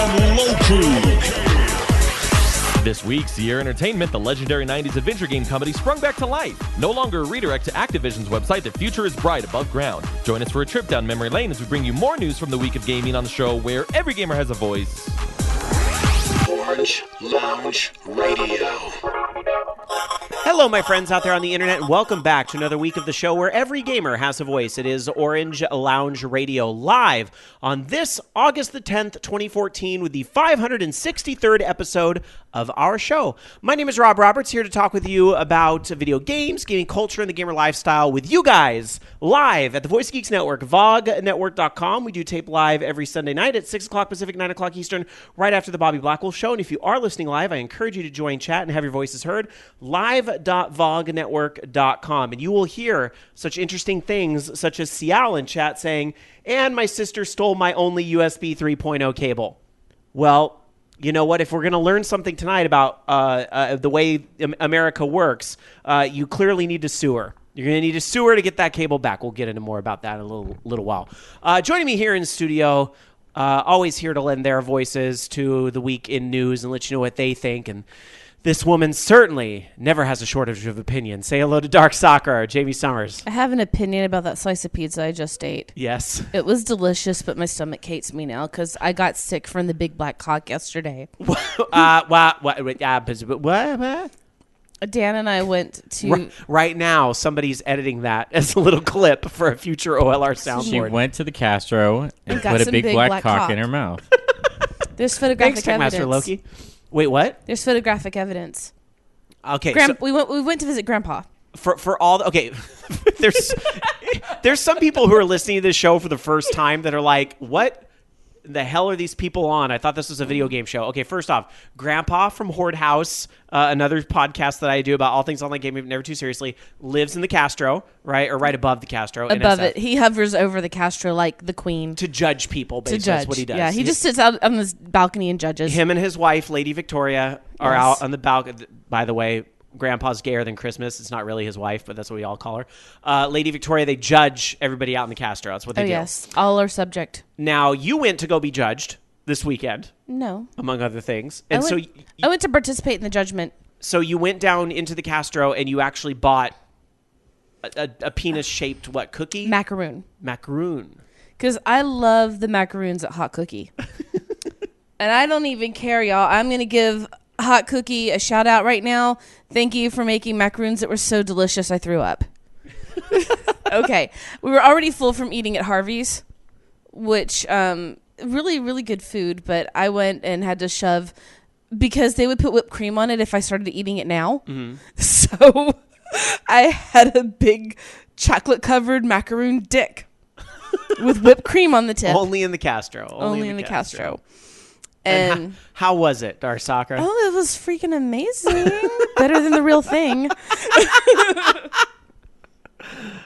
Loki. This week, Sierra Entertainment, the legendary 90s adventure game company, sprung back to life. No longer a redirect to Activision's website, the future is bright above ground. Join us for a trip down memory lane as we bring you more news from the week of gaming on the show where every gamer has a voice. Orange Lounge Radio. Hello, my friends out there on the internet, and welcome back to another week of the show where every gamer has a voice. It is Orange Lounge Radio, live on this August the 10th, 2014, with the 563rd episode of our show. My name is Rob Roberts, here to talk with you about video games, gaming culture, and the gamer lifestyle with you guys live at the Voice Geeks Network, vognetwork.com. We do tape live every Sunday night at 6 o'clock Pacific, 9 o'clock Eastern, right after the Bobby Blackwolf Show. And if you are listening live, I encourage you to join chat and have your voices heard. Live.vognetwork.com. And you will hear such interesting things such as Cial in chat saying, and my sister stole my only USB 3.0 cable. Well, you know what? If we're going to learn something tonight about the way America works, you clearly need to sue her. You're going to need to sue her to get that cable back. We'll get into more about that in a little while. Joining me here in the studio, always here to lend their voices to the week in news and let you know what they think. And this woman certainly never has a shortage of opinion. Say hello to Dark Soccer, Jamie Summers. I have an opinion about that slice of pizza I just ate. Yes. It was delicious, but my stomach hates me now because I got sick from the big black cock yesterday. What? Dan and I went to... Right now, somebody's editing that as a little clip for a future OLR soundboard. She went to the Castro and got put a big black cock cock in her mouth. There's photographic Thanks, evidence. Techmaster Loki. Wait, what? There's photographic evidence. Okay, we went to visit Grandpa. For all okay, there's some people who are listening to this show for the first time that are like, what the hell are these people on? I thought this was a video game show. Okay, first off, Grandpa from Horde House, another podcast that I do about all things online gaming, never too seriously, lives in the Castro, right? Or right above the Castro. Above it. He hovers over the Castro like the queen. To judge people, basically. That's what he does. Yeah, he just sits out on this balcony and judges. Him and his wife, Lady Victoria, are out on the balcony. By the way, Grandpa's gayer than Christmas. It's not really his wife, but that's what we all call her. Lady Victoria, they judge everybody out in the Castro. That's what they do. Yes. All are subject. Now, you went to go be judged this weekend. No. Among other things. And I went to participate in the judgment. So you went down into the Castro and you actually bought a penis-shaped, what, cookie? Macaroon. Macaroon. Because I love the macaroons at Hot Cookie. And I don't even care, y'all. I'm going to give Hot Cookie a shout out right now. Thank you for making macaroons that were so delicious I threw up. Okay. We were already full from eating at Harvey's, which really, really good food, but I went and had to shove because they would put whipped cream on it if I started eating it now. Mm-hmm. So I had a big chocolate-covered macaroon dick with whipped cream on the tip. Only in the Castro. Only in the Castro. And how was it, Dark Soccer? Oh, it was freaking amazing. Better than the real thing.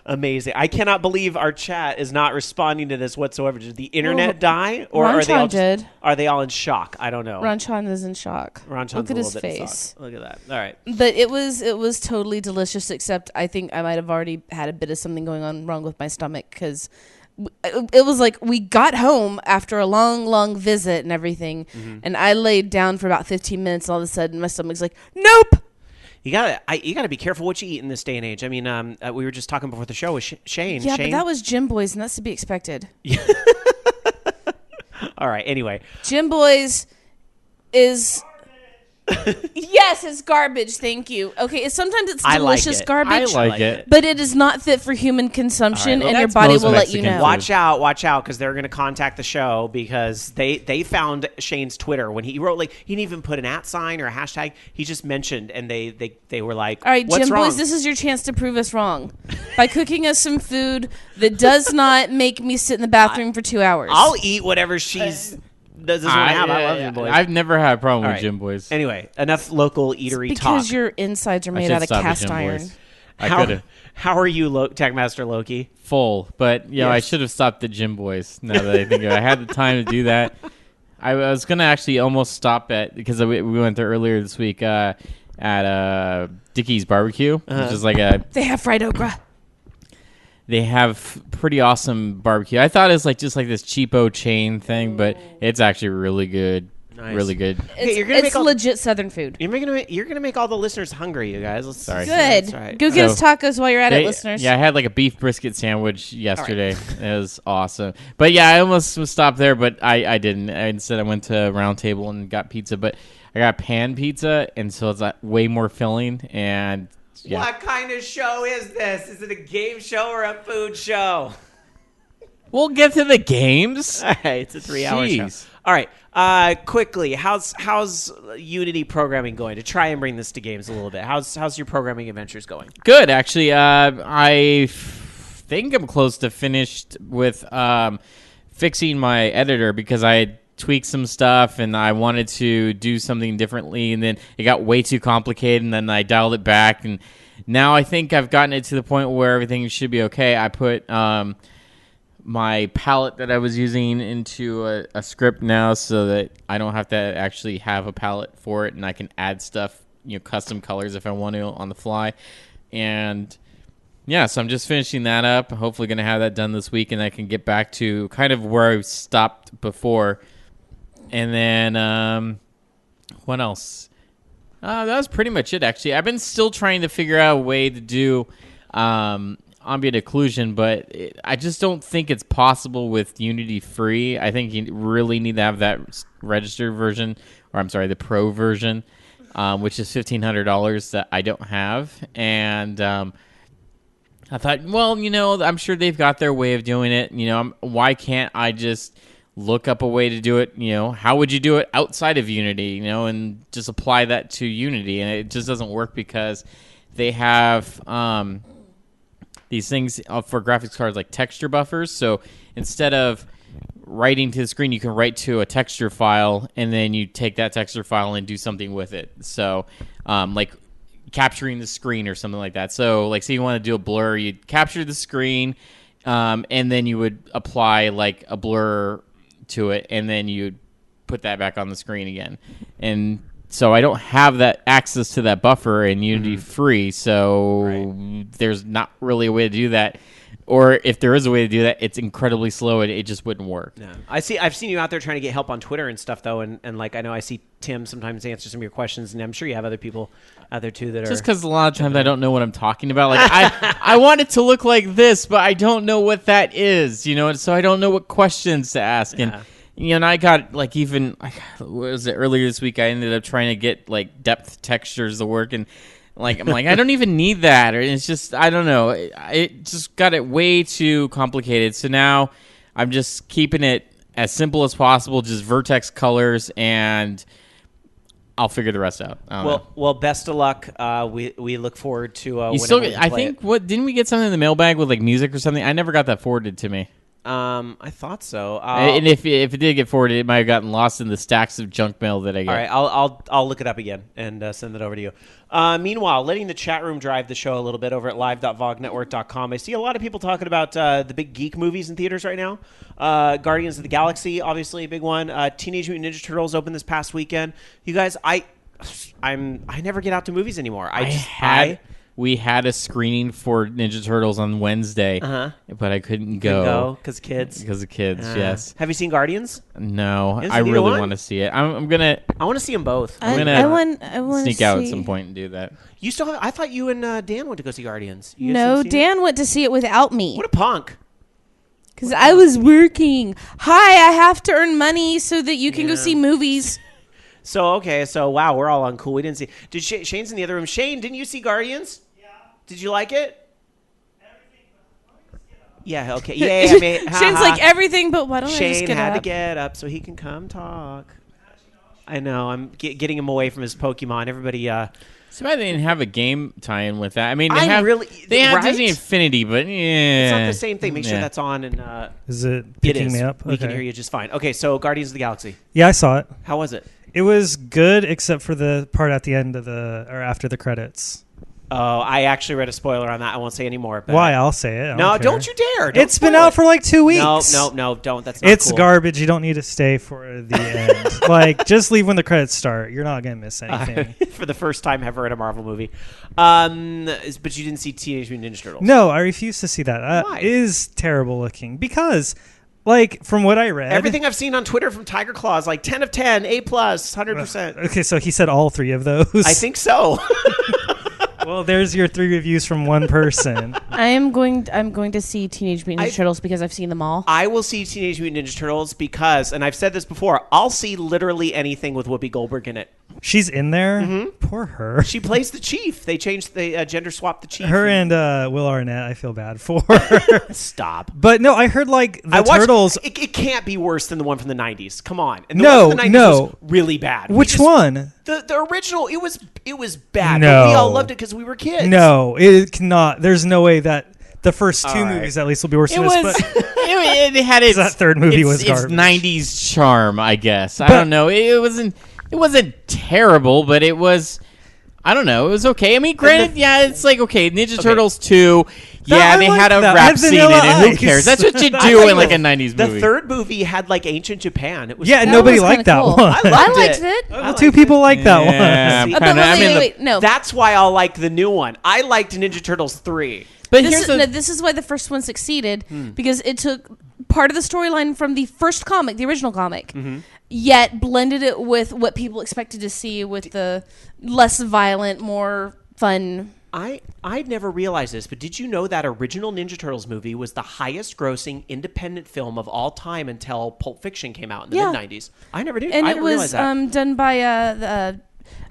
Amazing. I cannot believe our chat is not responding to this whatsoever. Did the internet die? Or are they all in shock? I don't know. Ranchan is in shock. Ranchan's Look at a his little bit in face. shock. Look at that. All right. But it was totally delicious, except I think I might have already had a bit of something going on wrong with my stomach because it was like we got home after a long visit and everything, and I laid down for about 15 minutes, and all of a sudden my stomach's like, nope. You gotta be careful what you eat in this day and age. I mean, we were just talking before the show with Shane. Yeah, but that was Gym Boys, and that's to be expected. All right. Anyway, Gym Boys is. Yes, it's garbage. Thank you. Okay, sometimes it's delicious garbage. I like it. But it is not fit for human consumption, well, and your body will let you know. Watch out, because they're going to contact the show because they found Shane's Twitter when he wrote, like, he didn't even put an @ sign or a hashtag. He just mentioned, and they were like, all right, what's Gym wrong? Boys, this is your chance to prove us wrong by cooking us some food that does not make me sit in the bathroom for 2 hours. I'll eat whatever she's... doesn't have. I love Gym Boys. I've never had a problem with Gym Boys. Anyway, enough local eatery talk. Because your insides are made out of cast iron. How are you, Techmaster Loki? Full, but yes. I should have stopped at Gym Boys. Now that I think of it, I had the time to do that. I was gonna actually almost stop at because we went there earlier this week at Dickie's Barbecue, which is like They have fried okra. they have pretty awesome barbecue. I thought it was just like this cheapo chain thing, but it's actually really good. Nice. Really good. It's legit Southern food. You're gonna make all the listeners hungry, you guys. Sorry. Good. That's right. Go get us tacos while you're at it, listeners. Yeah, I had like a beef brisket sandwich yesterday. It was awesome. But yeah, I almost stopped there, but I didn't. Instead, I went to Round Table and got pizza. But I got pan pizza, and so it's way more filling. And yeah. What kind of show is this? Is it a game show or a food show? We'll get to the games. All right, it's a 3-hour show. All right, quickly, how's Unity programming going? To try and bring this to games a little bit. How's your programming adventures going? Good, actually. I think I'm close to finished with fixing my editor because I had tweaked some stuff and I wanted to do something differently, and then it got way too complicated, and then I dialed it back, and now I think I've gotten it to the point where everything should be okay. I put my palette that I was using into a script now so that I don't have to actually have a palette for it, and I can add stuff, custom colors if I want to on the fly. And yeah, so I'm just finishing that up. Hopefully going to have that done this week, and I can get back to kind of where I stopped before. And then what else? That was pretty much it, actually. I've been still trying to figure out a way to do ambient occlusion, but I just don't think it's possible with Unity free. I think you really need to have that registered version, or I'm sorry, the pro version, which is $1,500 that I don't have. And I thought, well, I'm sure they've got their way of doing it. Why can't I just look up a way to do it? How would you do it outside of Unity, and just apply that to Unity? And it just doesn't work because they have these things for graphics cards like texture buffers. So instead of writing to the screen, you can write to a texture file, and then you take that texture file and do something with it. So like capturing the screen or something like that. So like say you want to do a blur, you'd capture the screen, and then you would apply like a blur to it, and then you'd put that back on the screen again. And so I don't have that access to that buffer in Unity free, so there's not really a way to do that. Or if there is a way to do that, it's incredibly slow and it just wouldn't work. Yeah. I've seen you out there trying to get help on Twitter and stuff, though, and like I know I see Tim sometimes answer some of your questions, and I'm sure you have other people out there too that are. Just because a lot of times I don't know what I'm talking about. Like I want it to look like this, but I don't know what that is, so I don't know what questions to ask. And and I got what was it, earlier this week? I ended up trying to get like depth textures to work, and I'm like, I don't even need that. Or it's just, I don't know. It just got it way too complicated. So now I'm just keeping it as simple as possible, just vertex colors, and I'll figure the rest out. Well, best of luck. We look forward to. I think didn't we get something in the mailbag with like music or something? I never got that forwarded to me. I thought so. And if it did get forwarded, it might have gotten lost in the stacks of junk mail that I get. All right, I'll look it up again and send it over to you. Meanwhile, letting the chat room drive the show a little bit over at live.vognetwork.com. I see a lot of people talking about the big geek movies in theaters right now. Guardians of the Galaxy, obviously a big one. Teenage Mutant Ninja Turtles opened this past weekend. You guys, I never get out to movies anymore. We had a screening for Ninja Turtles on Wednesday, but I couldn't go. Because kids? Because of kids, yes. Have you seen Guardians? No, I really want to see it. I want to see them both. I'm going to sneak out at some point and do that. You still have, I thought you and Dan went to go see Guardians. No, Dan went to see it without me. What a punk. Because I was working. Hi, I have to earn money so that you can go see movies. So wow, we're all uncool. We didn't see. Did Shane's in the other room? Shane, didn't you see Guardians? Did you like it? Yeah, okay. Yeah, I mean, Shane's like everything, but why don't I just get up? Shane had to get up so he can come talk. I know. I'm getting him away from his Pokemon. Everybody. Too bad they didn't have a game tie-in with that. I mean, they have Disney Infinity, but it's not the same thing. Make sure that's on. And is it picking me up? We can hear you just fine. Okay, so Guardians of the Galaxy. Yeah, I saw it. How was it? It was good, except for the part at the end of after the credits. Oh, I actually read a spoiler on that. I won't say anymore. But Why? I'll say it. No, don't you dare. Don't It's been spoil out it. for like 2 weeks. No, don't. That's not It's cool. garbage. You don't need to stay for the end. Like, just leave when the credits start. You're not going to miss anything. For the first time ever in a Marvel movie. But you didn't see Teenage Mutant Ninja Turtles. No, I refuse to see that. Why? It is terrible looking because, like, from what I read, Everything I've seen on Twitter from Tiger Claw is like 10 of 10, A+, 100%. Okay, so he said all 3 of those. I think so. Well, there's your 3 reviews from one person. I'm going to see Teenage Mutant Ninja Turtles because I've seen them all. I will see Teenage Mutant Ninja Turtles because, and I've said this before, I'll see literally anything with Whoopi Goldberg in it. She's in there. Mm-hmm. Poor her. She plays the chief. They changed the gender swap the chief. Her and Will Arnett, I feel bad for. Stop. But no, I heard like the I watched, Turtles. It can't be worse than the one from the 90s. Come on. And the No, one from the 90s no. was really bad. Which one? The original, it was bad. No. But we all loved it because we were kids. No, it cannot. There's no way that the first 2 All right. movies at least will be worse It than was. this. But It had its that third movie was its garbage. 90s charm, I guess. I But- don't know. It wasn't terrible, but it was. I don't know. It was okay. I mean, granted, it's like okay. Ninja Turtles 2. Yeah, I they liked had a that. rap Had scene in Vanilla it. Who Ice. cares? That's what you I do like in like the- a 90s The movie. third movie had like ancient Japan. It was yeah, cool. nobody was liked kinda that cool. one. I liked liked it. it. Well, 2 people liked that one. Yeah, I'm But kinda- I'm in the- wait, no. That's why I'll like the new one. I liked Ninja Turtles 3. But This here's is, the no, this is why the first one succeeded because it took part of the storyline from the first comic, the original comic, yet blended it with what people expected to see with the less violent, more fun. I'd never realized this, but did you know that original Ninja Turtles movie was the highest grossing independent film of all time until Pulp Fiction came out in the Yeah. mid-90s? I never did. And I it didn't was realize that. done by,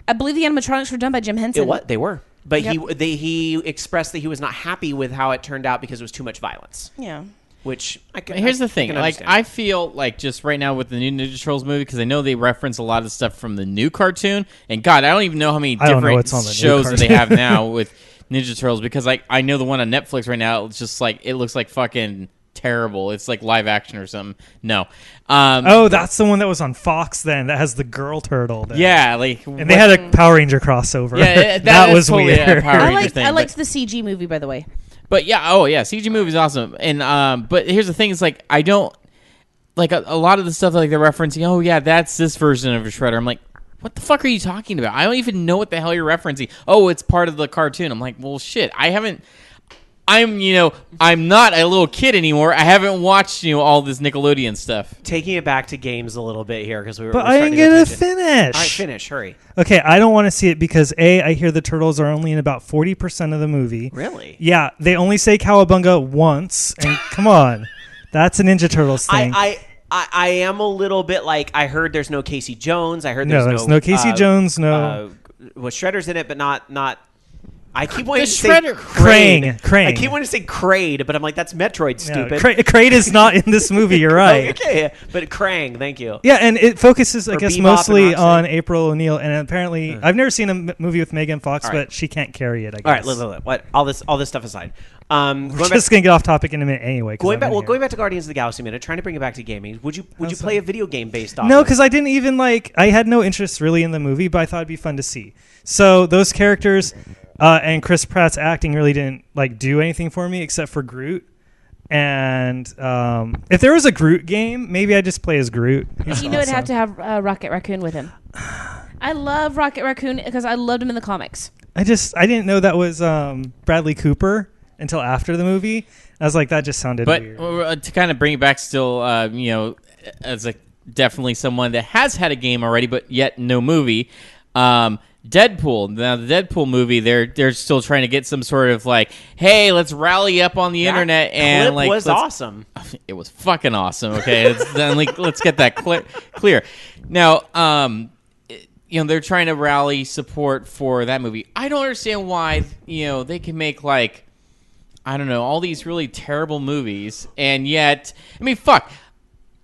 I believe the animatronics were done by Jim Henson. They were. But Yep. he expressed that he was not happy with how it turned out because it was too much violence. Yeah. Which I can. Here's I the thing. can Like, understand. I feel like just right now with the new Ninja Turtles movie, because I know they reference a lot of stuff from the new cartoon. And God, I don't even know how many I don't know different what's on the new shows that they cartoon. have now with Ninja Turtles. Because I know the one on Netflix right now. It's just like it looks like fucking terrible. It's like live action or something. No. Oh, that's the one that was on Fox then. That has the girl turtle. Then. Yeah, like And they had a Power Ranger crossover. Yeah, that is was totally weird. a Power Ranger thing, I but- liked the CG movie, by the way. But yeah, CG movie is awesome. And but here's the thing: is like I don't like a lot of the stuff like they're referencing. Oh yeah, that's this version of a Shredder. I'm like, what the fuck are you talking about? I don't even know what the hell you're referencing. Oh, it's part of the cartoon. I'm like, well, shit. I'm not a little kid anymore. I haven't watched all this Nickelodeon stuff. taking it back to games a little bit here because we were. But we're I starting ain't to go gonna tangent. finish. All right, finish. Hurry. Okay, I don't want to see it because I hear the turtles are only in about 40% of the movie. Really? Yeah, they only say cowabunga once, and come on, that's a Ninja Turtles thing. I am a little bit like I heard there's no Casey Jones. I heard there's no Casey Jones. No, well, Shredder's in it, but not. I keep wanting to say Shredder- Krang. I keep wanting to say Kraid, but I'm like that's Metroid. Stupid. Kraid is not in this movie. You're right. Okay, but Krang. Thank you. Yeah, and it focuses, I Or guess, Bebop mostly and Rocksteady. on April O'Neil, and apparently, I've never seen a movie with Megan Fox, All right. but she can't carry it. I guess. All right, look. What? All this stuff aside. We're just gonna get off topic in a minute anyway. Going back to Guardians of the Galaxy a minute, trying to bring it back to gaming. Would you play a video game based off? No, of- because I didn't even I had no interest really in the movie, but I thought it'd be fun to see. So those characters and Chris Pratt's acting really didn't do anything for me except for Groot. And if there was a Groot game, maybe I'd just play as Groot. He's You know, it'd have to awesome. have Rocket Raccoon with him. I love Rocket Raccoon because I loved him in the comics. I didn't know that was Bradley Cooper until after the movie. I was like, that just sounded But weird. to kind of bring it back, still, as definitely someone that has had a game already, but yet no movie. Deadpool. Now, the Deadpool movie, they're still trying to get some sort of hey, let's rally up on the That internet and clip was let's- awesome. It was fucking awesome. Okay, let's get that clear. Now, they're trying to rally support for that movie. I don't understand why they can make I don't know, all these really terrible movies, and yet, I mean, fuck.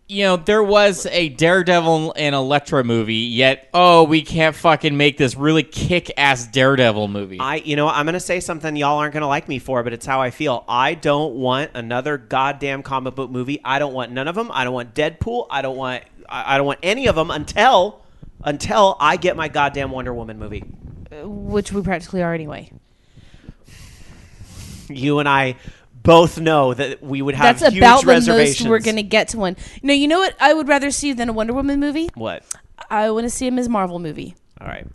There was a Daredevil and Elektra movie, yet, we can't fucking make this really kick-ass Daredevil movie. I'm going to say something y'all aren't going to like me for, but it's how I feel. I don't want another goddamn comic book movie. I don't want none of them. I don't want Deadpool. I don't want any of them until I get my goddamn Wonder Woman movie. Which we practically are anyway. You and I both know that we would have That's huge about the reservations. most we're going to get to one. No, you know what I would rather see than a Wonder Woman movie? What? I want to see a Ms. Marvel movie. All right.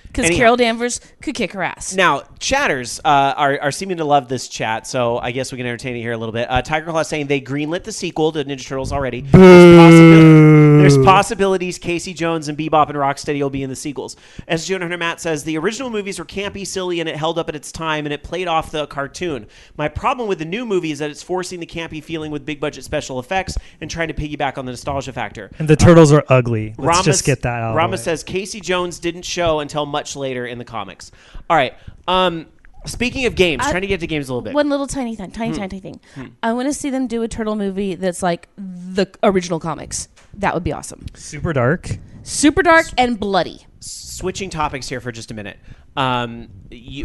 Because Carol Danvers could kick her ass. Now, chatters are seeming to love this chat, so I guess we can entertain it here a little bit. Tiger Claw saying they greenlit the sequel to Ninja Turtles already. There's possibilities Casey Jones and Bebop and Rocksteady will be in the sequels. As Jonah Hunter Matt says, the original movies were campy, silly, and it held up at its time, and it played off the cartoon. My problem with the new movie is that it's forcing the campy feeling with big-budget special effects and trying to piggyback on the nostalgia factor. And the turtles are ugly. Let's just get that out. Rama says Casey Jones didn't show until much later in the comics. All right. Speaking of games, trying to get to games a little bit. One little tiny thing. I want to see them do a turtle movie that's like the original comics. That would be awesome. Super dark And bloody. Switching topics here for just a minute.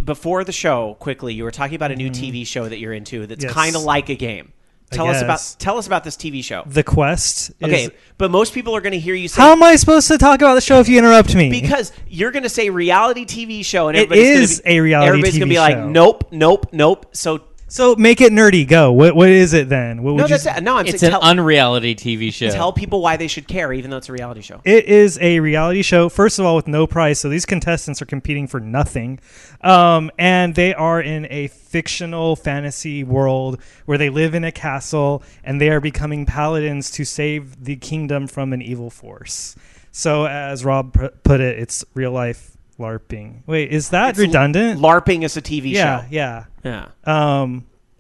Before the show, quickly, you were talking about a new TV show that you're into that's kind of like a game. Tell us about this TV show. The Quest. Okay, but most people are going to hear you say... How am I supposed to talk about the show if you interrupt me? Because you're going to say reality TV show, and it is a reality TV show. Everybody's going to be like, nope. So make it nerdy. Go. What is it then? What would it's an unreality TV show. Tell people why they should care, even though it's a reality show. It is a reality show, first of all, with no prize. So these contestants are competing for nothing. And they are in a fictional fantasy world where they live in a castle, and they are becoming paladins to save the kingdom from an evil force. So as Rob put it, it's real life LARPing. Wait, is that redundant? LARPing is a TV show. Yeah.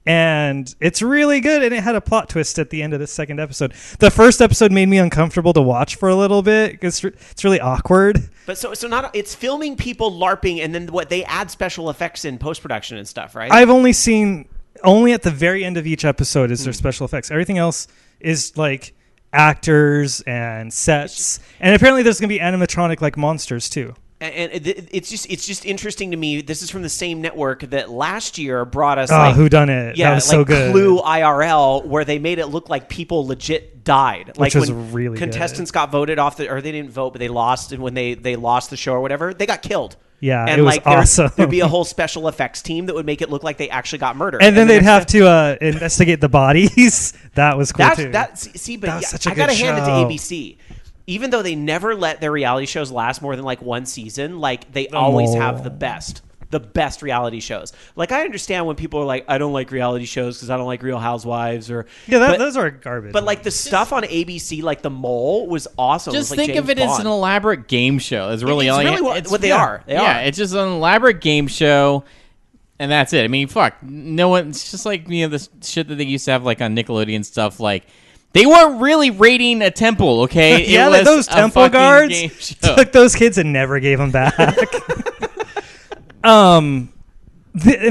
And it's really good, and it had a plot twist at the end of the second episode. The first episode made me uncomfortable to watch for a little bit because it's really awkward. But so not it's filming people LARPing, and then what they add special effects in post production and stuff, right? I've only seen at the very end of each episode is there special effects. Everything else is like actors and sets, and apparently there's going to be animatronic like monsters too. And it's just interesting to me. This is from the same network that last year brought us. Whodunit? Yeah, that was so good. Clue IRL, where they made it look like people legit died. Which like was when really contestants got voted off, or they didn't vote, but they lost, and when they lost the show or whatever, they got killed. Yeah, and it was awesome. There'd be a whole special effects team that would make it look like they actually got murdered. And then they'd have to investigate the bodies. That was cool too. But I gotta hand it to ABC. Even though they never let their reality shows last more than like one season, like they always have the best reality shows. Like I understand when people are like, I don't like reality shows because I don't like Real Housewives those are garbage. But like the stuff on ABC, like The Mole, was awesome. Just like think James of it Bond. as an elaborate game show. It's really what they are. Yeah, it's just an elaborate game show. And that's it. I mean, fuck. No one. It's just like the shit that they used to have like on Nickelodeon stuff. Like they weren't really raiding a temple, okay? Yeah, like those temple guards took those kids and never gave them back. And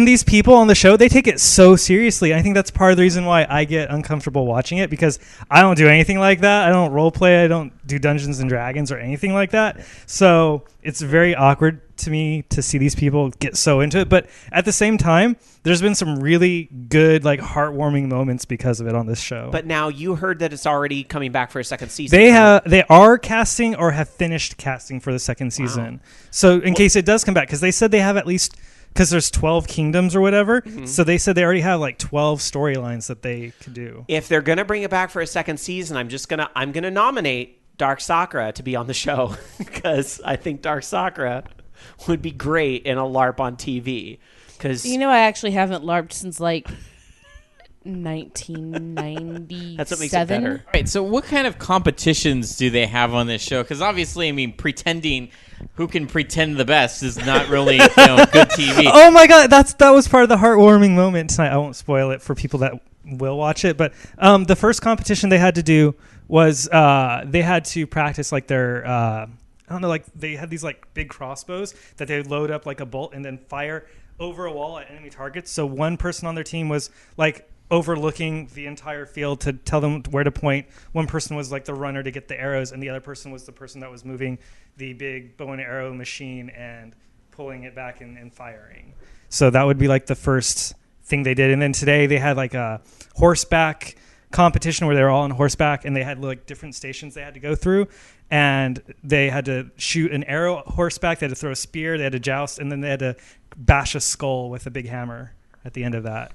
these people on the show, they take it so seriously. I think that's part of the reason why I get uncomfortable watching it, because I don't do anything like that. I don't role play. I don't do Dungeons and Dragons or anything like that. So it's very awkward to me to see these people get so into it. But at the same time, there's been some really good, like, heartwarming moments because of it on this show. But now you heard that it's already coming back for a second season. They are casting or have finished casting for the second season. Wow. So in case it does come back, because they said they have at least... Because there's 12 kingdoms or whatever. Mm-hmm. So they said they already have like 12 storylines that they could do. If they're going to bring it back for a second season, I'm going to nominate Dark Sakura to be on the show because I think Dark Sakura would be great in a LARP on TV. Because I actually haven't LARPed since like 1997. That's what makes it better. All right, so what kind of competitions do they have on this show? Because obviously, I mean, pretending who can pretend the best is not really good TV. Oh my god, that was part of the heartwarming moment tonight. I won't spoil it for people that will watch it, but the first competition they had to do was they had to practice like their I don't know, like they had these like big crossbows that they would load up like a bolt and then fire over a wall at enemy targets. So one person on their team was like overlooking the entire field to tell them where to point. One person was like the runner to get the arrows, and the other person was the person that was moving the big bow and arrow machine and pulling it back and firing. So that would be like the first thing they did. And then today they had like a horseback competition where they were all on horseback, and they had like different stations they had to go through, and they had to shoot an arrow horseback, they had to throw a spear, they had to joust, and then they had to bash a skull with a big hammer at the end of that.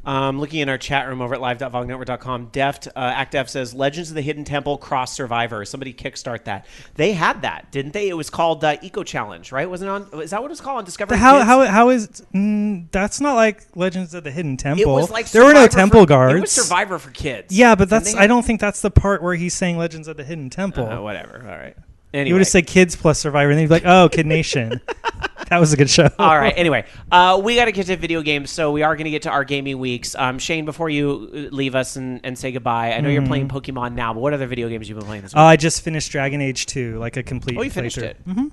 Looking in our chat room over at live.vognetwork.com, ActDef says Legends of the Hidden Temple Cross Survivor. Somebody kickstart that. They had that, didn't they? It was called Eco Challenge, right? Wasn't it on? Is that what it was called on Discovery Kids? How is that's not like Legends of the Hidden Temple. It was like there were no Survivor temple guards. It was Survivor for kids. Yeah, but I don't think that's the part where he's saying Legends of the Hidden Temple. Whatever. All right. Anyway. You would have said Kids plus Survivor, and then you'd be like, oh, Kid Nation. That was a good show. All right. Anyway, we got to get to video games, so we are going to get to our gaming weeks. Shane, before you leave us and say goodbye, I know you're playing Pokemon now, but what other video games you've been playing this week? I just finished Dragon Age 2, like a complete Oh, you finished playthrough. it? Mm-hmm.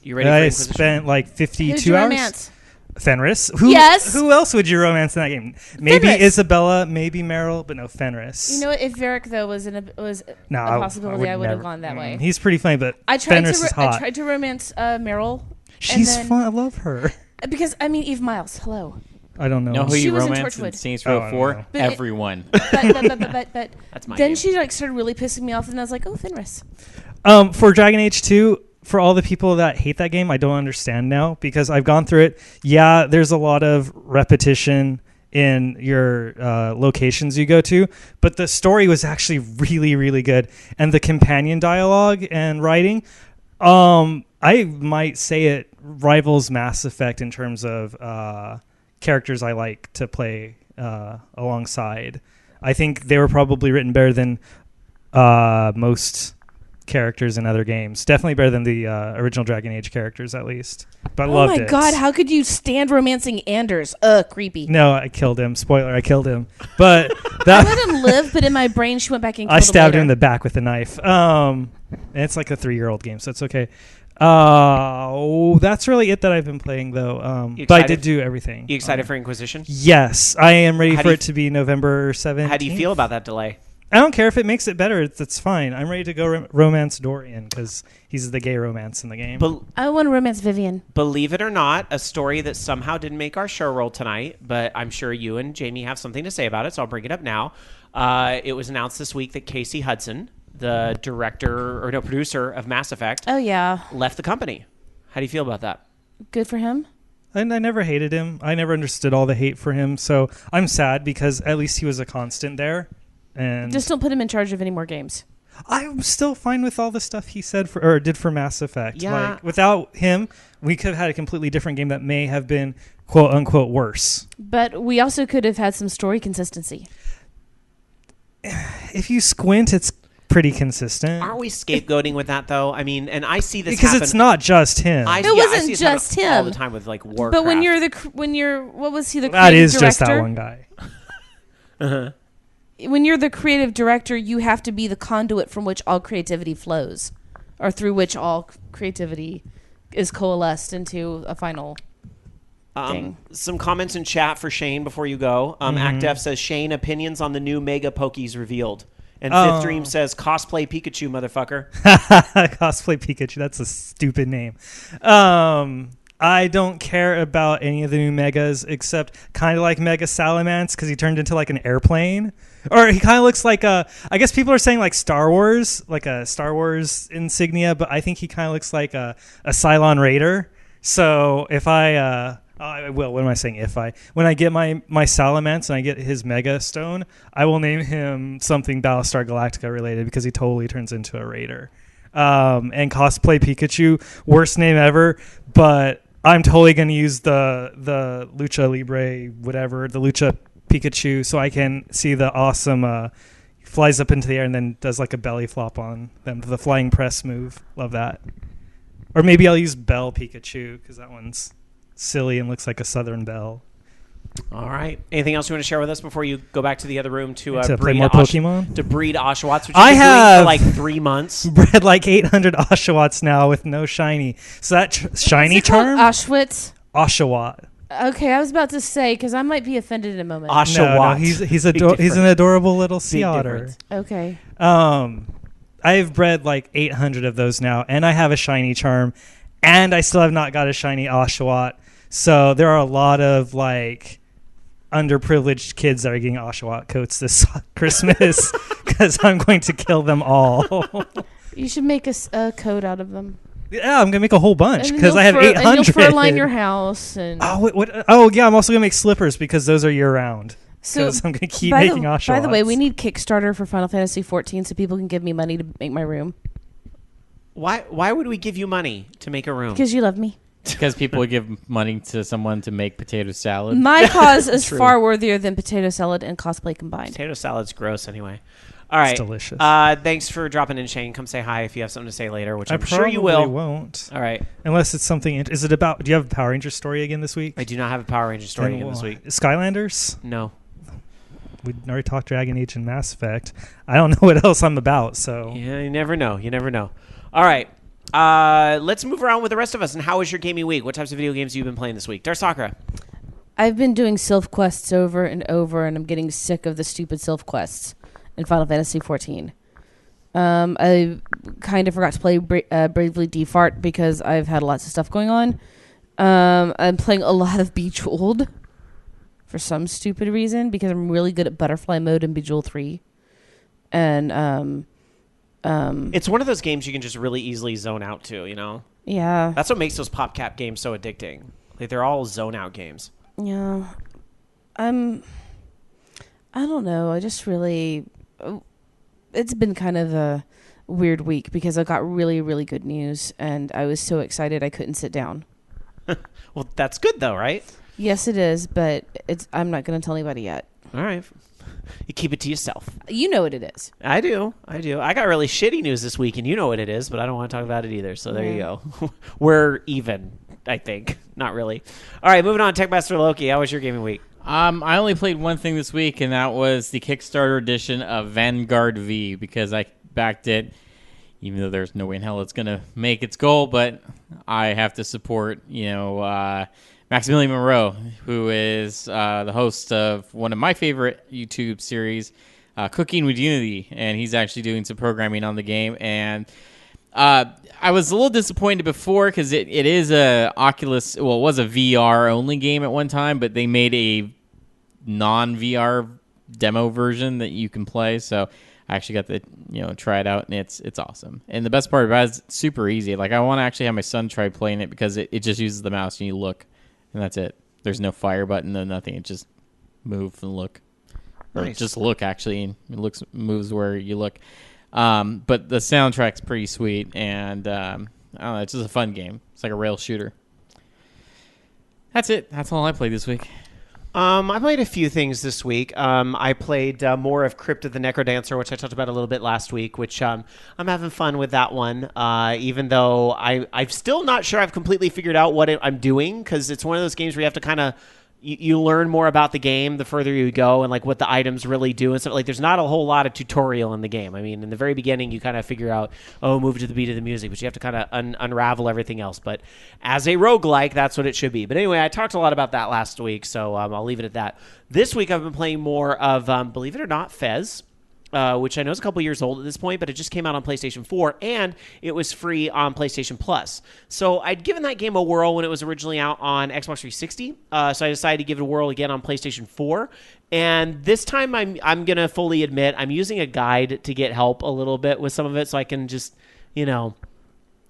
You ready for I Inquisition? spent like 52 Who'd you hours. romance? Fenris. Yes. Who else would you romance in that game? Maybe Fenris. Isabella, maybe Meryl, but no Fenris. You know what? If Varric though was a possibility, I would have gone that way. He's pretty funny, but I tried Fenris is hot. I tried to romance Meryl. She's fun. I love her. Because I mean, Eve Miles. Hello. I don't know. Know who She you was in romanced in Torchwood. Saints Oh, I Row don't 4? know. But Everyone. But That's my then game. she like started really pissing me off, and I was like, oh, Fenris. For Dragon Age 2, for all the people that hate that game, I don't understand now because I've gone through it. Yeah, there's a lot of repetition in your locations you go to, but the story was actually really, really good. And the companion dialogue and writing, I might say it rivals Mass Effect in terms of characters I like to play alongside. I think they were probably written better than most characters in other games. Definitely better than the original Dragon Age characters, at least. But loved it. Oh my god, how could you stand romancing Anders? Creepy. No, I killed him. Spoiler, I killed him. But I that let him live, but in my brain she went back and killed I stabbed him later. in the back with a knife. And it's like a 3-year-old game, so it's okay. That's really it that I've been playing, though. But I did do everything. You excited for Inquisition? Yes, I am ready How for do you it to be November 7th. How do you feel about that delay? I don't care if it makes it better. It's fine. I'm ready to go romance Dorian because he's the gay romance in the game. I want to romance Vivian. Believe it or not, a story that somehow didn't make our show roll tonight, but I'm sure you and Jamie have something to say about it, so I'll bring it up now. It was announced this week that Casey Hudson, the producer of Mass Effect, Oh yeah, left the company. How do you feel about that? good for him. And I never hated him. I never understood all the hate for him. So I'm sad because at least he was a constant there. And Just don't put him in charge of any more games. I'm still fine with all the stuff he said or did for Mass Effect. Yeah. Like, without him, we could have had a completely different game that may have been quote unquote worse. But we also could have had some story consistency. If you squint, it's pretty consistent. Aren't we scapegoating with that, though? I mean, and I see this Because happen. it's not just him. I wasn't see this just happen all him. the time with like Warcraft. But when you're what was he the that creative is director? just that one guy. When you're the creative director, you have to be the conduit from which all creativity flows, or through which all creativity is coalesced into a final thing. Some comments in chat for Shane before you go. ActF says, Shane, opinions on the new Mega Pokies revealed. And Fifth Dream says, cosplay Pikachu, motherfucker. Cosplay Pikachu. That's a stupid name. I don't care about any of the new Megas except kind of like Mega Salamence because he turned into like an airplane. Or he kind of looks like I guess people are saying like Star Wars, like a Star Wars insignia, but I think he kind of looks like a Cylon Raider. So if I will. What am I saying? When I get my Salamence and I get his Mega Stone, I will name him something Battlestar Galactica related because he totally turns into a Raider. And cosplay Pikachu, worst name ever, but I'm totally going to use the Lucha Libre, whatever, the Lucha Pikachu, so I can see the awesome flies up into the air and then does like a belly flop on them, the flying press move. Love that. Or maybe I'll use Bell Pikachu because that one's silly and looks like a Southern Belle. All right. Anything else you want to share with us before you go back to the other room to To play breed more Pokemon? To breed Oshawotts, which I you've been doing have for like 3 months. Bred like 800 Oshawotts now with no shiny. So that shiny Is it called charm? Auschwitz. Oshawott. Okay, I was about to say because I might be offended in a moment. Oshawott. No, he's Big he's an difference. adorable little sea Big otter. difference. Okay. I've bred like 800 of those now, and I have a shiny charm, and I still have not got a shiny Oshawott. So there are a lot of like underprivileged kids that are getting Oshawott coats this Christmas because I'm going to kill them all. You should make a coat out of them. Yeah, I'm gonna make a whole bunch And because I have 800. And you'll fur-line your house. And What? Oh, yeah, I'm also gonna make slippers because those are year-round. so Because I'm gonna keep making oshawotts. By the way, we need Kickstarter for Final Fantasy 14 so people can give me money to make my room. Why would we give you money to make a room? Because you love me. Because people would give money to someone to make potato salad. My cause is True. far worthier than potato salad and cosplay combined. Potato salad's gross anyway. All right. It's delicious. Thanks for dropping in, Shane. Come say hi if you have something to say later, which I'm sure probably you will. won't. All right. Unless it's something. Is it about? Do you have a Power Ranger story again this week? I do not have a Power Ranger story again this week. Skylanders? No. We already talked Dragon Age and Mass Effect. I don't know what else I'm about. So Yeah, you never know. You never know. All right. Let's move around with the rest of us. And how was your gaming week? What types of video games have you been playing this week? Dar Sakura. I've been doing Sylph quests over and over, and I'm getting sick of the stupid Sylph quests in Final Fantasy 14. I kind of forgot to play Bravely Default because I've had lots of stuff going on. I'm playing a lot of Bejeweled for some stupid reason because I'm really good at Butterfly mode in Bejeweled 3. And It's one of those games you can just really easily zone out to, you know? yeah. That's what makes those PopCap games so addicting. Like, they're all zone out games. Yeah. I don't know. I just really... It's been kind of a weird week because I got really, really good news, and I was so excited I couldn't sit down. Well, that's good, though, right? Yes, it is, but I'm not going to tell anybody yet. All right. You keep it to yourself. You know what it is. I do. I got really shitty news this week, and you know what it is, but I don't want to talk about it either. So there you go. We're even, I think. Not really. All right, moving on. Techmaster Loki, how was your gaming week? I only played one thing this week, and that was the Kickstarter edition of Vanguard V because I backed it, even though there's no way in hell it's going to make its goal, but I have to support, Maximilian Moreau, who is the host of one of my favorite YouTube series, Cooking with Unity, and he's actually doing some programming on the game. And I was a little disappointed before because it is a Oculus, well, it was a VR only game at one time, but they made a non-VR demo version that you can play. So I actually got to try it out, and it's awesome. And the best part about it is it's super easy. Like, I want to actually have my son try playing it because it just uses the mouse and you look. And that's it. There's no fire button, no nothing. It just move and look. Or Nice. just look, actually. And it moves where you look. But the soundtrack's pretty sweet. And I don't know, it's just a fun game. It's like a rail shooter. That's it. That's all I played this week. I played a few things this week. I played more of Crypt of the Necrodancer, which I talked about a little bit last week, which I'm having fun with that one, even though I'm still not sure I've completely figured out what I'm doing, because it's one of those games where you have to kind of you learn more about the game the further you go and like what the items really do and stuff. Like, there's not a whole lot of tutorial in the game. I mean, in the very beginning, you kind of figure out, move to the beat of the music, but you have to kind of unravel everything else. But as a roguelike, that's what it should be. But anyway, I talked a lot about that last week, so I'll leave it at that. This week, I've been playing more of, believe it or not, Fez. Which I know is a couple years old at this point, but it just came out on PlayStation 4, and it was free on PlayStation Plus. So I'd given that game a whirl when it was originally out on Xbox 360, so I decided to give it a whirl again on PlayStation 4. And this time, I'm going to fully admit, I'm using a guide to get help a little bit with some of it, so I can just,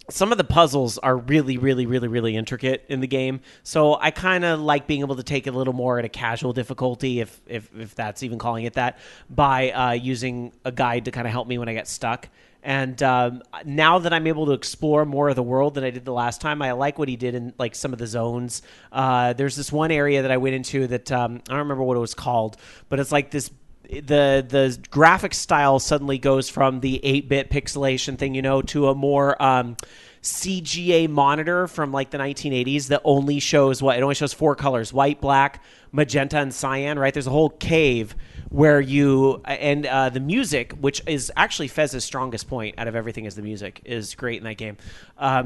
some of the puzzles are really, really, really, really intricate in the game. So I kind of like being able to take it a little more at a casual difficulty, if that's even calling it that, by using a guide to kind of help me when I get stuck. And now that I'm able to explore more of the world than I did the last time, I like what he did in like some of the zones. There's this one area that I went into that I don't remember what it was called, but it's like this. The graphic style suddenly goes from the 8-bit pixelation thing, to a more CGA monitor from like the 1980s that only shows it only shows 4 colors: white, black, magenta, and cyan, right? There's a whole cave where the music, which is actually Fez's strongest point out of everything, is the music is great in that game.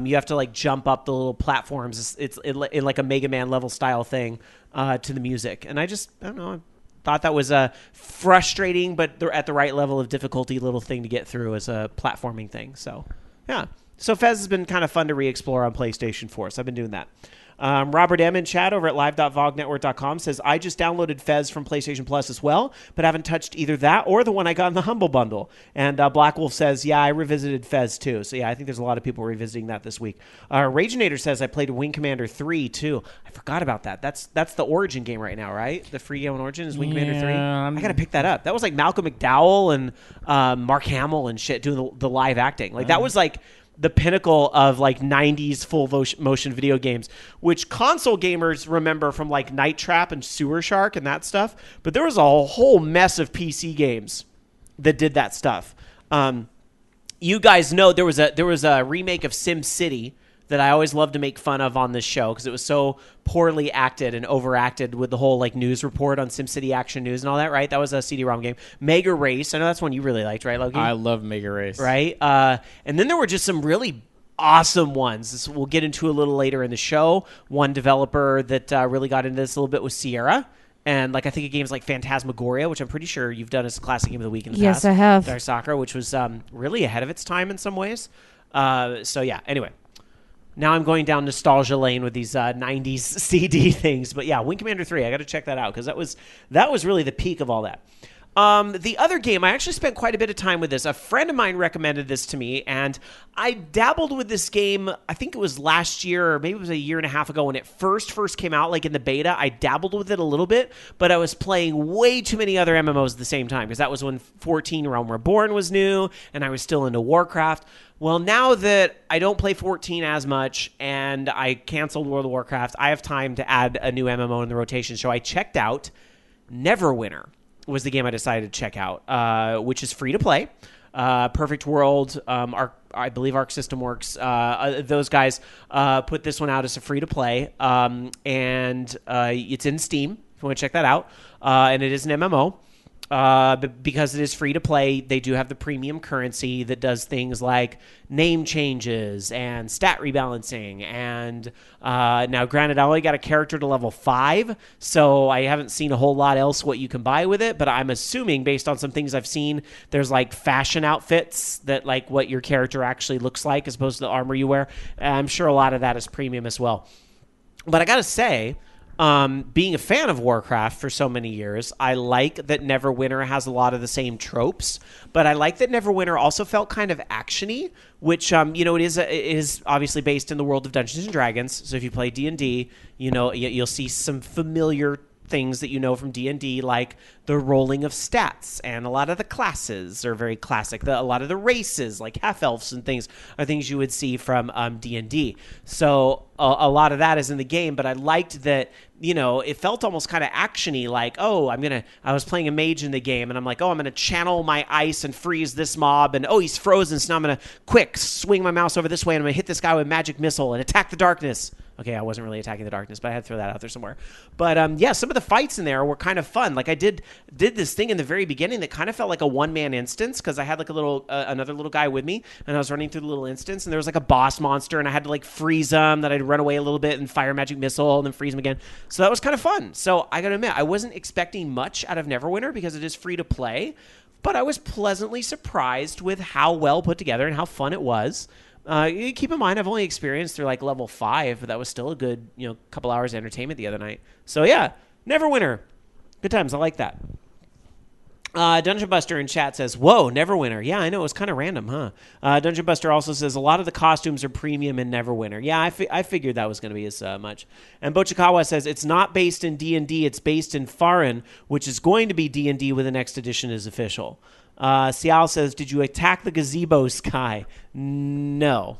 You have to like jump up the little platforms. It's in like a Mega Man level style thing to the music. And I don't know, thought that was a frustrating, but at the right level of difficulty little thing to get through as a platforming thing. So, yeah. So Fez has been kind of fun to re-explore on PlayStation 4, so I've been doing that. Robert M. in chat over at live.vognetwork.com says, I just downloaded Fez from PlayStation Plus as well, but haven't touched either that or the one I got in the Humble Bundle. And Black Wolf says, yeah, I revisited Fez too. So yeah, I think there's a lot of people revisiting that this week. Ragenator says, I played Wing Commander 3 too. I forgot about that. That's the Origin game right now, right? The free game on Origin is Wing Commander 3. I got to pick that up. That was like Malcolm McDowell and Mark Hamill and shit doing the live acting. Like that was like the pinnacle of like 90s full motion video games, which console gamers remember from like Night Trap and Sewer Shark and that stuff. But there was a whole mess of PC games that did that stuff. You guys know there was a remake of Sim City that I always love to make fun of on this show because it was so poorly acted and overacted with the whole like news report on SimCity Action News and all that, right? That was a CD-ROM game. Mega Race, I know that's one you really liked, right, Loki? I love Mega Race. Right? And then there were just some really awesome ones. This we'll get into a little later in the show. One developer that really got into this a little bit was Sierra. And like I think of games like Phantasmagoria, which I'm pretty sure you've done as a classic game of the week in the past. Yes, I have. Dark Sakura, which was really ahead of its time in some ways. So yeah, anyway. Now I'm going down nostalgia lane with these 90s CD things. But yeah, Wing Commander 3, I got to check that out because that was really the peak of all that. The other game, I actually spent quite a bit of time with this. A friend of mine recommended this to me, and I dabbled with this game, I think it was last year, or maybe it was a year and a half ago when it first came out, like in the beta. I dabbled with it a little bit, but I was playing way too many other MMOs at the same time, because that was when 14 Realm Reborn was new, and I was still into Warcraft. Well, now that I don't play 14 as much, and I canceled World of Warcraft, I have time to add a new MMO in the rotation, so I checked out Neverwinter. Was the game I decided to check out, which is free to play. Perfect World, I believe Arc System Works. Those guys put this one out as a free to play, and it's in Steam if you want to check that out. And it is an MMO. But because it is free to play, they do have the premium currency that does things like name changes and stat rebalancing. And now, granted, I only got a character to level 5, so I haven't seen a whole lot else what you can buy with it. But I'm assuming, based on some things I've seen, there's like fashion outfits that like what your character actually looks like as opposed to the armor you wear. I'm sure a lot of that is premium as well. But I got to say, being a fan of Warcraft for so many years, I like that Neverwinter has a lot of the same tropes, but I like that Neverwinter also felt kind of action-y, which, it is obviously based in the world of Dungeons & Dragons, so if you play D&D, you'll see some familiar things that you know from D&D, like the rolling of stats, and a lot of the classes are very classic. A lot of the races, like half-elves and things, are things you would see from D&D. So a lot of that is in the game, but I liked that, it felt almost kind of action-y, like, I was playing a mage in the game, and I'm like, I'm going to channel my ice and freeze this mob, and he's frozen, so now I'm going to quick swing my mouse over this way, and I'm going to hit this guy with magic missile and attack the darkness. Okay, I wasn't really attacking the darkness, but I had to throw that out there somewhere. But some of the fights in there were kind of fun. Like I did this thing in the very beginning that kind of felt like a one-man instance because I had like a little another little guy with me, and I was running through the little instance, and there was like a boss monster, and I had to like freeze him. That I'd run away a little bit and fire a magic missile, and then freeze him again. So that was kind of fun. So I gotta admit, I wasn't expecting much out of Neverwinter because it is free to play, but I was pleasantly surprised with how well put together and how fun it was. Keep in mind, I've only experienced through like level 5, but that was still a good, couple hours of entertainment the other night. So yeah, Neverwinter. Good times. I like that. Dungeon Buster in chat says, whoa, Neverwinter. Yeah, I know. It was kind of random, huh? Dungeon Buster also says, a lot of the costumes are premium in Neverwinter. Yeah, I figured that was going to be as much. And Bochikawa says, it's not based in D&D. It's based in Farin, which is going to be D&D when the next edition is official. Sial says, did you attack the gazebo, Sky? No.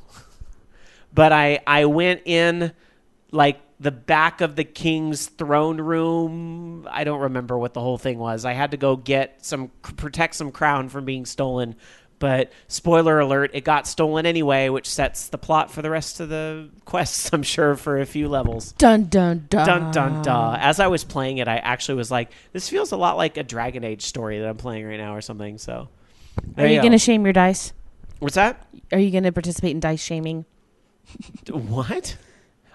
But I went in, like, the back of the king's throne room. I don't remember what the whole thing was. I had to go protect some crown from being stolen. But spoiler alert, it got stolen anyway, which sets the plot for the rest of the quests, I'm sure, for a few levels. Dun, dun, dun. Dun, dun, dun. As I was playing it, I actually was like, this feels a lot like a Dragon Age story that I'm playing right now or something. So, Are you going to shame your dice? What's that? Are you going to participate in dice shaming? What?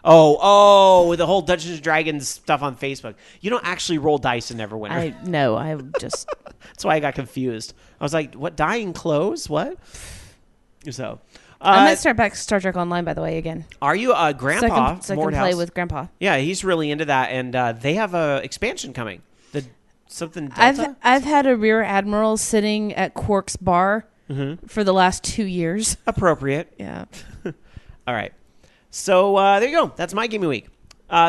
Oh, with the whole Dungeons & Dragons stuff on Facebook. You don't actually roll dice in Neverwinter. I just... That's why I got confused. I was like, what, dyeing clothes? What? So, I might start back Star Trek Online, by the way, again. Are you Grandpa? So I can play with Grandpa. Yeah, he's really into that, and they have a expansion coming. Something Delta? I've had a Rear Admiral sitting at Quark's bar for the last 2 years. Appropriate. Yeah. All right. So there you go. That's my gaming week.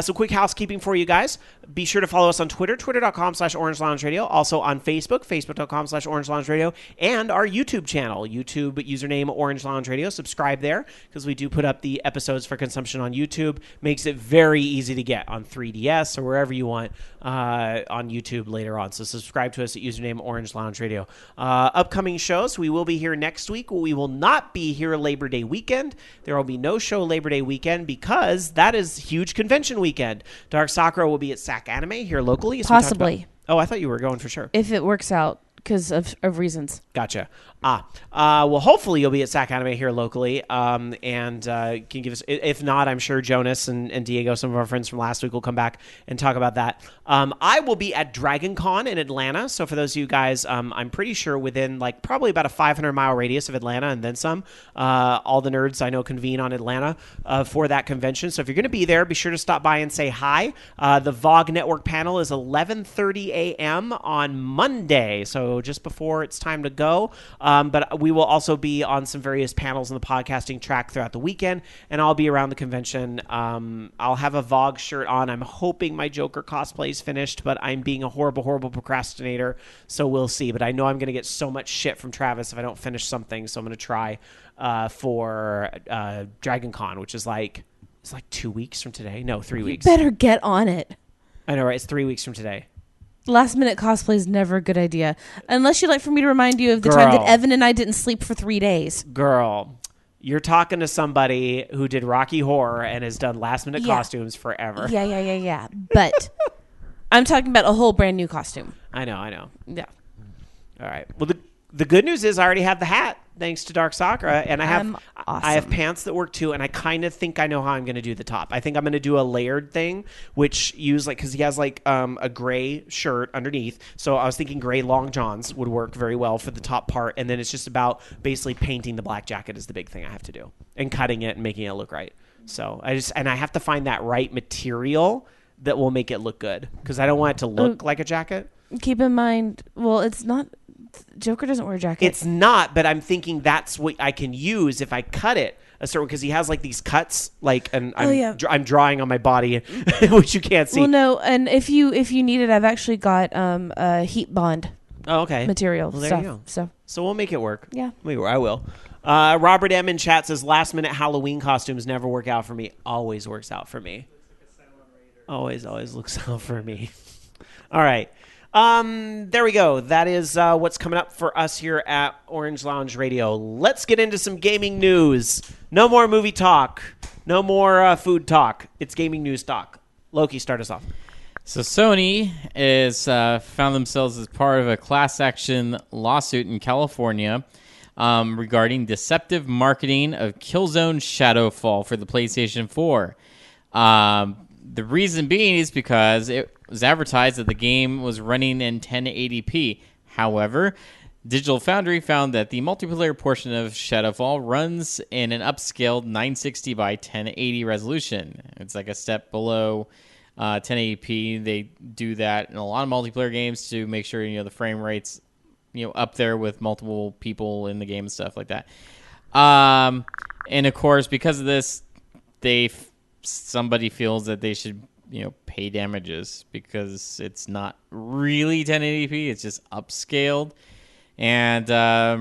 So quick housekeeping for you guys. Be sure to follow us on Twitter, twitter.com/orangeloungeradio. Also on Facebook, facebook.com/orangeloungeradio. And our YouTube channel, YouTube username Orange Lounge Radio. Subscribe there because we do put up the episodes for consumption on YouTube. Makes it very easy to get on 3DS or wherever you want on YouTube later on. So subscribe to us at username Orange Lounge Radio. Upcoming shows, we will be here next week. We will not be here Labor Day weekend. There will be no show Labor Day weekend because that is huge convention weekend. Dark Sakura will be at SAC Anime here locally. Possibly. Oh, I thought you were going for sure. If it works out because of reasons. Gotcha. Well, hopefully you'll be at SAC Anime here locally, and can give us. If not, I'm sure Jonas and Diego, some of our friends from last week, will come back and talk about that. I will be at Dragon Con in Atlanta. So for those of you guys, I'm pretty sure within like probably about a 500-mile radius of Atlanta and then some. All the nerds I know convene on Atlanta for that convention. So if you're going to be there, be sure to stop by and say hi. The VOG Network panel is 11:30 a.m. on Monday, so just before it's time to go. But we will also be on some various panels in the podcasting track throughout the weekend, and I'll be around the convention. I'll have a VOG shirt on. I'm hoping my Joker cosplay is finished, but I'm being a horrible, horrible procrastinator, so we'll see. But I know I'm going to get so much shit from Travis if I don't finish something, so I'm going to try for Dragon Con, which is it's like 2 weeks from today. No, 3 weeks. You better get on it. I know, right? It's 3 weeks from today. Last minute cosplay is never a good idea. Unless you'd like for me to remind you of the time that Evan and I didn't sleep for 3 days. Girl, you're talking to somebody who did Rocky Horror and has done last minute costumes forever. Yeah. But I'm talking about a whole brand new costume. I know. Yeah. All right. Well, the good news is I already have the hat, thanks to Dark Sakura, and I have pants that work too, and I kind of think I know how I'm going to do the top. I think I'm going to do a layered thing, which because he has a gray shirt underneath, so I was thinking gray long johns would work very well for the top part, and then it's just about basically painting the black jacket is the big thing I have to do, and cutting it and making it look right. So I have to find that right material that will make it look good, because I don't want it to look like a jacket. Keep in mind, well, it's not... Joker doesn't wear a jacket. It's not, but I'm thinking that's what I can use if I cut it a certain, because he has these cuts, I'm drawing on my body, which you can't see. Well, no, and if you need it, I've actually got a heat bond. Oh, okay. Material well, there stuff. You go. So we'll make it work. Yeah, I will. Robert M in chat says last minute Halloween costumes never work out for me. Always works out for me. Always looks out for me. All right. There we go. That is what's coming up for us here at Orange Lounge Radio. Let's get into some gaming news. No more movie talk. No more food talk. It's gaming news talk. Loki, start us off. So Sony is found themselves as part of a class action lawsuit in California regarding deceptive marketing of Killzone Shadowfall for the PlayStation 4. The reason being is because it was advertised that the game was running in 1080p. However, Digital Foundry found that the multiplayer portion of Shadowfall runs in an upscaled 960 by 1080 resolution. It's like a step below 1080p. They do that in a lot of multiplayer games to make sure the frame rate's up there with multiple people in the game and stuff like that. And of course, because of this, somebody feels that they should pay damages because it's not really 1080p, it's just upscaled. And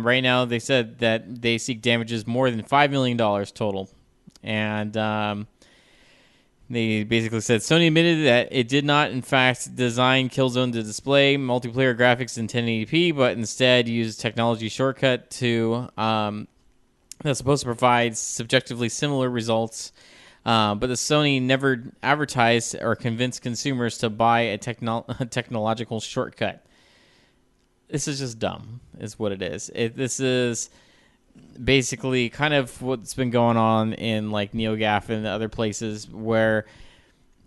right now they said that they seek damages more than $5 million total. And they basically said Sony admitted that it did not in fact design Killzone to display multiplayer graphics in 1080p, but instead used technology shortcut to that's supposed to provide subjectively similar results. But the Sony never advertised or convinced consumers to buy a technological shortcut. This is just dumb, is what it is. This is basically kind of what's been going on in NeoGAF and other places where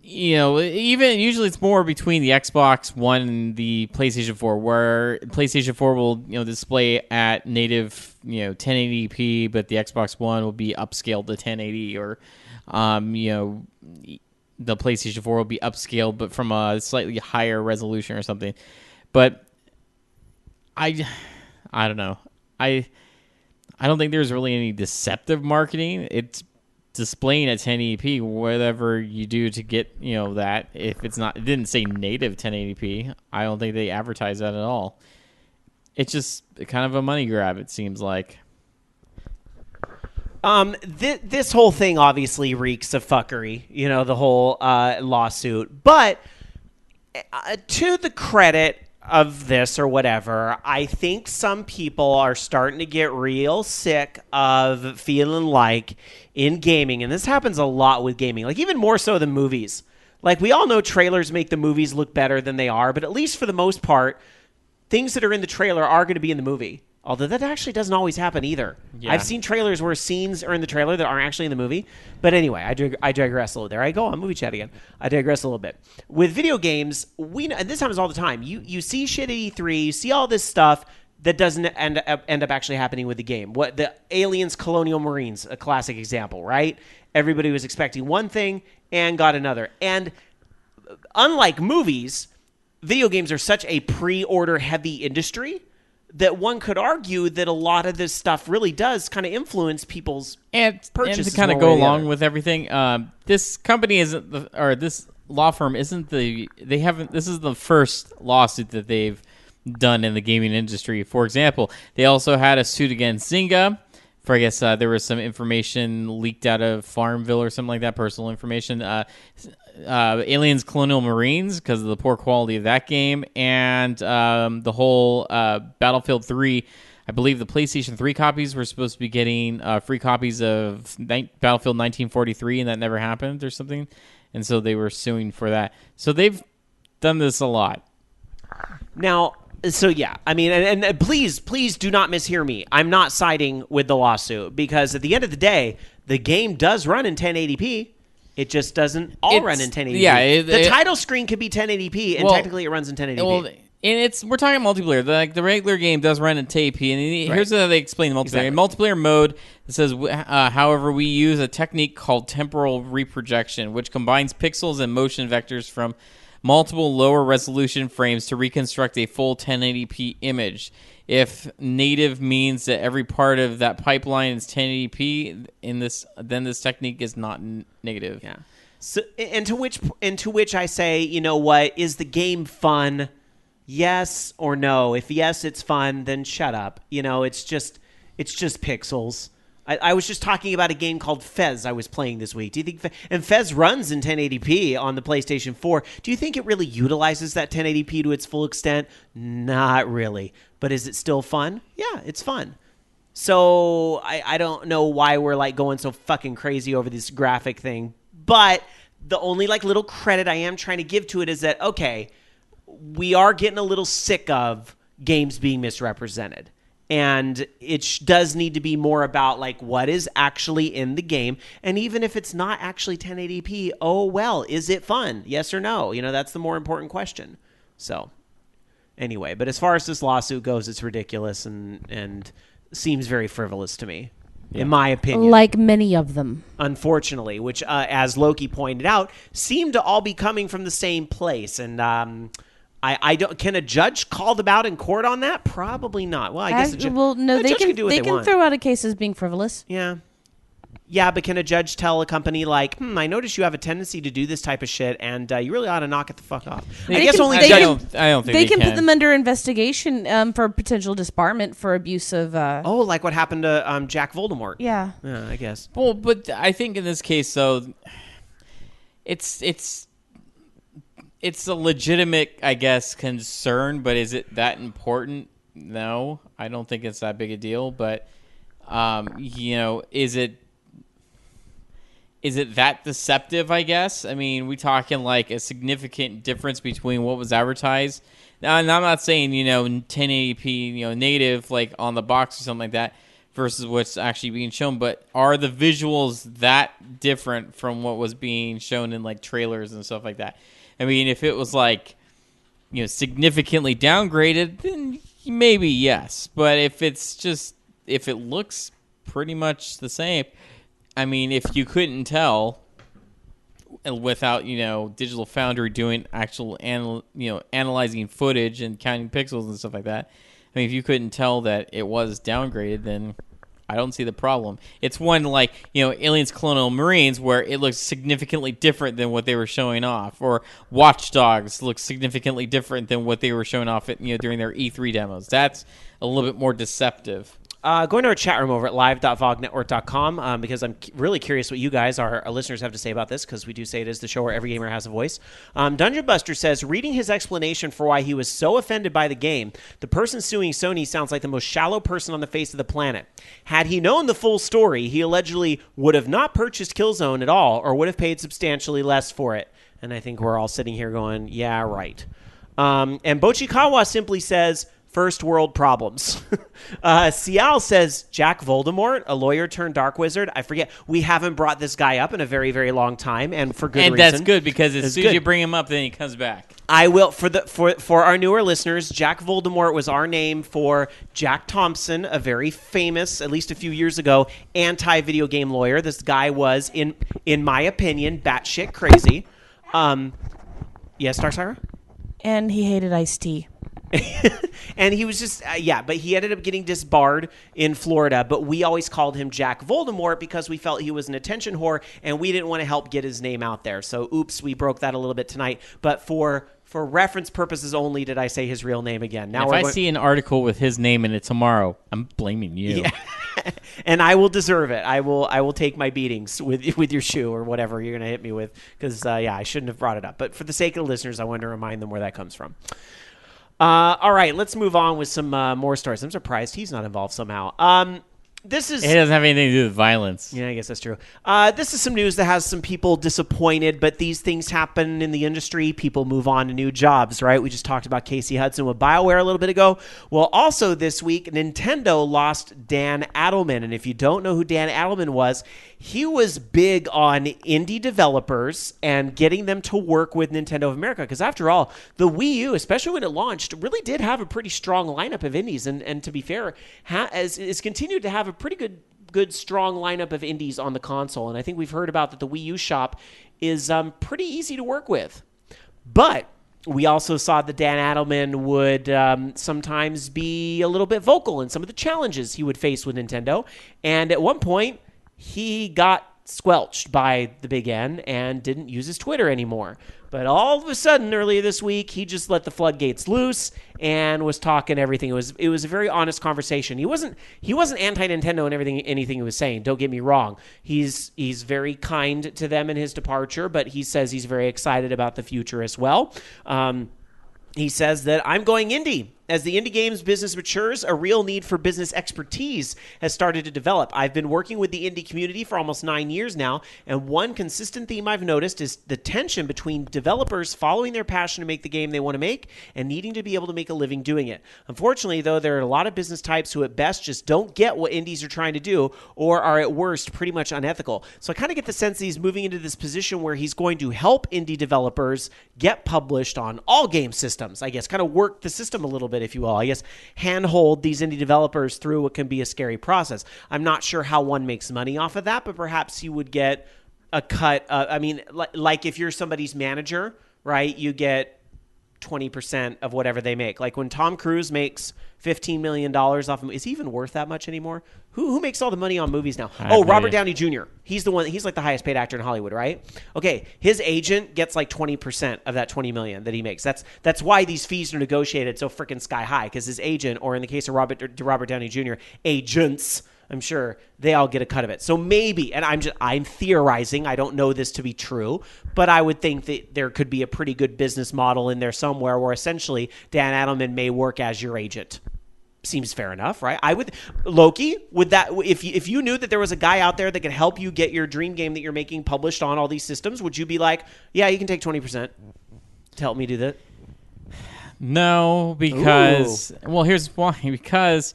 even usually it's more between the Xbox One and the PlayStation 4, where PlayStation 4 will, display at native, 1080p, but the Xbox One will be upscaled to 1080, or, the PlayStation 4 will be upscaled, but from a slightly higher resolution or something. But I don't know. I don't think there's really any deceptive marketing. It's displaying at 1080p, whatever you do to get, that. If it didn't say native 1080p, I don't think they advertise that at all. It's just kind of a money grab, it seems like. This whole thing obviously reeks of fuckery, the whole lawsuit. But to the credit of this or whatever, I think some people are starting to get real sick of feeling like in gaming, and this happens a lot with gaming, like even more so than movies. Like, we all know trailers make the movies look better than they are, but at least for the most part, things that are in the trailer are going to be in the movie. Although that actually doesn't always happen either. Yeah. I've seen trailers where scenes are in the trailer that aren't actually in the movie. But anyway, I digress a little. There I go on movie chat again. I digress a little bit. With video games, and this happens all the time. You see shit at E3, you see all this stuff that doesn't end up actually happening with the game. What the Aliens Colonial Marines, a classic example, right? Everybody was expecting one thing and got another. And unlike movies, video games are such a pre-order heavy industry that one could argue that a lot of this stuff really does kind of influence people's purchases. And to kind of go along with everything, this company isn't or this law firm isn't this is the first lawsuit that they've done in the gaming industry. For example, they also had a suit against Zynga for, I guess, there was some information leaked out of Farmville or something like that, personal information. Aliens Colonial Marines because of the poor quality of that game, and the whole Battlefield 3. I believe the PlayStation 3 copies were supposed to be getting free copies of Battlefield 1943, and that never happened or something, and so they were suing for that. So they've done this a lot. Now, so yeah, I mean, and please do not mishear me. I'm not siding with the lawsuit, because at the end of the day, the game does run in 1080p. It just doesn't run in 1080p. Yeah, the title screen could be 1080p, and technically it runs in 1080p. Well, and we're talking multiplayer. The regular game does run in 1080p, and here's how they explain the multiplayer. Exactly. In multiplayer mode, it says, however, we use a technique called temporal reprojection, which combines pixels and motion vectors from multiple lower resolution frames to reconstruct a full 1080p image. If native means that every part of that pipeline is 1080p, then this technique is not negative. Yeah. So, and to which I say, you know what, is the game fun? Yes or no? If yes, it's fun, then shut up. It's just pixels. I was just talking about a game called Fez I was playing this week. Do you think and Fez runs in 1080p on the PlayStation 4. Do you think it really utilizes that 1080p to its full extent? Not really. But is it still fun? Yeah, it's fun. So I don't know why we're like going so fucking crazy over this graphic thing. But the only like little credit I am trying to give to it is that, okay, we are getting a little sick of games being misrepresented. And it does need to be more about like what is actually in the game. And even if it's not actually 1080p, oh well, is it fun? Yes or no? That's the more important question. So anyway, but as far as this lawsuit goes, it's ridiculous and seems very frivolous to me, in my opinion. Like many of them. Unfortunately, which, as Loki pointed out, seem to all be coming from the same place. And I don't. Can a judge call them out in court on that? Probably not. Well, I guess no, the they judge can do what they they can want. throw out a case as being frivolous. Yeah, but can a judge tell a company like, I notice you have a tendency to do this type of shit, and you really ought to knock it the fuck off? I guess only judges. I don't think they can put them under investigation for potential disbarment for abuse of. Like what happened to Jack Voldemort. Yeah, I guess. Well, but I think in this case, though, it's a legitimate, I guess, concern, but is it that important? No, I don't think it's that big a deal. But, is it that deceptive, I guess? I mean, we talking like a significant difference between what was advertised. Now, and I'm not saying, 1080p, native, like on the box or something like that, versus what's actually being shown. But are the visuals that different from what was being shown in like trailers and stuff like that? I mean, if it was like, significantly downgraded, then maybe yes. But if it looks pretty much the same, I mean, if you couldn't tell without, Digital Foundry doing actual analyzing footage and counting pixels and stuff like that, I mean, if you couldn't tell that it was downgraded, then I don't see the problem. It's one like, Aliens Colonial Marines where it looks significantly different than what they were showing off, or Watch Dogs looks significantly different than what they were showing off at, during their E3 demos. That's a little bit more deceptive. Going to our chat room over at live.vognetwork.com because I'm really curious what you guys, our listeners, have to say about this, because we do say it is the show where every gamer has a voice. Dungeon Buster says, reading his explanation for why he was so offended by the game, the person suing Sony sounds like the most shallow person on the face of the planet. Had he known the full story, he allegedly would have not purchased Killzone at all or would have paid substantially less for it. And I think we're all sitting here going, yeah, right. And Bochikawa simply says, first world problems. Cial says, Jack Voldemort, a lawyer turned dark wizard. I forget. We haven't brought this guy up in a very, very long time, and for good reason. And that's good, because as soon as you bring him up, then he comes back. I will, for our newer listeners, Jack Voldemort was our name for Jack Thompson, a very famous, at least a few years ago, anti-video game lawyer. This guy was, in my opinion, batshit crazy. Yes, Darksire? And he hated iced tea. And he was just, but he ended up getting disbarred in Florida, but we always called him Jack Voldemort because we felt he was an attention whore, and we didn't want to help get his name out there. So, oops, we broke that a little bit tonight. But for reference purposes only did I say his real name again. Now, if I see an article with his name in it tomorrow, I'm blaming you. Yeah. And I will deserve it. I will take my beatings with your shoe or whatever you're going to hit me with, because, I shouldn't have brought it up. But for the sake of the listeners, I wanted to remind them where that comes from. All right, let's move on with some more stories. I'm surprised he's not involved somehow. It doesn't have anything to do with violence. Yeah, I guess that's true. This is some news that has some people disappointed, but these things happen in the industry. People move on to new jobs, right? We just talked about Casey Hudson with BioWare a little bit ago. Well, also this week, Nintendo lost Dan Adelman. And if you don't know who Dan Adelman was, he was big on indie developers and getting them to work with Nintendo of America. Because after all, the Wii U, especially when it launched, really did have a pretty strong lineup of indies. And to be fair, it's continued to have a pretty good strong lineup of indies on the console. And I think we've heard about that the Wii U shop is pretty easy to work with. But we also saw that Dan Adelman would sometimes be a little bit vocal in some of the challenges he would face with Nintendo. And at one point, he got squelched by the Big N and didn't use his Twitter anymore. But all of a sudden, earlier this week, he just let the floodgates loose and was talking everything. It was a very honest conversation. He wasn't anti-Nintendo in anything he was saying. Don't get me wrong. He's very kind to them in his departure, but he says he's very excited about the future as well. He says that I'm going indie. As the indie games business matures, a real need for business expertise has started to develop. I've been working with the indie community for almost 9 years now, and one consistent theme I've noticed is the tension between developers following their passion to make the game they want to make and needing to be able to make a living doing it. Unfortunately, though, there are a lot of business types who at best just don't get what indies are trying to do or are at worst pretty much unethical. So I kind of get the sense that he's moving into this position where he's going to help indie developers get published on all game systems, I guess, kind of work the system a little bit, if you will. I guess handhold these indie developers through what can be a scary process. I'm not sure how one makes money off of that, but perhaps you would get a cut. Like if you're somebody's manager, right, you get 20% of whatever they make. Like when Tom Cruise makes $15 million off of, is he even worth that much anymore? Who makes all the money on movies now? Robert Downey Jr. He's the one. He's like the highest paid actor in Hollywood, right? Okay, his agent gets like 20% of that $20 million that he makes. That's why these fees are negotiated so freaking sky high, because his agent, or in the case of Robert Downey Jr., agents, I'm sure they all get a cut of it. So maybe, and I'm theorizing, I don't know this to be true, but I would think that there could be a pretty good business model in there somewhere where essentially Dan Adelman may work as your agent. Seems fair enough, right? Loki, would that, if you knew that there was a guy out there that could help you get your dream game that you're making published on all these systems, would you be like, yeah, you can take 20% to help me do that? No, because, well, here's why. Because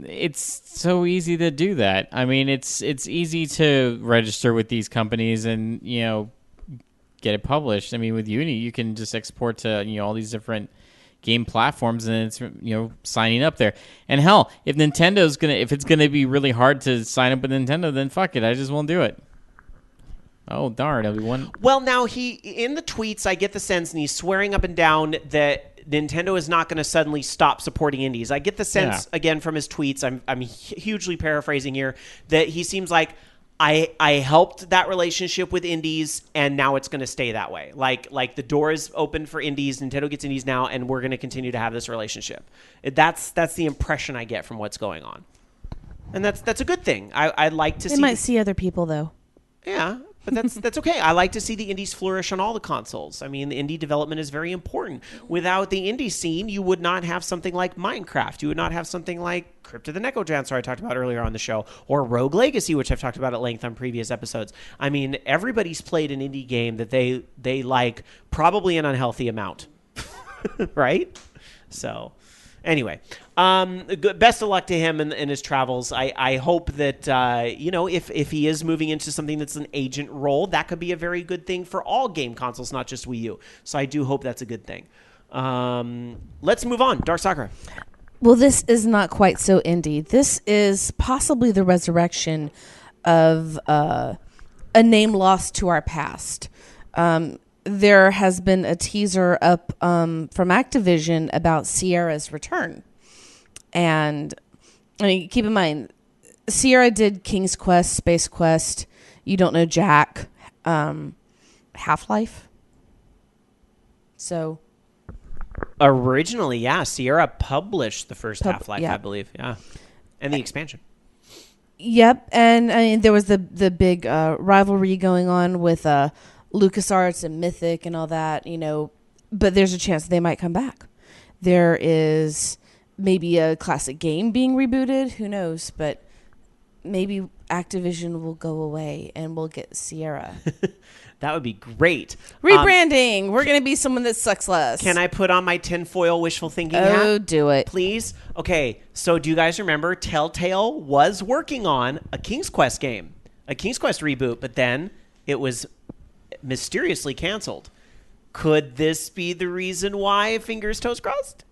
it's so easy to do that. I mean, it's easy to register with these companies and, get it published. I mean, with Unity, you can just export to, all these different game platforms, and it's, signing up there. And hell, if it's gonna be really hard to sign up with Nintendo, then fuck it, I just won't do it. Oh, darn, everyone. Well, now in the tweets, I get the sense, and he's swearing up and down that Nintendo is not going to suddenly stop supporting indies. I get the sense, again, from his tweets, I'm hugely paraphrasing here, that he seems like, I helped that relationship with indies, and now it's going to stay that way. Like the door is open for indies, Nintendo gets indies now, and we're going to continue to have this relationship. That's the impression I get from what's going on. And that's a good thing. I'd like to see... They might see other people, though. Yeah, but that's okay. I like to see the indies flourish on all the consoles. I mean, the indie development is very important. Without the indie scene, you would not have something like Minecraft. You would not have something like Crypt of the Necrodancer I talked about earlier on the show, or Rogue Legacy, which I've talked about at length on previous episodes. I mean, everybody's played an indie game that they like probably an unhealthy amount, right? So... Anyway, best of luck to him in his travels. I hope that, if he is moving into something that's an agent role, that could be a very good thing for all game consoles, not just Wii U. So I do hope that's a good thing. Let's move on. Dark Sakura. Well, this is not quite so indie. This is possibly the resurrection of a name lost to our past. There has been a teaser up from Activision about Sierra's return. And, I mean, keep in mind, Sierra did King's Quest, Space Quest, You Don't Know Jack, Half-Life. So... Originally, yeah, Sierra published the first Half-Life, yeah. I believe. Yeah. And the expansion. Yep, and I mean, there was the big rivalry going on with... LucasArts and Mythic and all that, but there's a chance they might come back. There is maybe a classic game being rebooted, who knows, but maybe Activision will go away and we'll get Sierra. That would be great. Rebranding. We're going to be someone that sucks less. Can I put on my tinfoil wishful thinking hat? Oh, do it. Please? Okay, so do you guys remember Telltale was working on a King's Quest game, a King's Quest reboot, but then it was mysteriously canceled. Could this be the reason why, fingers toes crossed,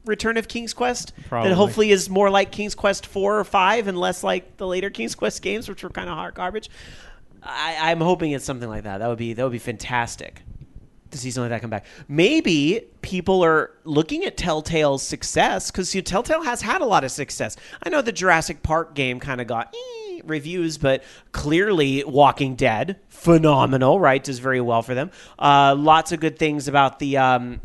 Return of King's Quest? Probably. That hopefully is more like King's Quest 4 or 5 and less like the later King's Quest games, which were kind of hot garbage. I'm hoping it's something like that. That would be fantastic to see something like that come back. Maybe people are looking at Telltale's success, because Telltale has had a lot of success. I know the Jurassic Park game kind of got reviews, but clearly Walking Dead, phenomenal, right? Does very well for them. Lots of good things about the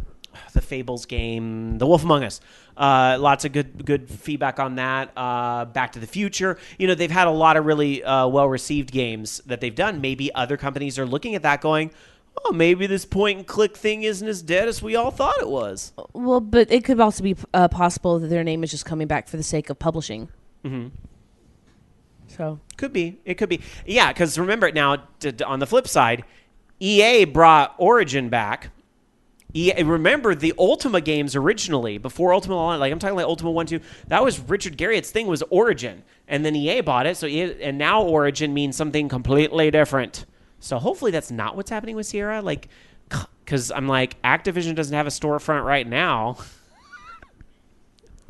Fables game, The Wolf Among Us. Lots of good feedback on that. Back to the Future. They've had a lot of really well-received games that they've done. Maybe other companies are looking at that going, oh, maybe this point-and-click thing isn't as dead as we all thought it was. Well, but it could also be possible that their name is just coming back for the sake of publishing. Mm-hmm. So Could be. It could be. Yeah, because remember now, on the flip side, EA brought Origin back. Remember the Ultima games originally, before Ultima Online, like I'm talking like Ultima 1, 2, that was Richard Garriott's thing was Origin. And then EA bought it, and now Origin means something completely different. So hopefully that's not what's happening with Sierra. Like, because I'm like, Activision doesn't have a storefront right now.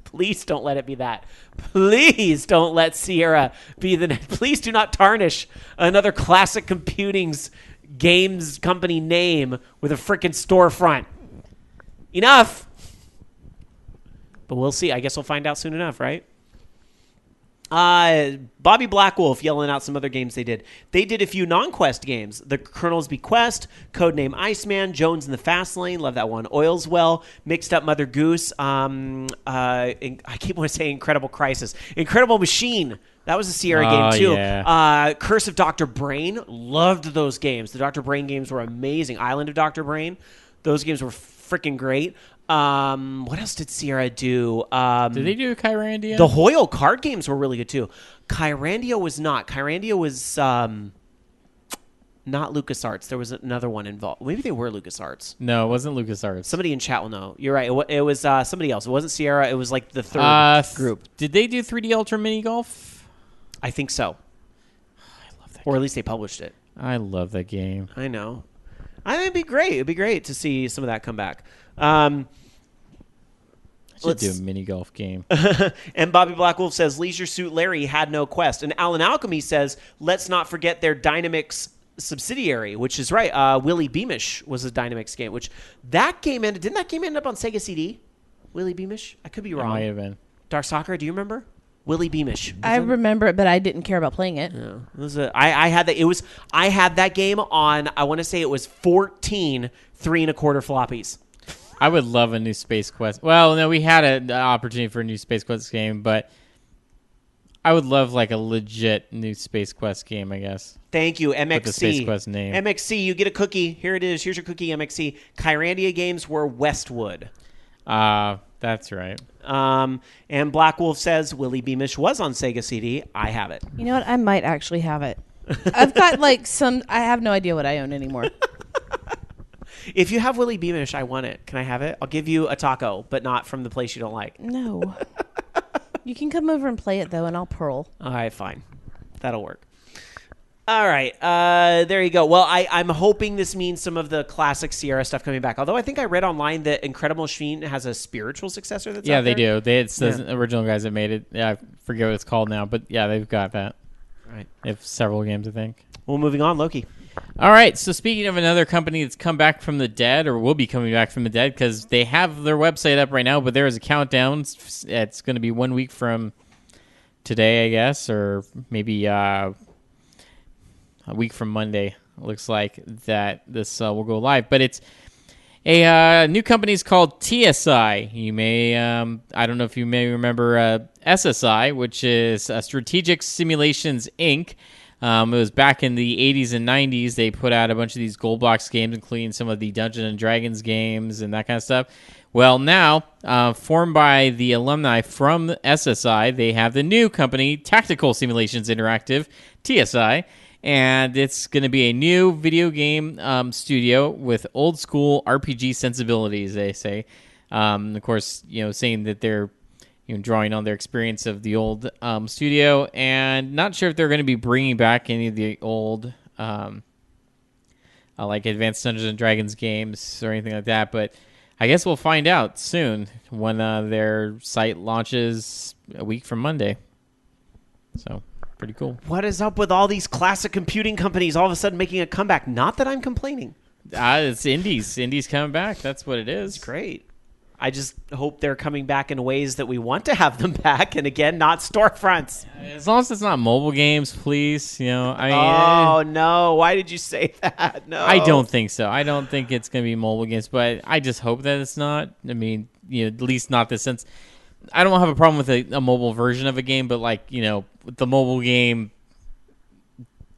Please don't let it be that. Please don't let Sierra be the... Please do not tarnish another Classic Computing's games company name with a frickin' storefront. Enough! But we'll see. I guess we'll find out soon enough, right? Bobby Blackwolf yelling out some other games they did. They did a few non-Quest games. The Colonel's Bequest, Codename Iceman, Jones in the Fast Lane, love that one. Oil's Well, Mixed Up Mother Goose, I keep wanting to say Incredible Crisis. Incredible Machine, that was a Sierra game too. Yeah. Curse of Dr. Brain, loved those games. The Dr. Brain games were amazing. Island of Dr. Brain, those games were freaking great. What else did Sierra do? Did they do Kyrandia? The Hoyle card games were really good too. Kyrandia was not. Kyrandia was Not LucasArts. There was another one involved. Maybe they were LucasArts. No, it wasn't LucasArts. Somebody in chat will know. You're right. It was somebody else. It wasn't Sierra. It was like the third group. Did they do 3D Ultra Mini Golf? I think so. I love that Or at least they published it. I love that game. I know. It'd be great. It'd be great to see some of that come back. Should do a mini golf game. And Bobby Blackwolf says Leisure Suit Larry had no quest. And Alan Alchemy says, let's not forget their Dynamix subsidiary, which is right. Willie Beamish was a Dynamix game, which that game ended. Didn't that game end up on Sega CD? Willie Beamish? I could be wrong. It might have been. Dark Soccer, do you remember? Willie Beamish. I remember it, but I didn't care about playing it. Yeah, it was I had that. I had that game on. I want to say it was 14 3 1/4 floppies. I would love a new Space Quest. Well, no, we had an opportunity for a new Space Quest game, but I would love like a legit new Space Quest game, I guess. Thank you, MXC. With the Space Quest name. MXC, you get a cookie. Here it is. Here's your cookie, MXC. Kyrandia games were Westwood. That's right. And Black Wolf says Willie Beamish was on Sega CD. I have it. You know what? I might actually have it. I've got like some. I have no idea what I own anymore. If you have Willie Beamish, I want it. Can I have it? I'll give you a taco, but not from the place you don't like. No. You can come over and play it though, and I'll pearl. All right, fine. That'll work. All right, there you go. Well, I'm hoping this means some of the classic Sierra stuff coming back. Although I think I read online that Incredible Machine has a spiritual successor that's out they there. do. It's the original guys that made it. Yeah, I forget what it's called now, but yeah, they've got that. All right. They have several games, I think. Well, moving on, Loki. All right, so speaking of another company that's come back from the dead, or will be coming back from the dead, because they have their website up right now, but there is a countdown. It's going to be 1 week from today, I guess, or maybe a week from Monday. It looks like that this will go live, but it's a new company is called TSI. You may, I don't know if you may remember SSI, which is Strategic Simulations Inc. It was back in the 80s and 90s. They put out a bunch of these gold box games, including some of the Dungeons and Dragons games and that kind of stuff. Well, now, formed by the alumni from SSI, they have the new company, Tactical Simulations Interactive, TSI, and it's going to be a new video game studio with old school RPG sensibilities, they say. Of course, saying that they're drawing on their experience of the old studio, and not sure if they're going to be bringing back any of the old like Advanced Dungeons and Dragons games or anything like that, but I guess we'll find out soon when their site launches a week from Monday. So, pretty cool. What is up with all these classic computing companies all of a sudden making a comeback? Not that I'm complaining. It's indies. Indies coming back. That's what it is. It's great. I just hope they're coming back in ways that we want to have them back, and again, not storefronts. As long as it's not mobile games, please. Oh no! Why did you say that? No, I don't think so. I don't think it's going to be mobile games, but I just hope that it's not. I mean, at least not this sense. I don't have a problem with a mobile version of a game, but with the mobile game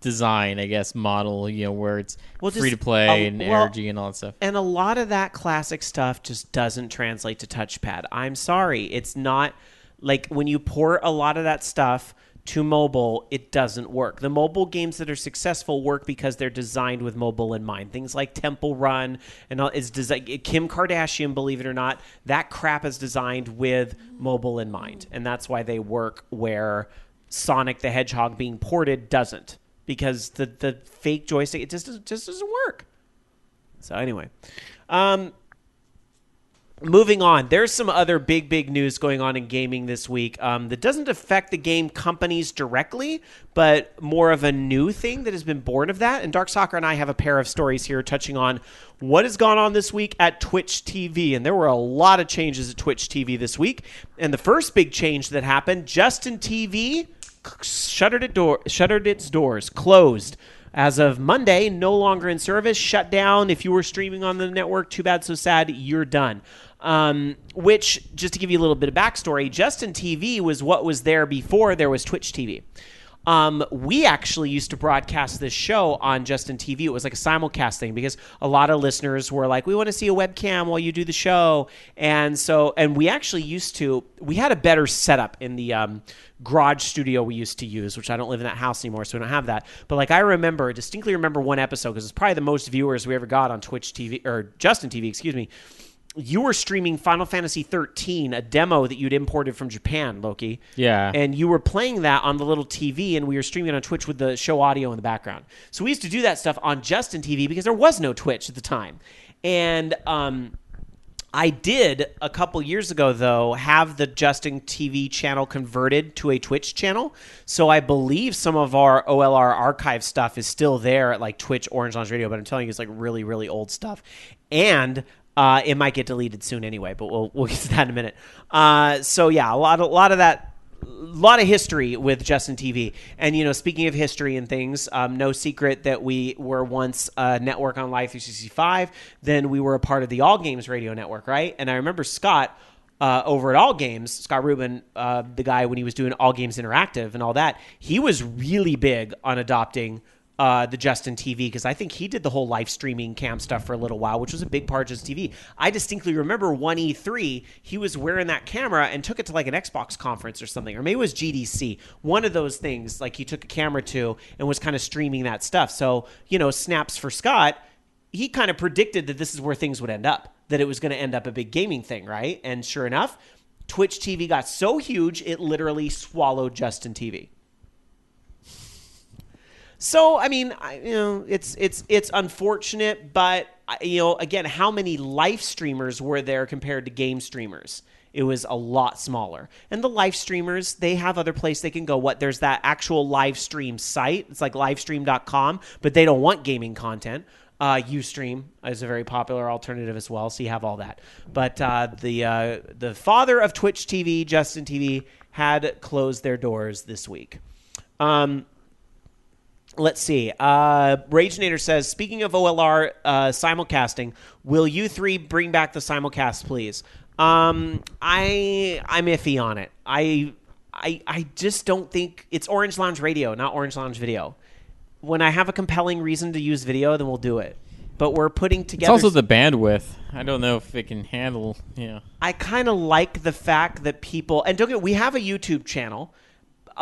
design, I guess, model, where it's free to play and energy and all that stuff. And a lot of that classic stuff just doesn't translate to touchpad. I'm sorry. It's not like when you port a lot of that stuff to mobile, it doesn't work. The mobile games that are successful work because they're designed with mobile in mind. Things like Temple Run and all is designed. Kim Kardashian, believe it or not, that crap is designed with mobile in mind. And that's why they work where Sonic the Hedgehog being ported doesn't. Because the fake joystick, it just doesn't work. So anyway, moving on. There's some other big news going on in gaming this week that doesn't affect the game companies directly, but more of a new thing that has been born of that. And Dark Soccer and I have a pair of stories here touching on what has gone on this week at Twitch TV. And there were a lot of changes at Twitch TV this week. And the first big change that happened, Justin TV shuttered its doors, closed. As of Monday, no longer in service, shut down. If you were streaming on the network, too bad, so sad, you're done. Which, just to give you a little bit of backstory, Justin TV was what was there before there was Twitch TV. We actually used to broadcast this show on Justin TV. It was like a simulcast thing because a lot of listeners were like, we want to see a webcam while you do the show. And we actually we had a better setup in the garage studio we used to use, which I don't live in that house anymore, so we don't have that. But like I distinctly remember one episode because it's probably the most viewers we ever got on Twitch TV, or Justin TV, excuse me. You were streaming Final Fantasy 13, a demo that you'd imported from Japan, Loki. Yeah. And you were playing that on the little TV, and we were streaming it on Twitch with the show audio in the background. So we used to do that stuff on Justin TV because there was no Twitch at the time. And I did, a couple years ago, though, have the Justin TV channel converted to a Twitch channel. So I believe some of our OLR archive stuff is still there at like Twitch, Orange Lounge Radio, but I'm telling you, it's like really, really old stuff. And it might get deleted soon anyway, but we'll get to that in a minute. So yeah, a lot of history with Justin TV. And speaking of history and things, no secret that we were once a network on Live 365. Then we were a part of the All Games radio network, right? And I remember Scott over at All Games, Scott Rubin, the guy when he was doing All Games Interactive and all that, he was really big on adopting the Justin TV, because I think he did the whole live streaming cam stuff for a little while, which was a big part of Justin TV. I distinctly remember one E3, he was wearing that camera and took it to like an Xbox conference or something, or maybe it was GDC. One of those things, like he took a camera to and was kind of streaming that stuff. So, snaps for Scott, he kind of predicted that this is where things would end up, that it was going to end up a big gaming thing, right? And sure enough, Twitch TV got so huge, it literally swallowed Justin TV. So, I mean, it's unfortunate, but, again, how many live streamers were there compared to game streamers? It was a lot smaller. And the live streamers, they have other places they can go. There's that actual live stream site. It's like livestream.com, but they don't want gaming content. Ustream is a very popular alternative as well, so you have all that. But the father of Twitch TV, Justin TV, had closed their doors this week. Let's see. Ragenator says, speaking of OLR simulcasting, will you three bring back the simulcast, please? I'm iffy on it. I just don't think it's Orange Lounge Radio, not Orange Lounge Video. When I have a compelling reason to use video, then we'll do it. But we're putting together... It's also the bandwidth. I don't know if it can handle... I kind of like the fact that people... And don't get... We have a YouTube channel,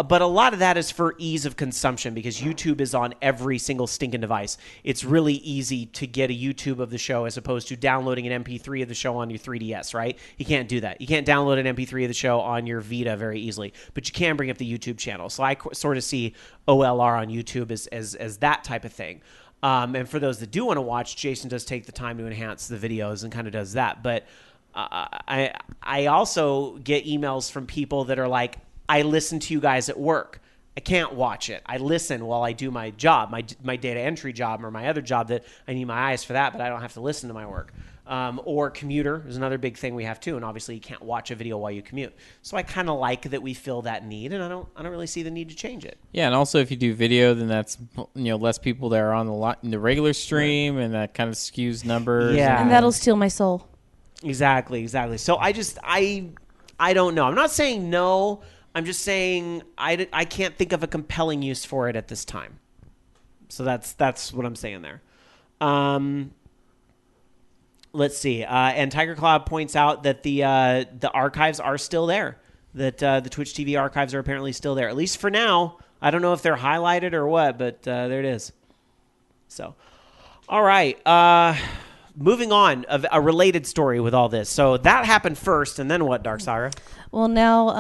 but a lot of that is for ease of consumption because YouTube is on every single stinking device. It's really easy to get a YouTube of the show as opposed to downloading an MP3 of the show on your 3DS, right? You can't do that. You can't download an MP3 of the show on your Vita very easily, but you can bring up the YouTube channel. So I sort of see OLR on YouTube as that type of thing. And for those that do want to watch, Jason does take the time to enhance the videos and kind of does that. But I also get emails from people that are like, I listen to you guys at work. I can't watch it. I listen while I do my job, my data entry job or my other job that I need my eyes for that, but I don't have to listen to my work. Or commuter is another big thing we have too, and obviously you can't watch a video while you commute. So I kind of like that we fill that need, and I don't really see the need to change it. Yeah, and also if you do video, then that's less people that are on the regular stream, and that kind of skews numbers. Yeah, and that'll steal my soul. Exactly. So I don't know. I'm not saying no. I'm just saying I can't think of a compelling use for it at this time. So that's what I'm saying there. Let's see. And Tiger Cloud points out that the archives are still there. That the Twitch TV archives are apparently still there, at least for now. I don't know if they're highlighted or what, but there it is. So, all right. Moving on, a related story with all this. So that happened first, and then what, Dark Saga? Well, now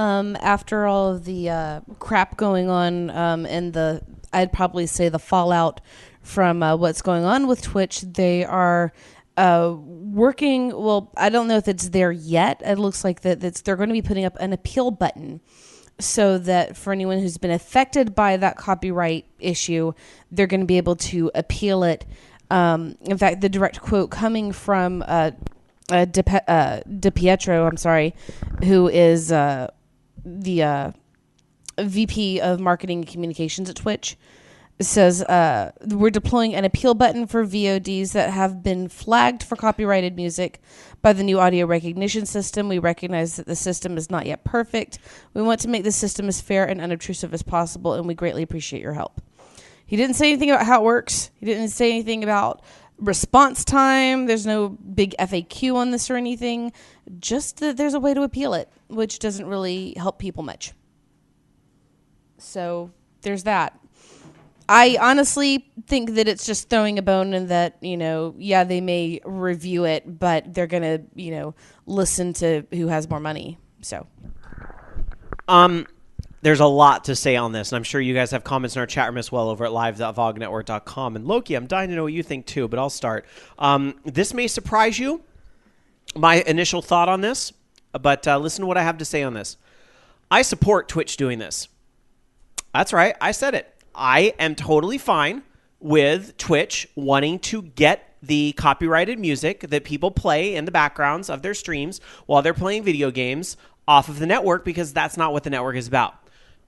after all of the crap going on and I'd probably say the fallout from what's going on with Twitch, they are working. Well, I don't know if it's there yet. It looks like they're going to be putting up an appeal button so that for anyone who's been affected by that copyright issue, they're going to be able to appeal it. In fact, the direct quote coming from De Pietro, who is the VP of Marketing and Communications at Twitch, It says we're deploying an appeal button for VODs that have been flagged for copyrighted music by the new audio recognition system. We recognize that the system is not yet perfect. We want to make the system as fair and unobtrusive as possible, and we greatly appreciate your help. He didn't say anything about how it works. He didn't say anything about response time. There's no big FAQ on this or anything. Just that there's a way to appeal it, which doesn't really help people much. So there's that. I honestly think that it's just throwing a bone and that, yeah, they may review it, but they're going to, listen to who has more money. So. There's a lot to say on this, and I'm sure you guys have comments in our chat room as well over at live.vognetwork.com. And Loki, I'm dying to know what you think too, but I'll start. This may surprise you, my initial thought on this, but listen to what I have to say on this. I support Twitch doing this. That's right. I said it. I am totally fine with Twitch wanting to get the copyrighted music that people play in the backgrounds of their streams while they're playing video games off of the network, because that's not what the network is about.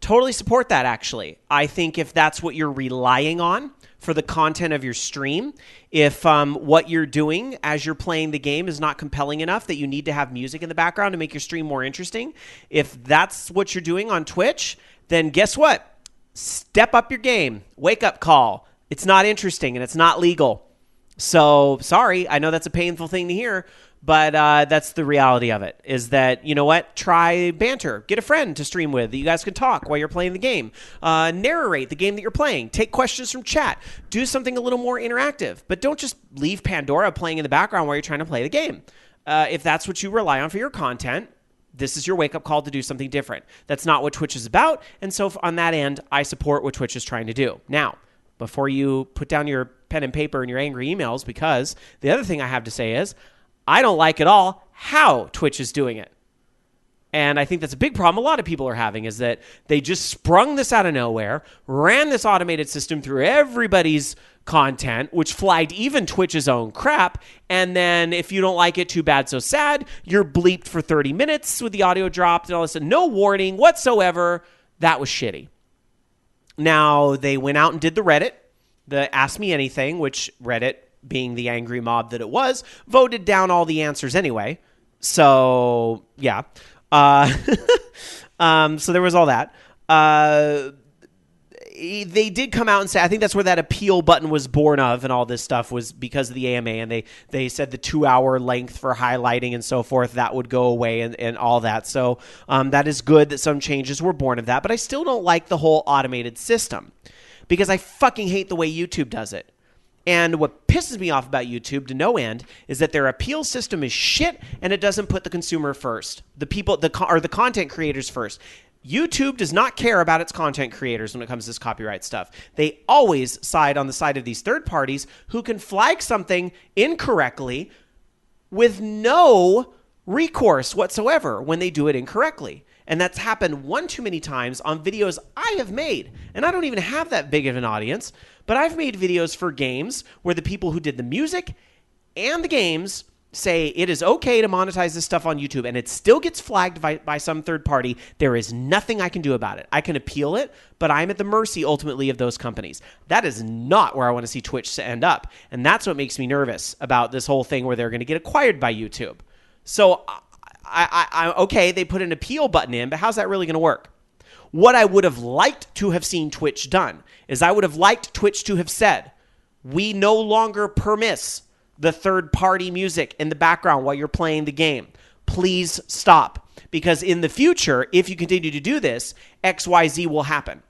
Totally support that, actually. I think if that's what you're relying on for the content of your stream, if what you're doing as you're playing the game is not compelling enough that you need to have music in the background to make your stream more interesting, if that's what you're doing on Twitch, then guess what? Step up your game. Wake up call. It's not interesting and it's not legal. So, sorry, I know that's a painful thing to hear, but that's the reality of it, is that, you know what? Try banter. Get a friend to stream with that you guys can talk while you're playing the game. Narrate the game that you're playing. Take questions from chat. Do something a little more interactive, but don't just leave Pandora playing in the background while you're trying to play the game. If that's what you rely on for your content, this is your wake-up call to do something different. That's not what Twitch is about, and so on that end, I support what Twitch is trying to do. Now, before you put down your pen and paper and your angry emails, because the other thing I have to say is, I don't like at all how Twitch is doing it. And I think that's a big problem a lot of people are having, is that they just sprung this out of nowhere, ran this automated system through everybody's content, which flagged even Twitch's own crap, and then if you don't like it, too bad, so sad, you're bleeped for 30 minutes with the audio dropped and all this, and no warning whatsoever. That was shitty. Now, they went out and did the Reddit, the Ask Me Anything, which Reddit, being the angry mob that it was, voted down all the answers anyway. So, yeah. So there was all that. They did come out and say, I think that's where that appeal button was born of, and all this stuff was because of the AMA, and they said the 2-hour length for highlighting and so forth, that would go away and all that. So that is good that some changes were born of that, but I still don't like the whole automated system, because I fucking hate the way YouTube does it. And what pisses me off about YouTube to no end is that their appeal system is shit, and it doesn't put the consumer first, the people, the content creators first. YouTube does not care about its content creators when it comes to this copyright stuff. They always side on the side of these third parties who can flag something incorrectly with no recourse whatsoever when they do it incorrectly. And that's happened one too many times on videos I have made. And I don't even have that big of an audience, but I've made videos for games where the people who did the music and the games say it is okay to monetize this stuff on YouTube, and it still gets flagged by some third party. There is nothing I can do about it. I can appeal it, but I'm at the mercy ultimately of those companies. That is not where I want to see Twitch end up. And that's what makes me nervous about this whole thing where they're going to get acquired by YouTube. So I okay, they put an appeal button in, but how's that really going to work? What I would have liked to have seen Twitch done is I would have liked Twitch to have said, we no longer permit the third-party music in the background while you're playing the game. Please stop. Because in the future, if you continue to do this, XYZ will happen.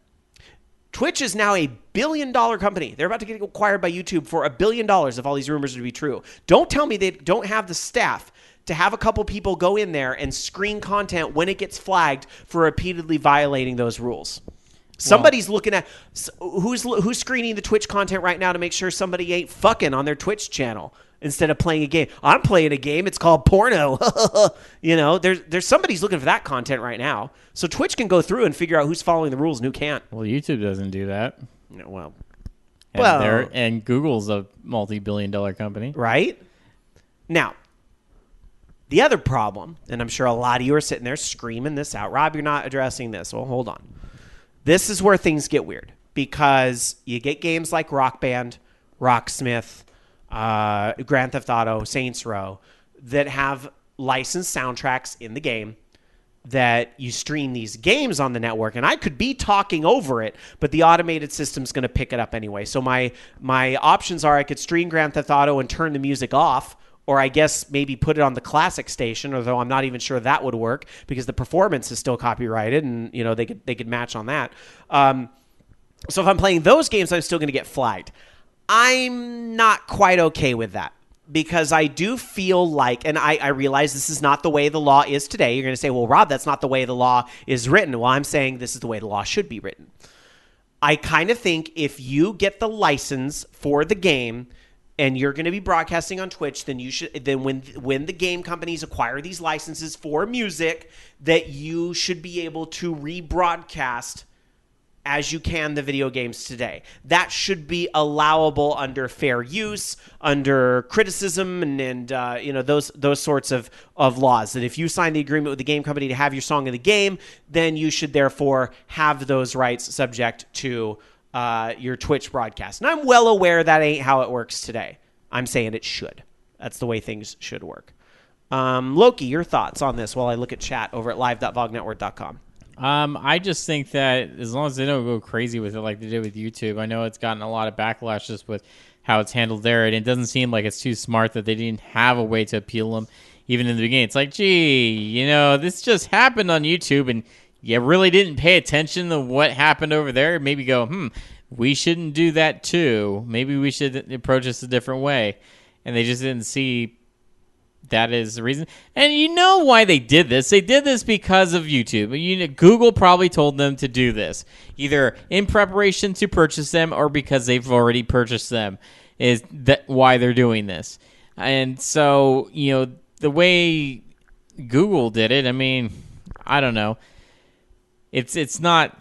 Twitch is now a billion-dollar company. They're about to get acquired by YouTube for $1 billion if all these rumors are to be true. Don't tell me they don't have the staff to have a couple people go in there and screen content when it gets flagged for repeatedly violating those rules. Somebody's looking at who's screening the Twitch content right now to make sure somebody ain't fucking on their Twitch channel instead of playing a game. I'm playing a game. It's called porno. You know, there's somebody's looking for that content right now. So Twitch can go through and figure out who's following the rules and who can't. Well, YouTube doesn't do that. No, And Google's a multi-billion-dollar company, right? Now, the other problem, and I'm sure a lot of you are sitting there screaming this out. Rob, you're not addressing this. Well, hold on. This is where things get weird. because you get games like Rock Band, Rocksmith, Grand Theft Auto, Saints Row that have licensed soundtracks in the game that you stream these games on the network, and I could be talking over it, but the automated system's going to pick it up anyway. So my options are I could stream Grand Theft Auto and turn the music off, or I guess maybe put it on the classic station, although I'm not even sure that would work because the performance is still copyrighted, and they could match on that. So if I'm playing those games, I'm still going to get flagged. I'm not quite okay with that. Because I do feel like, and I realize this is not the way the law is today. You're going to say, well, Rob, that's not the way the law is written. Well, I'm saying this is the way the law should be written. I kind of think if you get the license for the game and you're going to be broadcasting on Twitch, then when the game companies acquire these licenses for music, that you should be able to rebroadcast as you can the video games today. That should be allowable under fair use, under criticism, and those sorts of laws. That if you sign the agreement with the game company to have your song in the game, then you should therefore have those rights subject to your Twitch broadcast. And I'm well aware that ain't how it works today. I'm saying it should. That's the way things should work. Loki, your thoughts on this while I look at chat over at live.vognetwork.com. I just think that as long as they don't go crazy with it like they did with YouTube, I know it's gotten a lot of backlash just with how it's handled there, and it doesn't seem like it's too smart that they didn't have a way to appeal them even in the beginning. It's like, gee, this just happened on YouTube, and you really didn't pay attention to what happened over there. Maybe go, we shouldn't do that too. Maybe we should approach this a different way. And they just didn't see that is the reason. And you know why they did this. They did this because of YouTube. Google probably told them to do this, either in preparation to purchase them or because they've already purchased them, is that why they're doing this. And so, the way Google did it, I mean, I don't know. It's not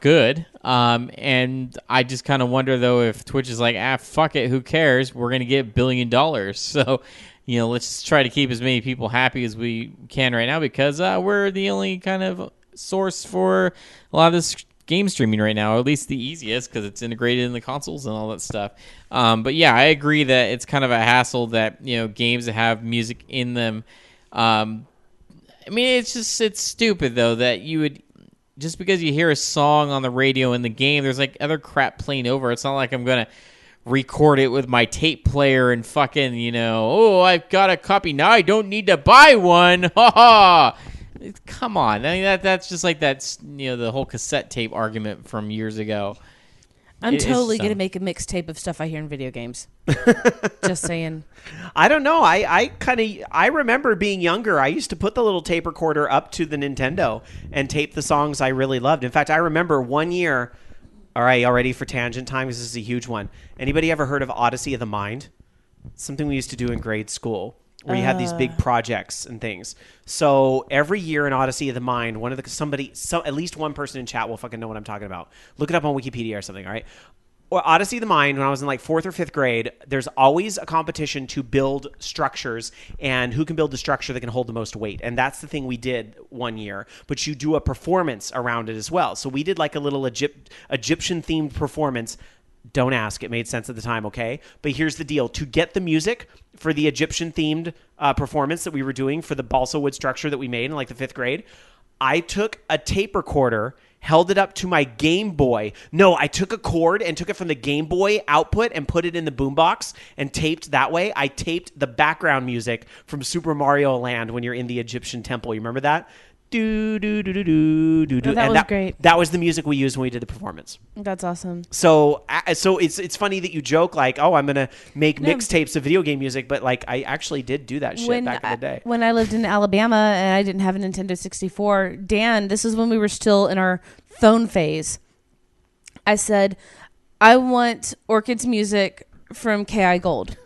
good. And I just kind of wonder, though, if Twitch is like, fuck it, who cares? We're going to get $1 billion. So, let's just try to keep as many people happy as we can right now because we're the only kind of source for a lot of this game streaming right now, or at least the easiest because it's integrated in the consoles and all that stuff. But yeah, I agree that it's kind of a hassle that, games that have music in them. I mean, it's stupid, though, that you would, just because you hear a song on the radio in the game, there's like other crap playing over. It's not like I'm going to record it with my tape player and fucking, I've got a copy now. I don't need to buy one. Ha ha. Come on. I mean, that's just like that's, the whole cassette tape argument from years ago. I'm totally going to make a mixtape of stuff I hear in video games. Just saying. I don't know. I remember being younger. I used to put the little tape recorder up to the Nintendo and tape the songs I really loved. In fact, I remember one year. All right, y'all ready for tangent time? This is a huge one. Anybody ever heard of Odyssey of the Mind? It's something we used to do in grade school, where you had these big projects and things. So every year in Odyssey of the Mind, at least one person in chat will fucking know what I'm talking about. Look it up on Wikipedia or something, all right? Or Odyssey of the Mind, when I was in like 4th or 5th grade, there's always a competition to build structures and who can build the structure that can hold the most weight. And that's the thing we did one year. But you do a performance around it as well. So we did like a little Egyptian-themed performance. Don't ask. It made sense at the time, okay? But here's the deal. To get the music for the Egyptian-themed performance that we were doing for the balsa wood structure that we made in like the 5th grade, I took a tape recorder, held it up to my Game Boy. No, I took a cord and took it from the Game Boy output and put it in the boombox and taped that way. I taped the background music from Super Mario Land when you're in the Egyptian temple. You remember that? Do, do, do, do, do, do, do. Oh, that was great. That was the music we used when we did the performance. That's awesome. So it's funny that you joke like, oh, I'm going to make mixtapes of video game music, but like I actually did do that shit back in the day. When I lived in Alabama and I didn't have a Nintendo 64, Dan, this is when we were still in our phone phase. I said, I want Orchid's music from KI Gold.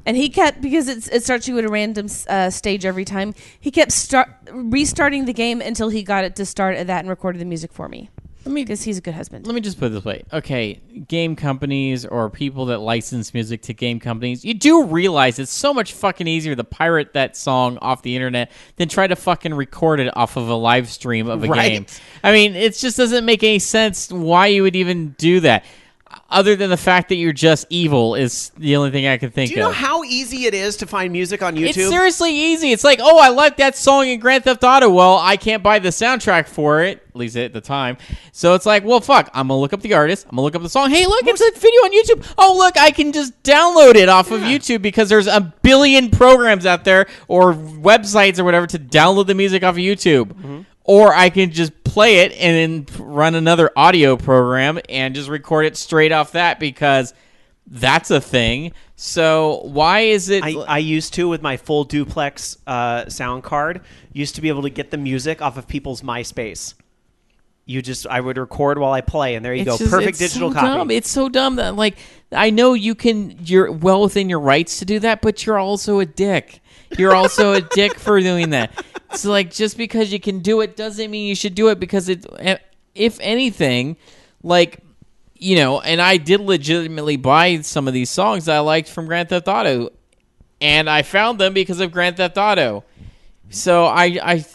And he kept, because it starts you at a random stage every time, he kept restarting the game until he got it to start at that and recorded the music for me. Because he's a good husband. Let me just put it this way. Okay, game companies or people that license music to game companies, you do realize it's so much fucking easier to pirate that song off the internet than try to fucking record it off of a live stream of a game. I mean, it just doesn't make any sense why you would even do that. Other than the fact that you're just evil is the only thing I can think of. Do you know how easy it is to find music on YouTube? It's seriously easy. It's like, oh, I like that song in Grand Theft Auto. Well, I can't buy the soundtrack for it, at least at the time. So it's like, well, fuck. I'm going to look up the artist. I'm going to look up the song. Hey, look, it's a video on YouTube. Oh, look, I can just download it off of YouTube because there's a billion programs out there or websites or whatever to download the music off of YouTube. Mm-hmm. Or I can just play it and then run another audio program and just record it straight off that because that's a thing. So why is it... I used to, with my full duplex sound card, used to be able to get the music off of people's MySpace. I would record while I play, and there you go. Perfect digital copy. Dumb. It's so dumb that, like, I know you're well within your rights to do that, but you're also a dick. You're also a dick for doing that. So, like, just because you can do it doesn't mean you should do it because if anything, like, you know, and I did legitimately buy some of these songs that I liked from Grand Theft Auto, and I found them because of Grand Theft Auto. So I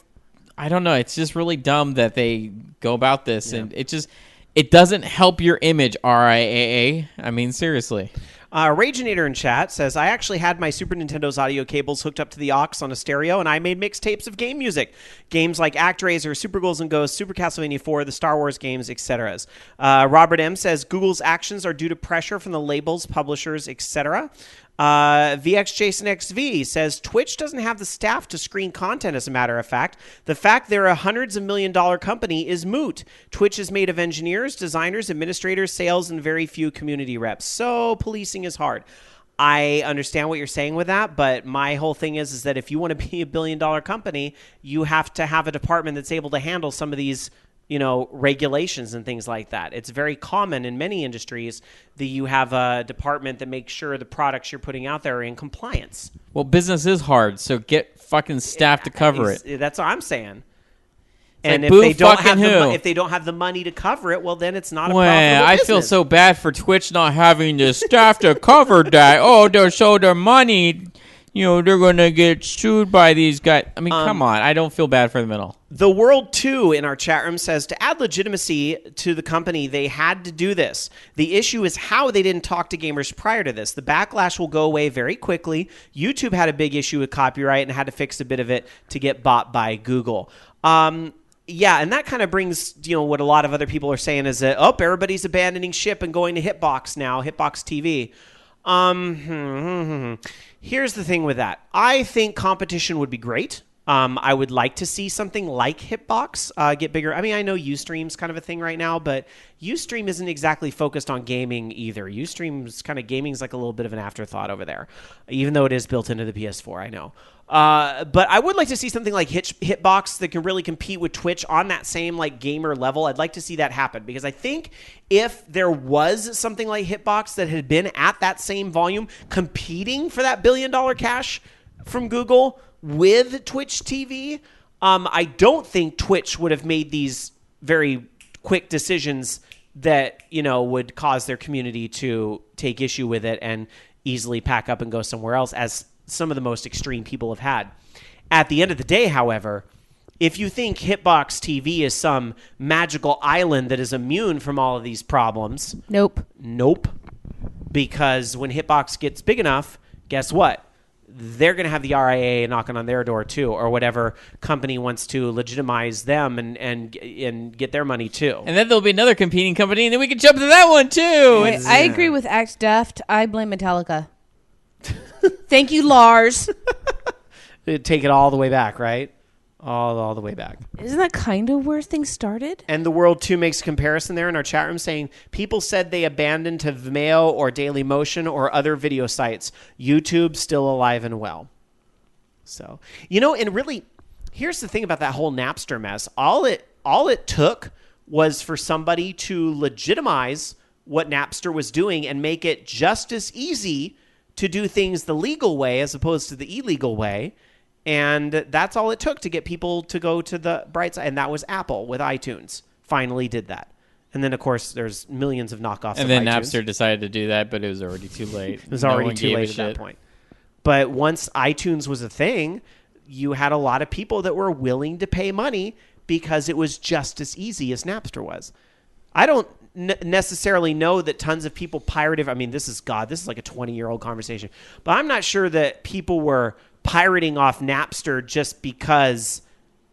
don't know. It's just really dumb that they go about this, and it doesn't help your image, RIAA. I mean, seriously. Raginator in chat says, I actually had my Super Nintendo's audio cables hooked up to the aux on a stereo, and I made mixtapes of game music. Games like ActRaiser, Super Ghouls and Ghosts, Super Castlevania 4, the Star Wars games, etc. Robert M. says, Google's actions are due to pressure from the labels, publishers, etc. VXJasonXV says, Twitch doesn't have the staff to screen content, as a matter of fact. The fact they're a hundreds of million dollar company is moot. Twitch is made of engineers, designers, administrators, sales, and very few community reps. So policing is hard. I understand what you're saying with that, but my whole thing is that if you want to be a billion-dollar company, you have to have a department that's able to handle some of these, you know, regulations and things like that. It's very common in many industries that you have a department that makes sure the products you're putting out there are in compliance. Well, business is hard, so get fucking staff to cover it. That's what I'm saying. It's and like, if they don't have the money to cover it, well, then it's not a profitable I business. feel so bad for Twitch not having the staff to cover that. Oh, they'll show their money. You know, they're going to get sued by these guys. I mean, come on. I don't feel bad for them at all. The World 2 in our chat room says, to add legitimacy to the company, they had to do this. The issue is how they didn't talk to gamers prior to this. The backlash will go away very quickly. YouTube had a big issue with copyright and had to fix a bit of it to get bought by Google. Yeah, and that kind of brings, you know, what a lot of other people are saying is that, everybody's abandoning ship and going to Hitbox now, Hitbox TV. Here's the thing with that. I think competition would be great. I would like to see something like Hitbox get bigger. I mean, I know Ustream's kind of a thing right now, but Ustream isn't exactly focused on gaming either. Ustream's kind of gaming's like a little bit of an afterthought over there, even though it is built into the PS4, I know. But I would like to see something like Hitbox that can really compete with Twitch on that same like gamer level. I'd like to see that happen because I think if there was something like Hitbox that had been at that same volume competing for that $1 billion cash from Google with Twitch TV, I don't think Twitch would have made these very quick decisions that, you know, would cause their community to take issue with it and easily pack up and go somewhere else, as some of the most extreme people have had. At the end of the day, however, if you think Hitbox TV is some magical island that is immune from all of these problems... Nope. Because when Hitbox gets big enough, guess what? They're going to have the RIA knocking on their door too, or whatever company wants to legitimize them and get their money too. And then there'll be another competing company, and then we can jump to that one too. Wait, I agree with Act Deft. I blame Metallica. Thank you, Lars. Take it all the way back, right? All the way back. Isn't that kind of where things started? And the World 2 makes a comparison there in our chat room saying, people said they abandoned to Vimeo or Dailymotion or other video sites. YouTube still alive and well. So, you know, and really, here's the thing about that whole Napster mess. All it took was for somebody to legitimize what Napster was doing and make it just as easy to do things the legal way as opposed to the illegal way. And that's all it took to get people to go to the bright side. And that was Apple with iTunes. Finally did that. And then, of course, there's millions of knockoffs And of then iTunes. Napster decided to do that, but it was already too late. It was already too late at that point. But once iTunes was a thing, you had a lot of people that were willing to pay money because it was just as easy as Napster was. I don't necessarily know that tons of people pirated. I mean, this is like a 20-year-old conversation. But I'm not sure that people were pirating off Napster just because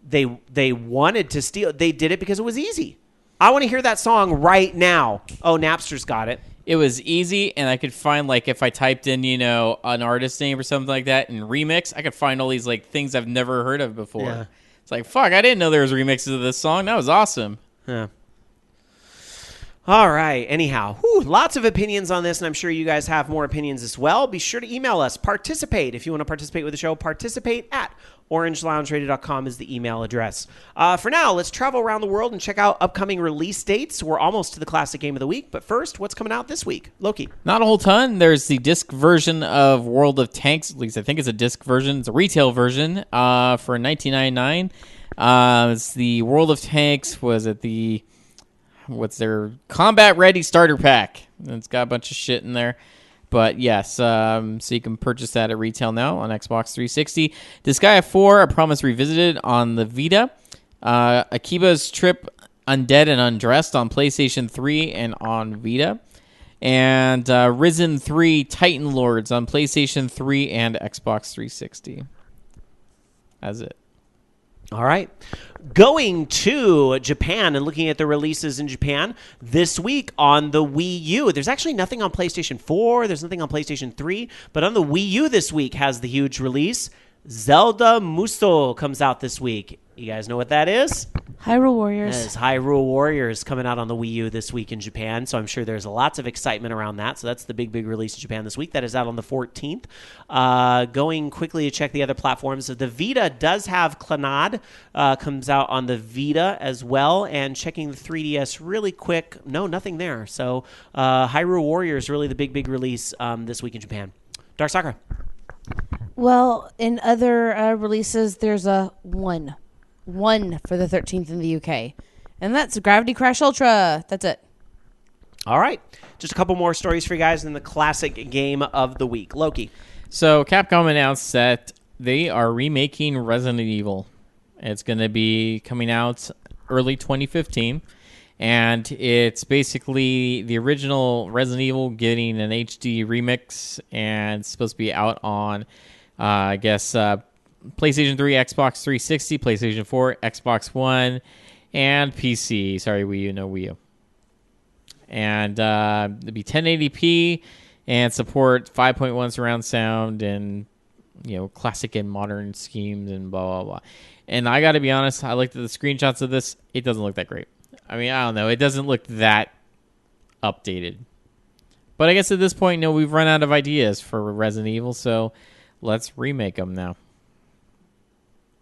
they wanted to steal. They did it because it was easy. I want to hear that song right now. Oh, Napster's got it. It was easy, and I could find, like, if I typed in, an artist name or something like that in remix, I could find all these, like, things I've never heard of before. Yeah. It's like, fuck, I didn't know there was remixes of this song. That was awesome. Yeah. All right. Anyhow, lots of opinions on this, and I'm sure you guys have more opinions as well. Be sure to email us. Participate. If you want to participate with the show, participate at orangeloungeradio.com is the email address. For now, let's travel around the world and check out upcoming release dates. We're almost to the classic game of the week, but first, what's coming out this week? Loki. Not a whole ton. There's the disc version of World of Tanks. At least I think it's a disc version. It's a retail version for $19.99. It's the World of Tanks. Was it the... What's their combat ready starter pack? It's got a bunch of shit in there. But yes, so you can purchase that at retail now on Xbox 360. Disgaea 4, I Promise Revisited on the Vita. Akiba's Trip Undead and Undressed on PlayStation 3 and on Vita. And Risen 3 Titan Lords on PlayStation 3 and Xbox 360. That's it. All right. Going to Japan and looking at the releases in Japan this week on the Wii U. There's actually nothing on PlayStation 4. There's nothing on PlayStation 3. But on the Wii U this week has the huge release. Zelda Musou comes out this week. You guys know what that is? Hyrule Warriors. That is Hyrule Warriors coming out on the Wii U this week in Japan, so I'm sure there's lots of excitement around that. So that's the big release in Japan this week. That is out on the 14th. Going quickly to check the other platforms. The Vita does have Clannad, comes out on the Vita as well, and checking the 3DS really quick. No, nothing there. So Hyrule Warriors really the big release this week in Japan. Dark Sakura. Well, in other releases, there's a one for the 13th in the UK. And that's Gravity Crash Ultra. That's it. All right. Just a couple more stories for you guys in the classic game of the week. Loki. So Capcom announced that they are remaking Resident Evil. It's going to be coming out early 2015. And it's basically the original Resident Evil getting an HD remix. And it's supposed to be out on, PlayStation 3, Xbox 360, PlayStation 4, Xbox One, and PC. Sorry, Wii U, no Wii U. And it'll be 1080p and support 5.1 surround sound and, classic and modern schemes and blah, blah, blah. And I got to be honest, I looked at the screenshots of this. It doesn't look that great. I mean, I don't know. It doesn't look that updated. But I guess at this point, we've run out of ideas for Resident Evil, so let's remake them now.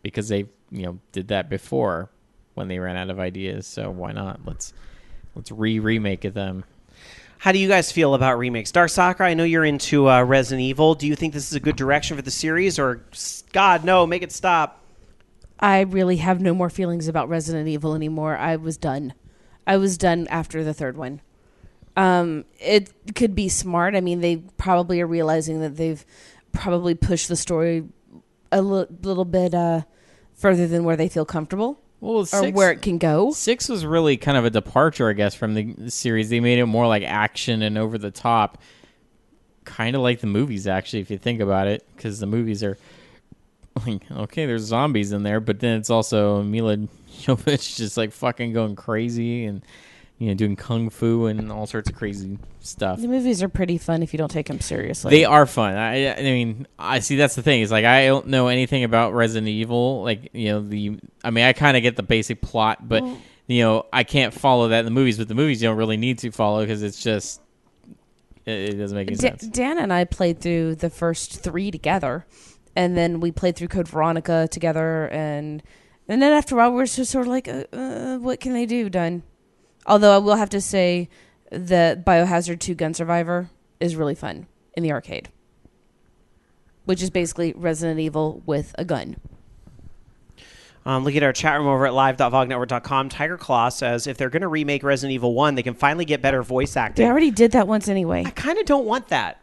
Because they, did that before when they ran out of ideas. So why not? Let's remake it them. How do you guys feel about remakes? Dark Sakura, I know you're into Resident Evil. Do you think this is a good direction for the series, or God, no, make it stop? I really have no more feelings about Resident Evil anymore. I was done after the third one. It could be smart. I mean, they probably are realizing that they've probably pushed the story a little bit further than where they feel comfortable, or where it can go. 6 was really kind of a departure, I guess, from the series. They made it more like action and over the top, kind of like the movies, actually, if you think about it, because the movies are like, okay, there's zombies in there, but then it's also Mila Jovovich just like fucking going crazy and doing kung fu and all sorts of crazy stuff. The movies are pretty fun if you don't take them seriously. They are fun. I mean, I see that's the thing. Is like I don't know anything about Resident Evil. Like I kind of get the basic plot, but I can't follow that in the movies. But the movies you don't really need to follow because it's just it doesn't make any sense. Dan and I played through the first 3 together, and then we played through Code Veronica together, and then after a while we were just sort of like, what can they do? Done. Although I will have to say that Biohazard 2 Gun Survivor is really fun in the arcade, which is basically Resident Evil with a gun. Looking at our chat room over at live.vognetwork.com, Tiger Claw says if they're going to remake Resident Evil 1, they can finally get better voice acting. They already did that once anyway. I kind of don't want that.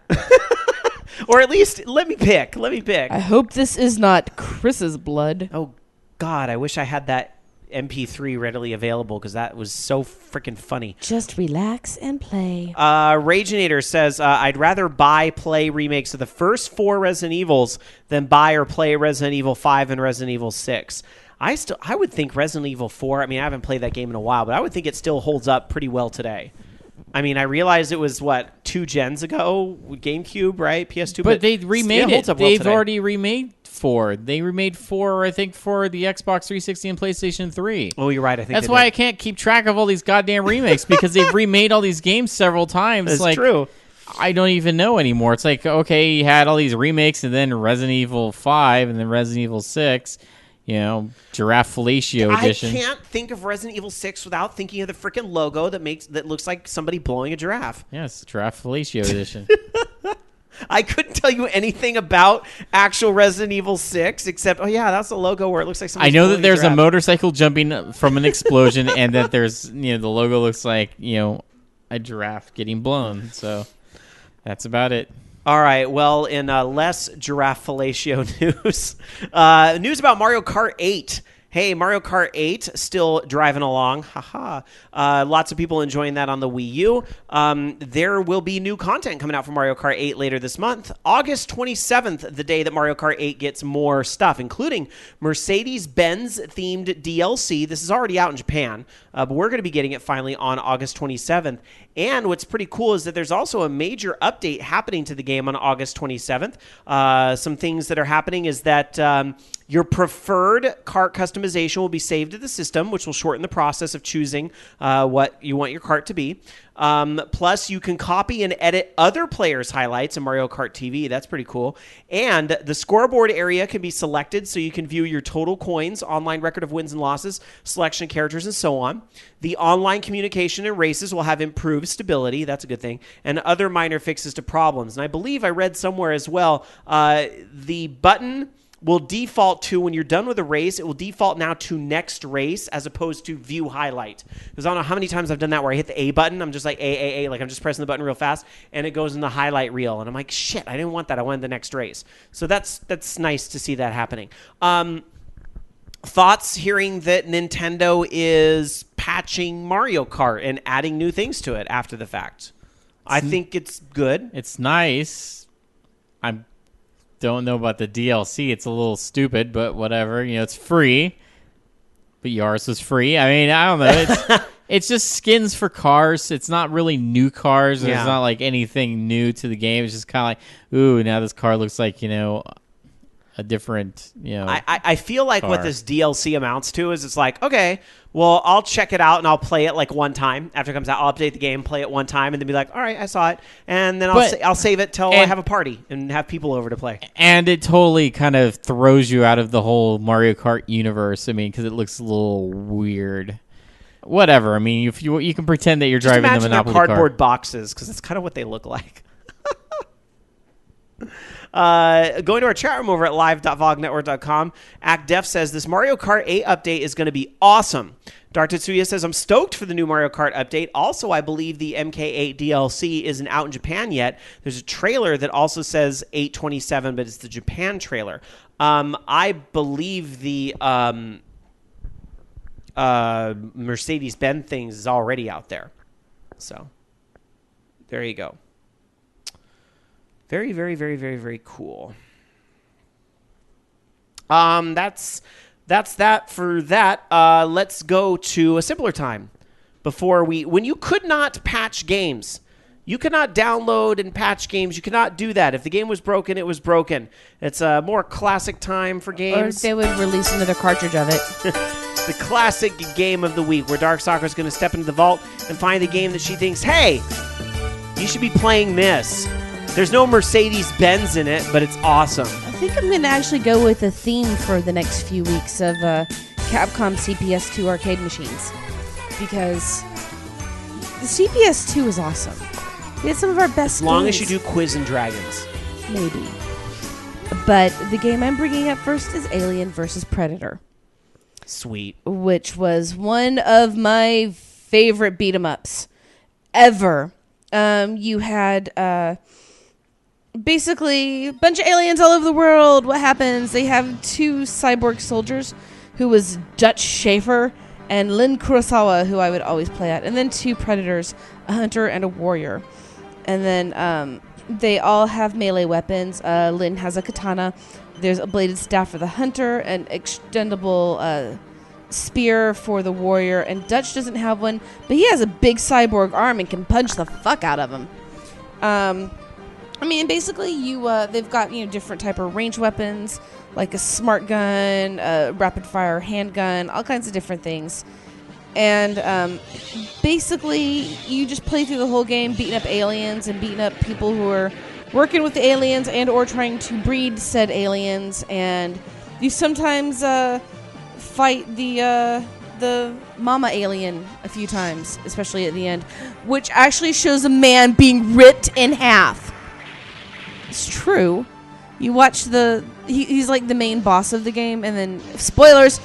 Or at least, let me pick. I hope this is not Chris's blood. Oh, God, I wish I had that MP3 readily available because that was so freaking funny. Just relax and play. Raginator says, I'd rather play remakes of the first 4 Resident Evils than buy or play Resident Evil 5 and Resident Evil 6. I would think Resident Evil 4, I mean, I haven't played that game in a while, but I would think it still holds up pretty well today. I mean, I realized it was, 2 gens ago? GameCube, right? PS2? But they remade it. Well They've today. already remade 4. They remade 4, I think, for the Xbox 360 and PlayStation 3. Oh, you're right. I think That's why I can't keep track of all these goddamn remakes because they've remade all these games several times. That's true. I don't even know anymore. It's like, okay, you had all these remakes and then Resident Evil 5 and then Resident Evil 6. Giraffe Fellatio edition. I can't think of Resident Evil 6 without thinking of the freaking logo that looks like somebody blowing a giraffe. Yes, Giraffe Fellatio edition. I couldn't tell you anything about actual Resident Evil 6 except, that's the logo where it looks like somebody's I know blowing that there's a giraffe. motorcycle jumping from an explosion and that there's, the logo looks like, a giraffe getting blown. So that's about it. All right, well, in less giraffe fellatio news, news about Mario Kart 8. Hey, Mario Kart 8 still driving along. Haha. Lots of people enjoying that on the Wii U. There will be new content coming out for Mario Kart 8 later this month. August 27th, the day that Mario Kart 8 gets more stuff, including Mercedes-Benz themed DLC. This is already out in Japan, but we're going to be getting it finally on August 27th. And what's pretty cool is that there's also a major update happening to the game on August 27th. Some things that are happening is that your preferred kart customization will be saved to the system, which will shorten the process of choosing what you want your kart to be. Plus, you can copy and edit other players' highlights in Mario Kart TV. That's pretty cool. And the scoreboard area can be selected so you can view your total coins, online record of wins and losses, selection of characters, and so on. The online communication in races will have improved stability. That's a good thing. And other minor fixes to problems. And I believe I read somewhere as well, the button will default to, when you're done with a race, it will default now to next race as opposed to view highlight. Because I don't know how many times I've done that where I hit the A button, I'm just like A, like I'm just pressing the button real fast, and it goes in the highlight reel. And I'm like, shit, I didn't want that. I wanted the next race. So that's nice to see that happening. Thoughts hearing that Nintendo is patching Mario Kart and adding new things to it after the fact? I think it's good. It's nice. I don't know about the DLC. It's a little stupid, but whatever. It's free. But yours was free. I mean, I don't know. It's just skins for cars. It's not really new cars. There's not like anything new to the game. It's just kind of like, ooh, now this car looks like, a different, I feel like car. what this DLC amounts to is it's like, okay, well, I'll check it out and I'll play it like one time. After it comes out, I'll update the game, play it one time, and then be like, all right, I saw it. And then I'll save it till I have a party and have people over to play. And it totally kind of throws you out of the whole Mario Kart universe. I mean, because it looks a little weird. Whatever. I mean, if you can pretend that you're Just driving the imagine Monopoly their cardboard car. boxes, because that's kind of what they look like. Going to our chat room over at live.vognetwork.com, ActDef says this Mario Kart 8 update is going to be awesome. Dark Tetsuya says, I'm stoked for the new Mario Kart update. Also, I believe the MK8 DLC isn't out in Japan yet. There's a trailer that also says 8/27, but it's the Japan trailer. I believe the Mercedes-Benz things is already out there. So, there you go. Very, very, very, very, very cool. That's that for that. Let's go to a simpler time. When you could not patch games, you could not download and patch games. You could not do that. If the game was broken, it was broken. It's a more classic time for games. Or they would release another cartridge of it. The classic game of the week, where Dark Soccer is going to step into the vault and find the game that she thinks, hey, you should be playing this. There's no Mercedes-Benz in it, but it's awesome. I think I'm going to actually go with a theme for the next few weeks of Capcom CPS2 arcade machines. Because the CPS2 is awesome. We had some of our best As long games. as you do Quiz and Dragons. Maybe. But the game I'm bringing up first is Alien vs. Predator. Sweet. which was one of my favorite beat 'em ups ever. You had basically a bunch of aliens all over the world. What happens? They have 2 cyborg soldiers, who was Dutch Schaefer and Lin Kurosawa, who I would always play at, and then 2 predators, a hunter and a warrior. And then they all have melee weapons. Lin has a katana. There's a bladed staff for the hunter, an extendable spear for the warrior, and Dutch doesn't have one, but he has a big cyborg arm and can punch the fuck out of him. I mean, basically, they've got different type of range weapons, like a smart gun, a rapid fire handgun, all kinds of different things. And basically, you just play through the whole game, beating up aliens and beating up people who are working with the aliens and or trying to breed said aliens. And you sometimes fight the mama alien a few times, especially at the end, which actually shows a man being ripped in half. It's true. You watch he's like the main boss of the game, and then, spoilers,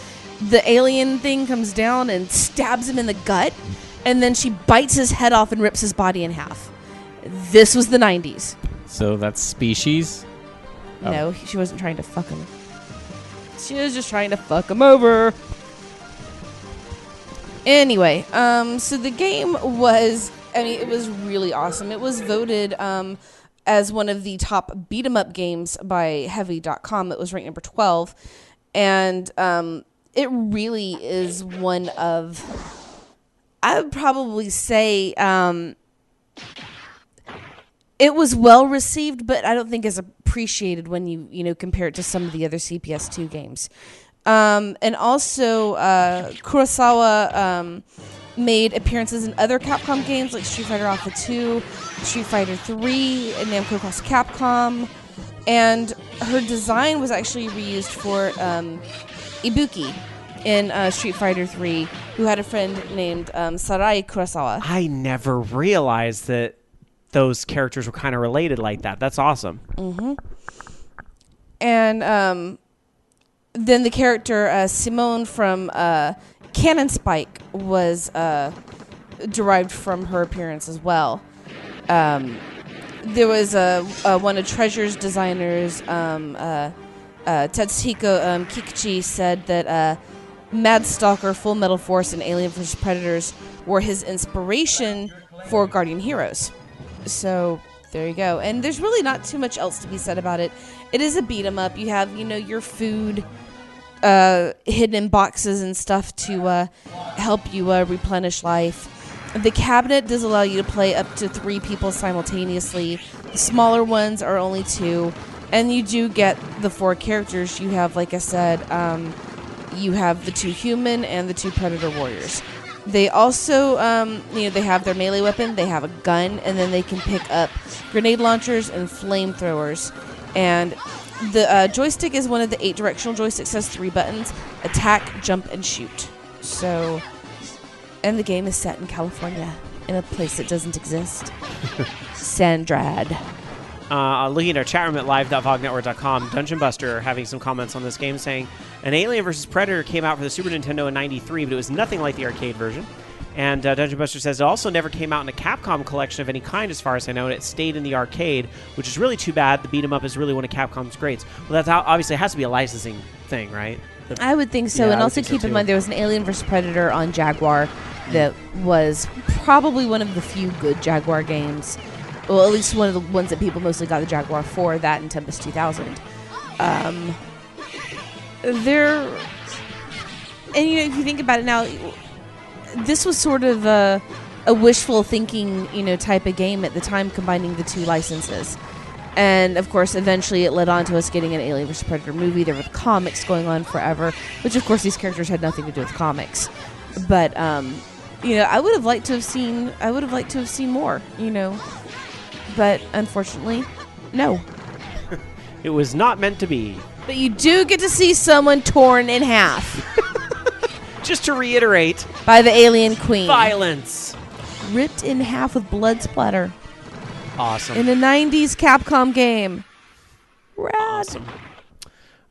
the alien thing comes down and stabs him in the gut, and then she bites his head off and rips his body in half. This was the 90s. So that's Species? No, she wasn't trying to fuck him. She was just trying to fuck him over. Anyway, so the game was, it was really awesome. It was voted as one of the top beat-em-up games by Heavy.com. It was ranked number 12. And it really is one of, I would probably say, it was well received, but I don't think as appreciated when you compare it to some of the other CPS2 games. And also, Kurosawa made appearances in other Capcom games like Street Fighter Alpha 2, Street Fighter 3, and Namco Cross Capcom. And her design was actually reused for Ibuki in Street Fighter 3, who had a friend named Sarai Kurosawa. I never realized that those characters were kind of related like that. That's awesome. Mm-hmm. And then the character Simone from Cannon Spike was derived from her appearance as well. There was one of Treasure's designers, Tetsuhiko Kikuchi, said that Mad Stalker, Full Metal Force, and Alien vs. Predators were his inspiration for Guardian Heroes. So there you go. And there's really not too much else to be said about it. It is a beat 'em up. You have, your food hidden in boxes and stuff to help you replenish life. The cabinet does allow you to play up to 3 people simultaneously. The smaller ones are only 2. And you do get the 4 characters. You have, like I said, you have the 2 human and the 2 predator warriors. They also, they have their melee weapon, they have a gun, and then they can pick up grenade launchers and flamethrowers. And the joystick is one of the 8 directional joysticks, has 3 buttons: attack, jump, and shoot. So, and the game is set in California, in a place that doesn't exist. Sandrad. Looking at our chat room at live.vognetwork.com, Dungeon Buster having some comments on this game, saying an Alien vs. Predator came out for the Super Nintendo in '93, but it was nothing like the arcade version. And Dungeon Buster says it also never came out in a Capcom collection of any kind, as far as I know, and it stayed in the arcade, which is really too bad. The beat 'em up is really one of Capcom's greats. Well, that's obviously it has to be a licensing thing, right? I would think so. Yeah, And I would also think so, keep in too. mind there was an Alien vs. Predator on Jaguar that was probably one of the few good Jaguar games. Well, at least one of the ones that people mostly got the Jaguar for, that and Tempest 2000. And if you think about it now, this was sort of a wishful thinking, type of game at the time, combining the 2 licenses. And, of course, eventually it led on to us getting an Alien vs. Predator movie. There were comics going on forever, which, of course, these characters had nothing to do with comics. But, I would have liked to have seen more, But, unfortunately, no. It was not meant to be. But you do get to see someone torn in half Just to reiterate, by the alien queen. violence. Ripped in half with blood splatter. Awesome. In a 90s Capcom game. Rad. Awesome.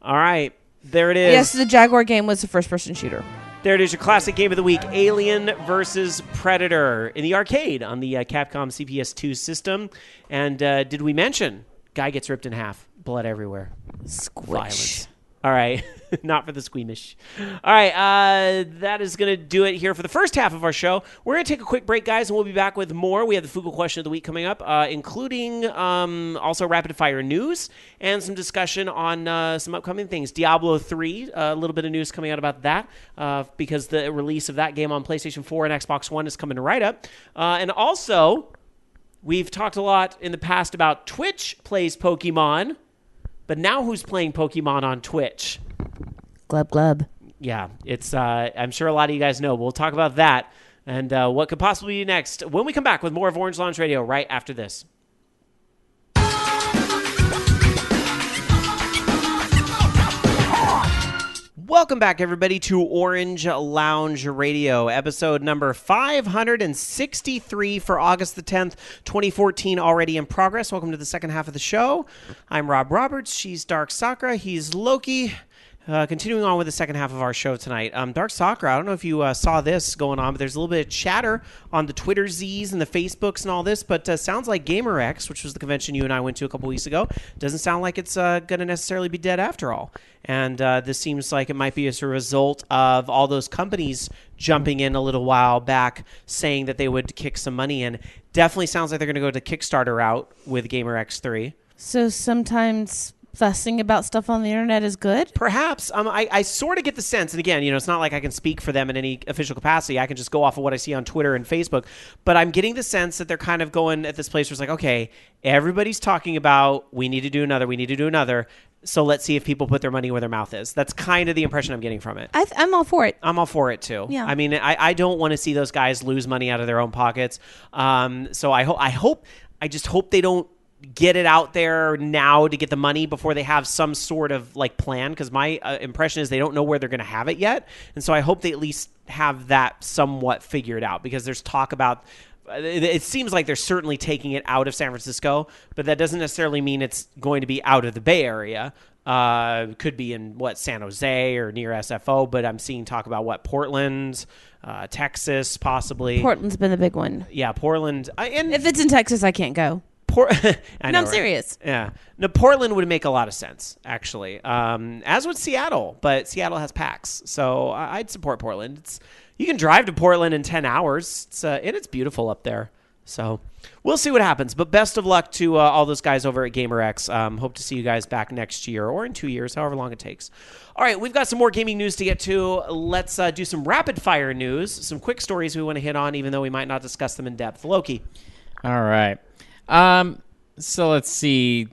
All right. There it is. Yes, the Jaguar game was a first-person shooter. There it is, your classic game of the week, Alien versus Predator in the arcade on the Capcom CPS2 system. And did we mention guy gets ripped in half, blood everywhere, Squish. violence. All right, not for the squeamish. All right, that is going to do it here for the first half of our show. We're going to take a quick break, guys, and we'll be back with more. We have the Fugal question of the week coming up, including also rapid-fire news and some discussion on some upcoming things. Diablo 3, a little bit of news coming out about that because the release of that game on PlayStation 4 and Xbox One is coming right up. And also, we've talked a lot in the past about Twitch plays Pokemon. But now who's playing Pokemon on Twitch? Glub, glub. Yeah, it's. I'm sure a lot of you guys know. We'll talk about that and what could possibly be next when we come back with more of Orange Lounge Radio right after this. Welcome back, everybody, to Orange Lounge Radio, episode number 563 for August the 10th, 2014, already in progress. Welcome to the second half of the show. I'm Rob Roberts. She's Dark Sakura. He's Loki. Continuing on with the second half of our show tonight. Dark Sakura, I don't know if you saw this going on, but there's a little bit of chatter on the Twitter Zs and the Facebooks and all this, but sounds like GamerX, which was the convention you and I went to a couple weeks ago, doesn't sound like it's going to necessarily be dead after all. And this seems like it might be as a result of all those companies jumping in a little while back saying that they would kick some money in. Definitely sounds like they're going to go the Kickstarter route with GamerX 3. So sometimes fussing about stuff on the internet is good? Perhaps. I sort of get the sense, and again, it's not like I can speak for them in any official capacity. I can just go off of what I see on Twitter and Facebook. But I'm getting the sense that they're kind of going at this place where it's like, okay, everybody's talking about we need to do another. So let's see if people put their money where their mouth is. That's kind of the impression I'm getting from it. I'm all for it. I'm all for it, too. Yeah. I mean, I don't want to see those guys lose money out of their own pockets. So I just hope they don't get it out there now to get the money before they have some sort of plan, because my impression is they don't know where they're going to have it yet. And so I hope they at least have that somewhat figured out, because there's talk about it seems like they're certainly taking it out of San Francisco, but that doesn't necessarily mean it's going to be out of the Bay Area. Could be in San Jose or near SFO, but I'm seeing talk about Portland, Texas, possibly. Portland's been the big one. Yeah, Portland. And if it's in Texas, I can't go. I'm serious. Yeah. No, Portland would make a lot of sense, actually. As would Seattle, but Seattle has PAX, so I'd support Portland. You can drive to Portland in 10 hours, and it's beautiful up there. So we'll see what happens. But best of luck to all those guys over at GamerX. Hope to see you guys back next year or in 2 years, however long it takes. All right, we've got some more gaming news to get to. Let's do some rapid-fire news, some quick stories we want to hit on, even though we might not discuss them in depth. Loki. All right. So let's see.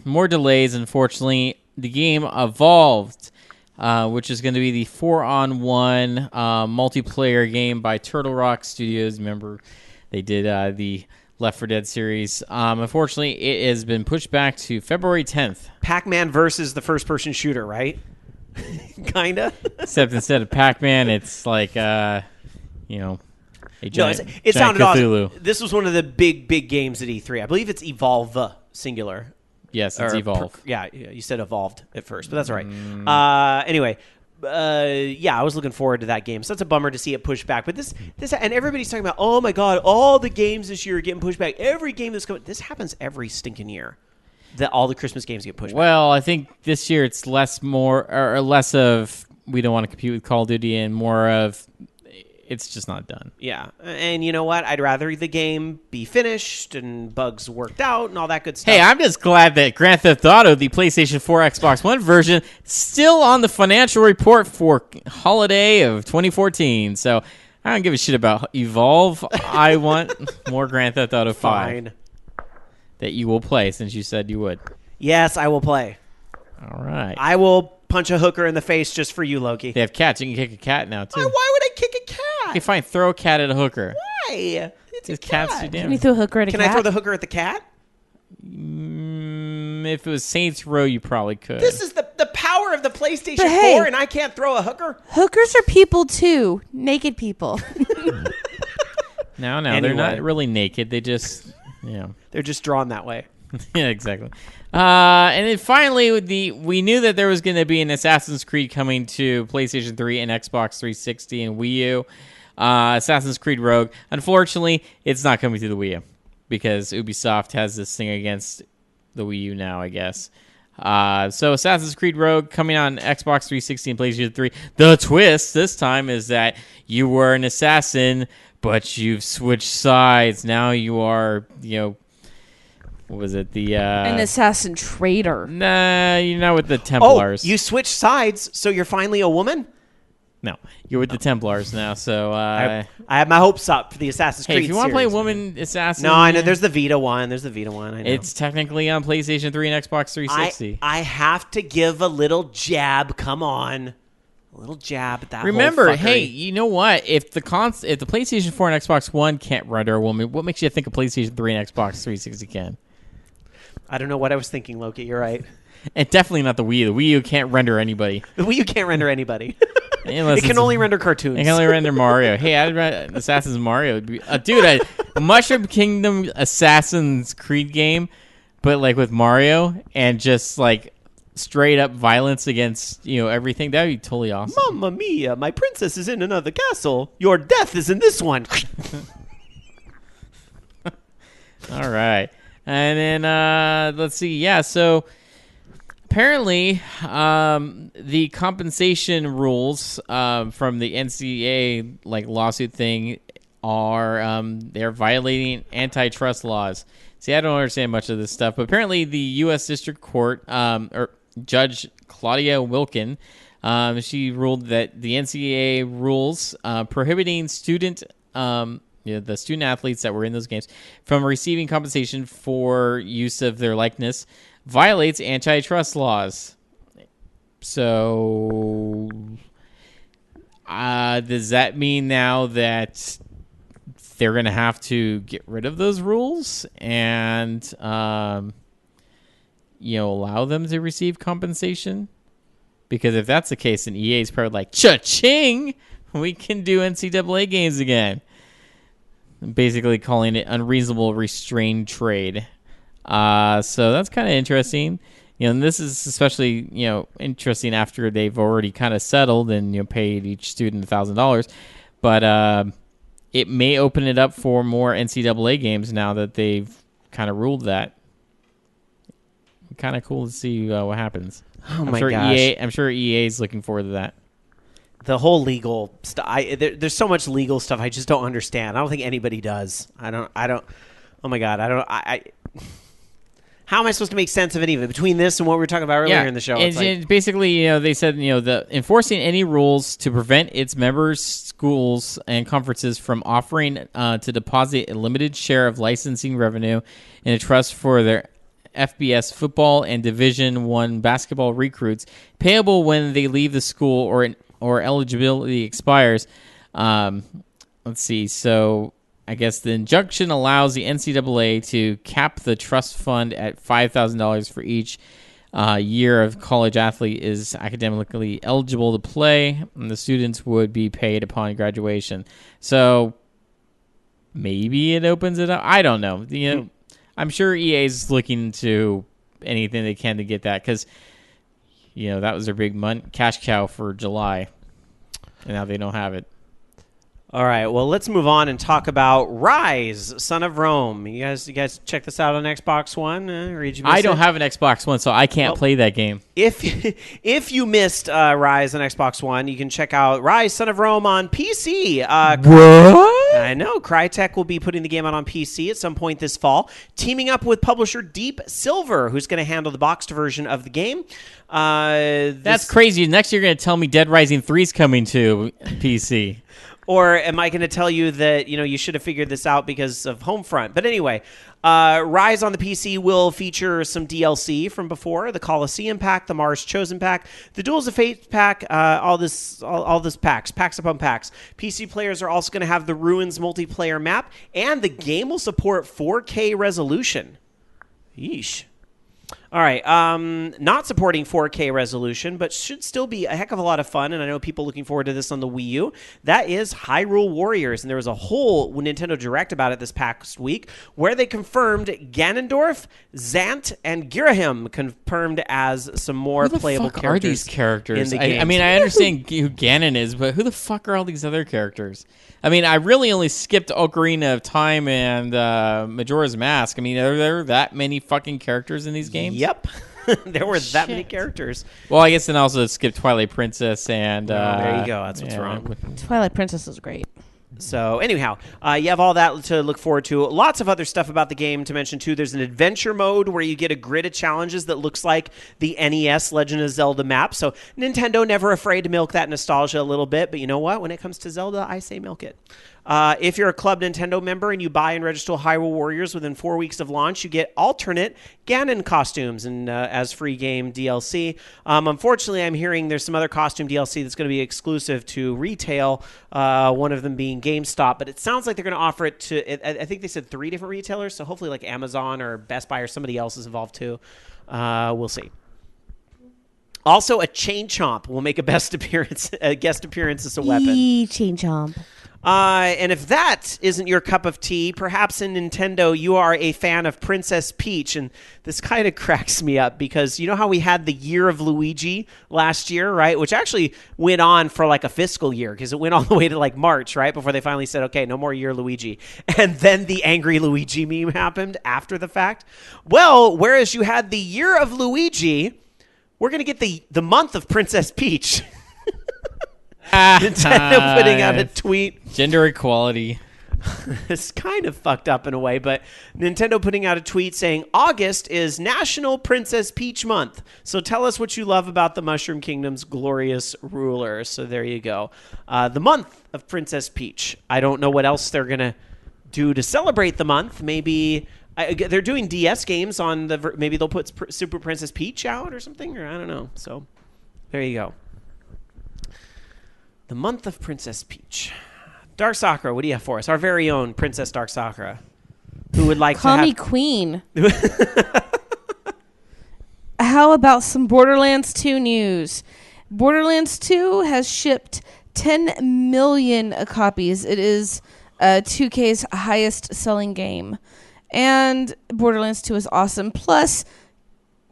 More delays, unfortunately. The game Evolved, which is going to be the 4-on-1 multiplayer game by Turtle Rock Studios. Remember, they did the Left 4 Dead series. Unfortunately, it has been pushed back to February 10th. Pac-Man versus the first-person shooter, right? Kinda. Except instead of Pac-Man, it's like, it sounded Cthulhu. Awesome. This was one of the big games at E3. I believe it's Evolve, singular. Yes, it's Evolve. You said Evolved at first, but that's all right. Anyway, I was looking forward to that game. So that's a bummer to see it pushed back. But this, and everybody's talking about, oh my God, all the games this year are getting pushed back. Every game that's coming. This happens every stinking year. That all the Christmas games get pushed back. Well, I think this year it's less of we don't want to compete with Call of Duty and more of it's just not done. Yeah. And you know what? I'd rather the game be finished and bugs worked out and all that good stuff. Hey, I'm just glad that Grand Theft Auto, the PlayStation 4 Xbox One version, still on the financial report for holiday of 2014. So I don't give a shit about Evolve. I want more Grand Theft Auto 5. Fine. That you will play, since you said you would. Yes, I will play. All right. I will punch a hooker in the face just for you, Loki. They have cats. You can kick a cat now, too. Why would I kick a cat? Okay, fine. Throw a cat at a hooker. Why? It's a cats cat. do damage. Can you throw a hooker at a cat? Can I throw the hooker at the cat? If it was Saints Row, you probably could. This is the power of the PlayStation 4, and I can't throw a hooker? Hookers are people, too. Naked people. No, Anyway. they're not really naked. They just, They're just drawn that way. Yeah, exactly. And then finally, we knew that there was going to be an Assassin's Creed coming to PlayStation 3 and Xbox 360 and Wii U. Assassin's Creed Rogue. Unfortunately, it's not coming to the Wii U because Ubisoft has this thing against the Wii U now, I guess. So Assassin's Creed Rogue coming on Xbox 360 and PlayStation 3. The twist this time is that you were an assassin, but you've switched sides. Now you are, what was it? An assassin traitor. Nah, you're not with the Templars. Oh, you switched sides, so you're finally a woman? No, you're with the Templars now. So I have my hopes up for the Assassin's Creed if you want to play a series. woman assassin, No, I know. There's the Vita one. I know. It's technically on PlayStation 3 and Xbox 360. I have to give a little jab. Come on. A little jab at that. Remember, whole fuckery. hey, you know what? If the PlayStation 4 and Xbox One can't render a woman, what makes you think a PlayStation 3 and Xbox 360 can? I don't know what I was thinking, Loki. You're right. And definitely not the Wii U. The Wii U can't render anybody. The Wii U can't render anybody. Unless it can only render cartoons. It can only render Mario. Hey, I'd run Assassin's Mario. Dude, a Mushroom Kingdom Assassin's Creed game, but like with Mario and just like straight up violence against everything. That would be totally awesome. Mamma mia! My princess is in another castle. Your death is in this one. All right, and then let's see. Yeah, so. Apparently, the compensation rules from the NCAA lawsuit thing are they're violating antitrust laws. See, I don't understand much of this stuff, but apparently the U.S. District Court or Judge Claudia Wilkin, she ruled that the NCAA rules prohibiting the student athletes that were in those games from receiving compensation for use of their likeness violates antitrust laws. So, does that mean now that they're going to have to get rid of those rules and, allow them to receive compensation? Because if that's the case, then EA is probably like, cha-ching! We can do NCAA games again. Basically calling it unreasonable restrained trade. So that's kind of interesting. And this is especially, interesting after they've already kind of settled and, paid each student $1,000. But it may open it up for more NCAA games now that they've kind of ruled that. Kind of cool to see what happens. Oh my gosh. I'm sure EA is looking forward to that. The whole legal stuff. There's so much legal stuff I just don't understand. I don't think anybody does. I don't. Oh my God. How am I supposed to make sense of any of it between this and what we were talking about earlier in the show? And basically, they said, the enforcing any rules to prevent its members, schools, and conferences from offering to deposit a limited share of licensing revenue in a trust for their FBS football and Division I basketball recruits, payable when they leave the school or eligibility expires. Let's see. So I guess the injunction allows the NCAA to cap the trust fund at $5,000 for each year of college athlete is academically eligible to play, and the students would be paid upon graduation. So maybe it opens it up. I don't know. I'm sure EA is looking into anything they can to get that because that was their big cash cow for July, and now they don't have it. All right, well, let's move on and talk about Rise, Son of Rome. You guys check this out on Xbox One? I don't have an Xbox One, so I can't play that game. If you missed Rise on Xbox One, you can check out Rise, Son of Rome on PC. What? I know. Crytek will be putting the game out on PC at some point this fall, teaming up with publisher Deep Silver, who's going to handle the boxed version of the game. That's crazy. Next you're going to tell me Dead Rising 3 is coming to PC. Or am I going to tell you that, you should have figured this out because of Homefront? But anyway, Rise on the PC will feature some DLC from before, the Colosseum pack, the Mars Chosen pack, the Duels of Fate pack, all this packs upon packs. PC players are also going to have the Ruins multiplayer map, and the game will support 4K resolution. Yeesh. All right. Not supporting 4K resolution, but should still be a heck of a lot of fun. And I know people looking forward to this on the Wii U. That is Hyrule Warriors. And there was a whole Nintendo Direct about it this past week where they confirmed Ganondorf, Zant, and Girahim confirmed as some more Who the playable fuck characters. Are these characters? In the I mean, I understand who Ganon is, but who the fuck are all these other characters? I mean, I really only skipped Ocarina of Time and Majora's Mask. I mean, are there that many fucking characters in these games? Yep. There were that many characters. Well, I guess then also skip Twilight Princess and... there you go. That's what's wrong. Twilight Princess is great. So anyhow, you have all that to look forward to. Lots of other stuff about the game to mention, too. There's an adventure mode where you get a grid of challenges that looks like the NES Legend of Zelda map. So Nintendo never afraid to milk that nostalgia a little bit. But you know what? When it comes to Zelda, I say milk it. If you're a Club Nintendo member and you buy and register Hyrule Warriors within 4 weeks of launch, you get alternate Ganon costumes and as free game DLC. Unfortunately, I'm hearing there's some other costume DLC that's going to be exclusive to retail, one of them being GameStop. But it sounds like they're going to offer it to, I think they said 3 different retailers, so hopefully like Amazon or Best Buy or somebody else is involved too. We'll see. Also, a Chain Chomp will make a guest appearance as a weapon. Chain Chomp. And if that isn't your cup of tea, perhaps in Nintendo you are a fan of Princess Peach. And this kind of cracks me up because you know how we had the Year of Luigi last year, right? Which actually went on for like a fiscal year because it went all the way to like March, right? Before they finally said, okay, no more Year Luigi. And then the Angry Luigi meme happened after the fact. Well, whereas you had the Year of Luigi, we're going to get the month of Princess Peach. Nintendo putting out a tweet. Gender equality. It's kind of fucked up in a way, but Nintendo putting out a tweet saying August is National Princess Peach Month. So tell us what you love about the Mushroom Kingdom's glorious ruler. So there you go. The month of Princess Peach. I don't know what else they're going to do to celebrate the month. Maybe they're doing DS games on maybe they'll put Super Princess Peach out or something, or I don't know. So there you go. The month of Princess Peach. Dark Sakura, what do you have for us? Our very own Princess Dark Sakura. Who would like Call to me queen. How about some Borderlands 2 news? Borderlands 2 has shipped 10 million copies. It is 2K's highest selling game. And Borderlands 2 is awesome. Plus,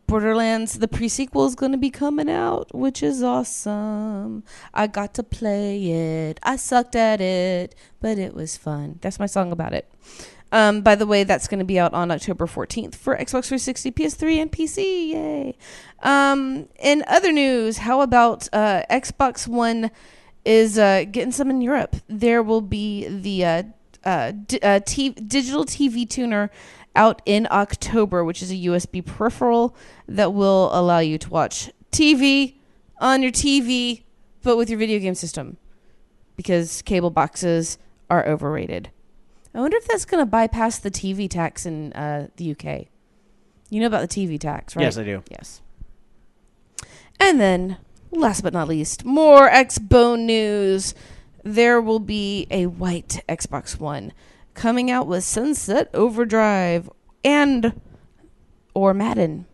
Borderlands, the pre-sequel is going to be coming out, which is awesome. I got to play it. I sucked at it, but it was fun. That's my song about it. By the way, that's going to be out on October 14th for Xbox 360, PS3, and PC. Yay. In other news, how about Xbox One is getting some in Europe? There will be the digital TV tuner out in October, which is a USB peripheral that will allow you to watch TV on your TV, but with your video game system, because cable boxes are overrated. I wonder if that's going to bypass the TV tax in the UK. You know about the TV tax, right? Yes, I do. Yes. And then, last but not least, more Xbone news. There will be a white Xbox One coming out with Sunset Overdrive or Madden.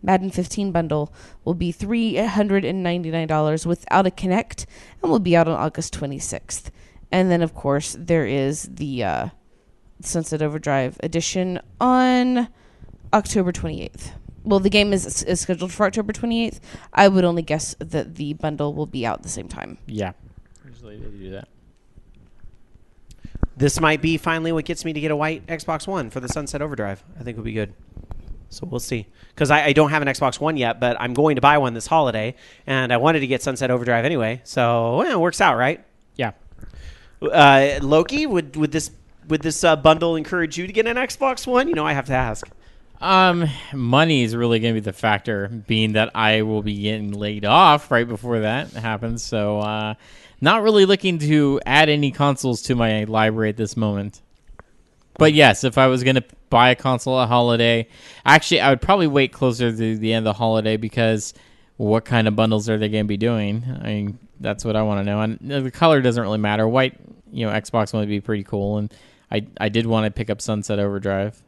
Madden 15 bundle will be $399 without a Kinect and will be out on August 26th. And then, of course, there is the Sunset Overdrive edition on October 28th. Well, the game is scheduled for October 28th. I would only guess that the bundle will be out at the same time. Yeah. Usually they do that. This might be finally what gets me to get a white Xbox One for the Sunset Overdrive. I think would be good. So we'll see. Because I don't have an Xbox One yet, but I'm going to buy one this holiday, and I wanted to get Sunset Overdrive anyway. So well, it works out, right? Yeah. Loki, would this bundle encourage you to get an Xbox One? You know, I have to ask. Money is really going to be the factor, being that I will be getting laid off right before that happens. So, not really looking to add any consoles to my library at this moment. But yes, if I was going to buy a console at holiday, actually, I would probably wait closer to the end of the holiday, because what kind of bundles are they going to be doing? I mean, that's what I want to know. And the color doesn't really matter. White, Xbox One would be pretty cool. And I did want to pick up Sunset Overdrive.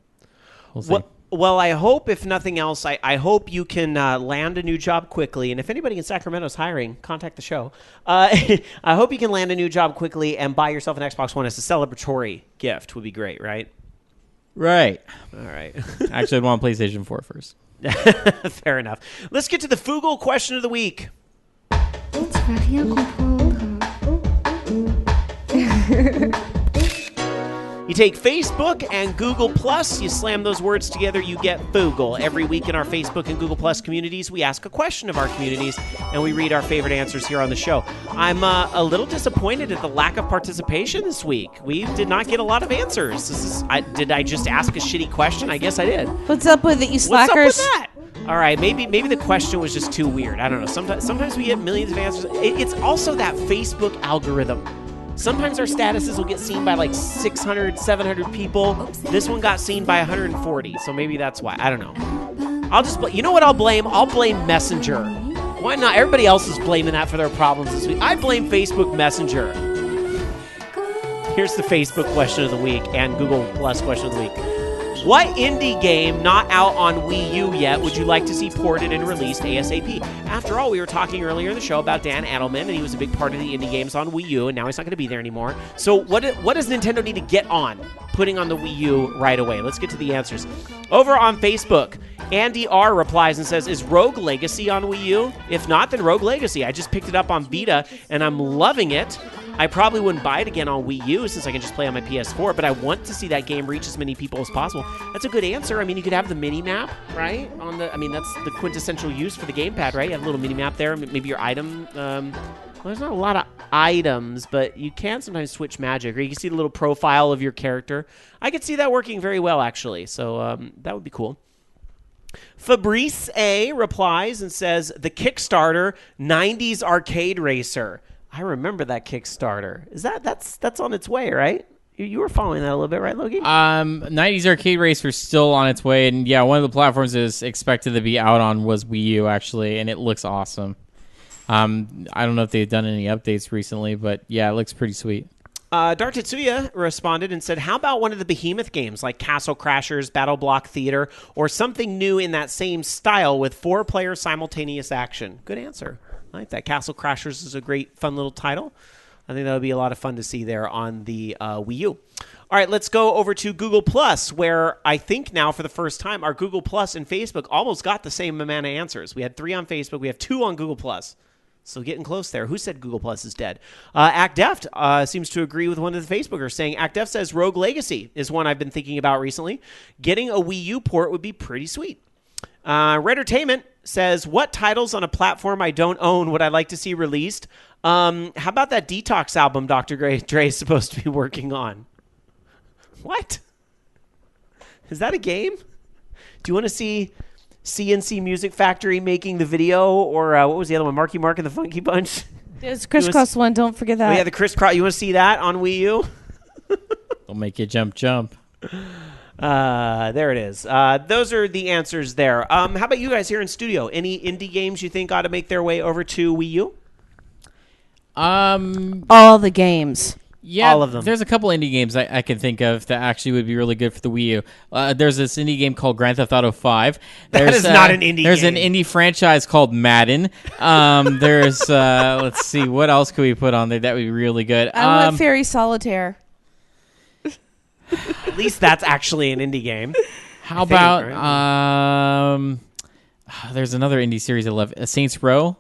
We'll see. Well, I hope, if nothing else, I hope you can land a new job quickly. And if anybody in Sacramento is hiring, contact the show. I hope you can land a new job quickly and buy yourself an Xbox One as a celebratory gift. Would be great, right? Right. All right. Actually, I'd want PlayStation 4 first. Fair enough. Let's get to the Fugle question of the week. It's Radio You take Facebook and Google Plus, you slam those words together, you get Fugle. Every week in our Facebook and Google Plus communities, we ask a question of our communities, and we read our favorite answers here on the show. I'm a little disappointed at the lack of participation this week. We did not get a lot of answers. Did I just ask a shitty question? I guess I did. What's up with it, you What's slackers? up with that? All right, maybe the question was just too weird. I don't know. Sometimes we get millions of answers. It's also that Facebook algorithm. Sometimes our statuses will get seen by like 600, 700 people. This one got seen by 140, so maybe that's why. I don't know. You know what I'll blame? I'll blame Messenger. Why not? Everybody else is blaming that for their problems this week. I blame Facebook Messenger. Here's the Facebook question of the week and Google Plus question of the week. What indie game not out on Wii U yet would you like to see ported and released ASAP? After all, we were talking earlier in the show about Dan Adelman, and he was a big part of the indie games on Wii U, and now he's not going to be there anymore. So what does Nintendo need to get on putting on the Wii U right away? Let's get to the answers. Over on Facebook, Andy R. replies and says, is Rogue Legacy on Wii U? If not, then Rogue Legacy. I just picked it up on Vita, and I'm loving it. I probably wouldn't buy it again on Wii U since I can just play on my PS4, but I want to see that game reach as many people as possible. That's a good answer. I mean, you could have the mini-map, right? That's the quintessential use for the gamepad, right? You have a little mini-map there, maybe your item. Well, there's not a lot of items, but you can sometimes switch magic, or you can see the little profile of your character. I could see that working very well, actually, so that would be cool. Fabrice A. replies and says, the Kickstarter 90s Arcade Racer. I remember that Kickstarter. That's on its way, right? You were following that a little bit, right, Logie? 90s Arcade Racer is still on its way, and yeah, one of the platforms that is expected to be out on was Wii U, actually, and it looks awesome. I don't know if they've done any updates recently, but yeah, it looks pretty sweet. Dartetsuya responded and said, how about one of the Behemoth games like Castle Crashers, Battle Block Theater, or something new in that same style with 4-player simultaneous action? Good answer. I like that. Castle Crashers is a great, fun little title. I think that would be a lot of fun to see there on the Wii U. All right, let's go over to Google Plus, where I think now for the first time, our Google Plus and Facebook almost got the same amount of answers. We had 3 on Facebook. We have 2 on Google Plus. So getting close there. Who said Google Plus is dead? ActDeft seems to agree with one of the Facebookers, saying ActDeft says Rogue Legacy is one I've been thinking about recently. Getting a Wii U port would be pretty sweet. Redtertainment says, what titles on a platform I don't own would I like to see released? How about that Detox album Dr. Dre is supposed to be working on? What? Is that a game? Do you want to see CNC Music Factory making the video? Or what was the other one? Marky Mark and the Funky Bunch? There's Crisscross one. Don't forget that. Oh, yeah, the Crisscross. You want to see that on Wii U? They'll make you jump. There it is. Those are the answers there. How about you guys here in studio? Any indie games you think ought to make their way over to Wii U? All the games. Yeah, all of them. There's a couple indie games I can think of that actually would be really good for the Wii U. There's this indie game called Grand Theft Auto 5. That is not an indie game. There's an indie franchise called Madden. There's, let's see, what else could we put on there that would be really good? I want Fairy Solitaire. At least that's actually an indie game. How about, there's another indie series I love. Saints Row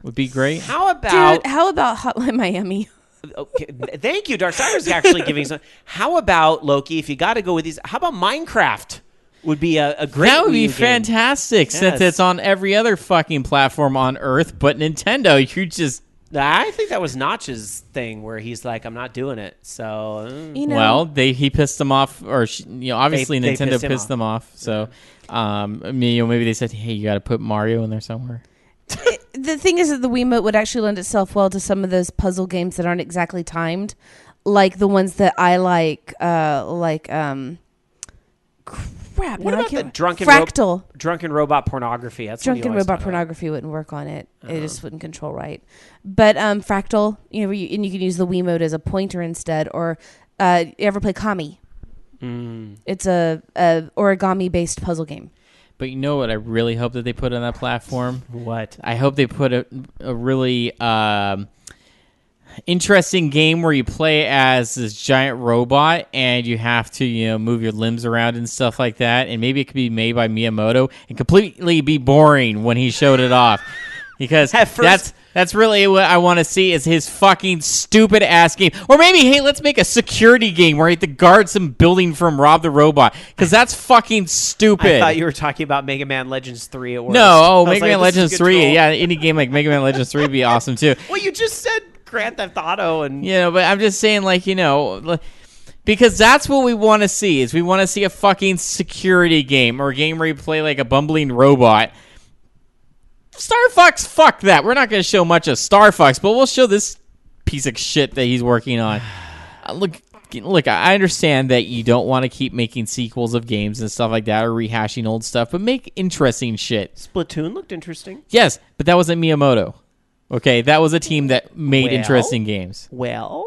would be great. How about Hotline Miami? Okay, thank you. Darksider's actually giving some. How about, Loki, if you got to go with these, how about Minecraft? Would be a great That would Wii be U game. fantastic since it's on every other fucking platform on Earth but Nintendo. You just... I think that was Notch's thing where he's like, I'm not doing it. So, You know, Well, he pissed them off, or obviously They Nintendo pissed him pissed them off. So, maybe they said, "Hey, you got to put Mario in there somewhere." the thing is that the Wiimote would actually lend itself well to some of those puzzle games that aren't exactly timed, like the ones that I like. Crap. what about the drunken robot pornography? That's what you Drunken always robot talk about. pornography wouldn't work on it. It just wouldn't control right. But Fractal, and you can use the Wiimote as a pointer instead. Or you ever play Kami? It's a origami-based puzzle game. But you know what I really hope that they put on that platform? What? I hope they put a really interesting game where you play as this giant robot and you have to, move your limbs around and stuff like that. And maybe it could be made by Miyamoto and completely be boring when he showed it off. Because that's really what I want to see is his fucking stupid ass game. Or maybe, hey, let's make a security game where you have to guard some building from Rob the Robot. Because that's fucking stupid. I thought you were talking about Mega Man Legends 3 at worst. No, Mega Mega Man Legends 3. Yeah, any game like Mega Man Legends 3 would be awesome too. Well, you just said Grand Theft Auto and... But I'm just saying, because that's what we want to see, is we want to see a fucking security game or a game where you play like a bumbling robot. Star Fox, fuck that. We're not going to show much of Star Fox, but we'll show this piece of shit that he's working on. Look, I understand that you don't want to keep making sequels of games and stuff like that or rehashing old stuff, but make interesting shit. Splatoon looked interesting. Yes, but that wasn't Miyamoto. Okay, that was a team that made interesting games. Well,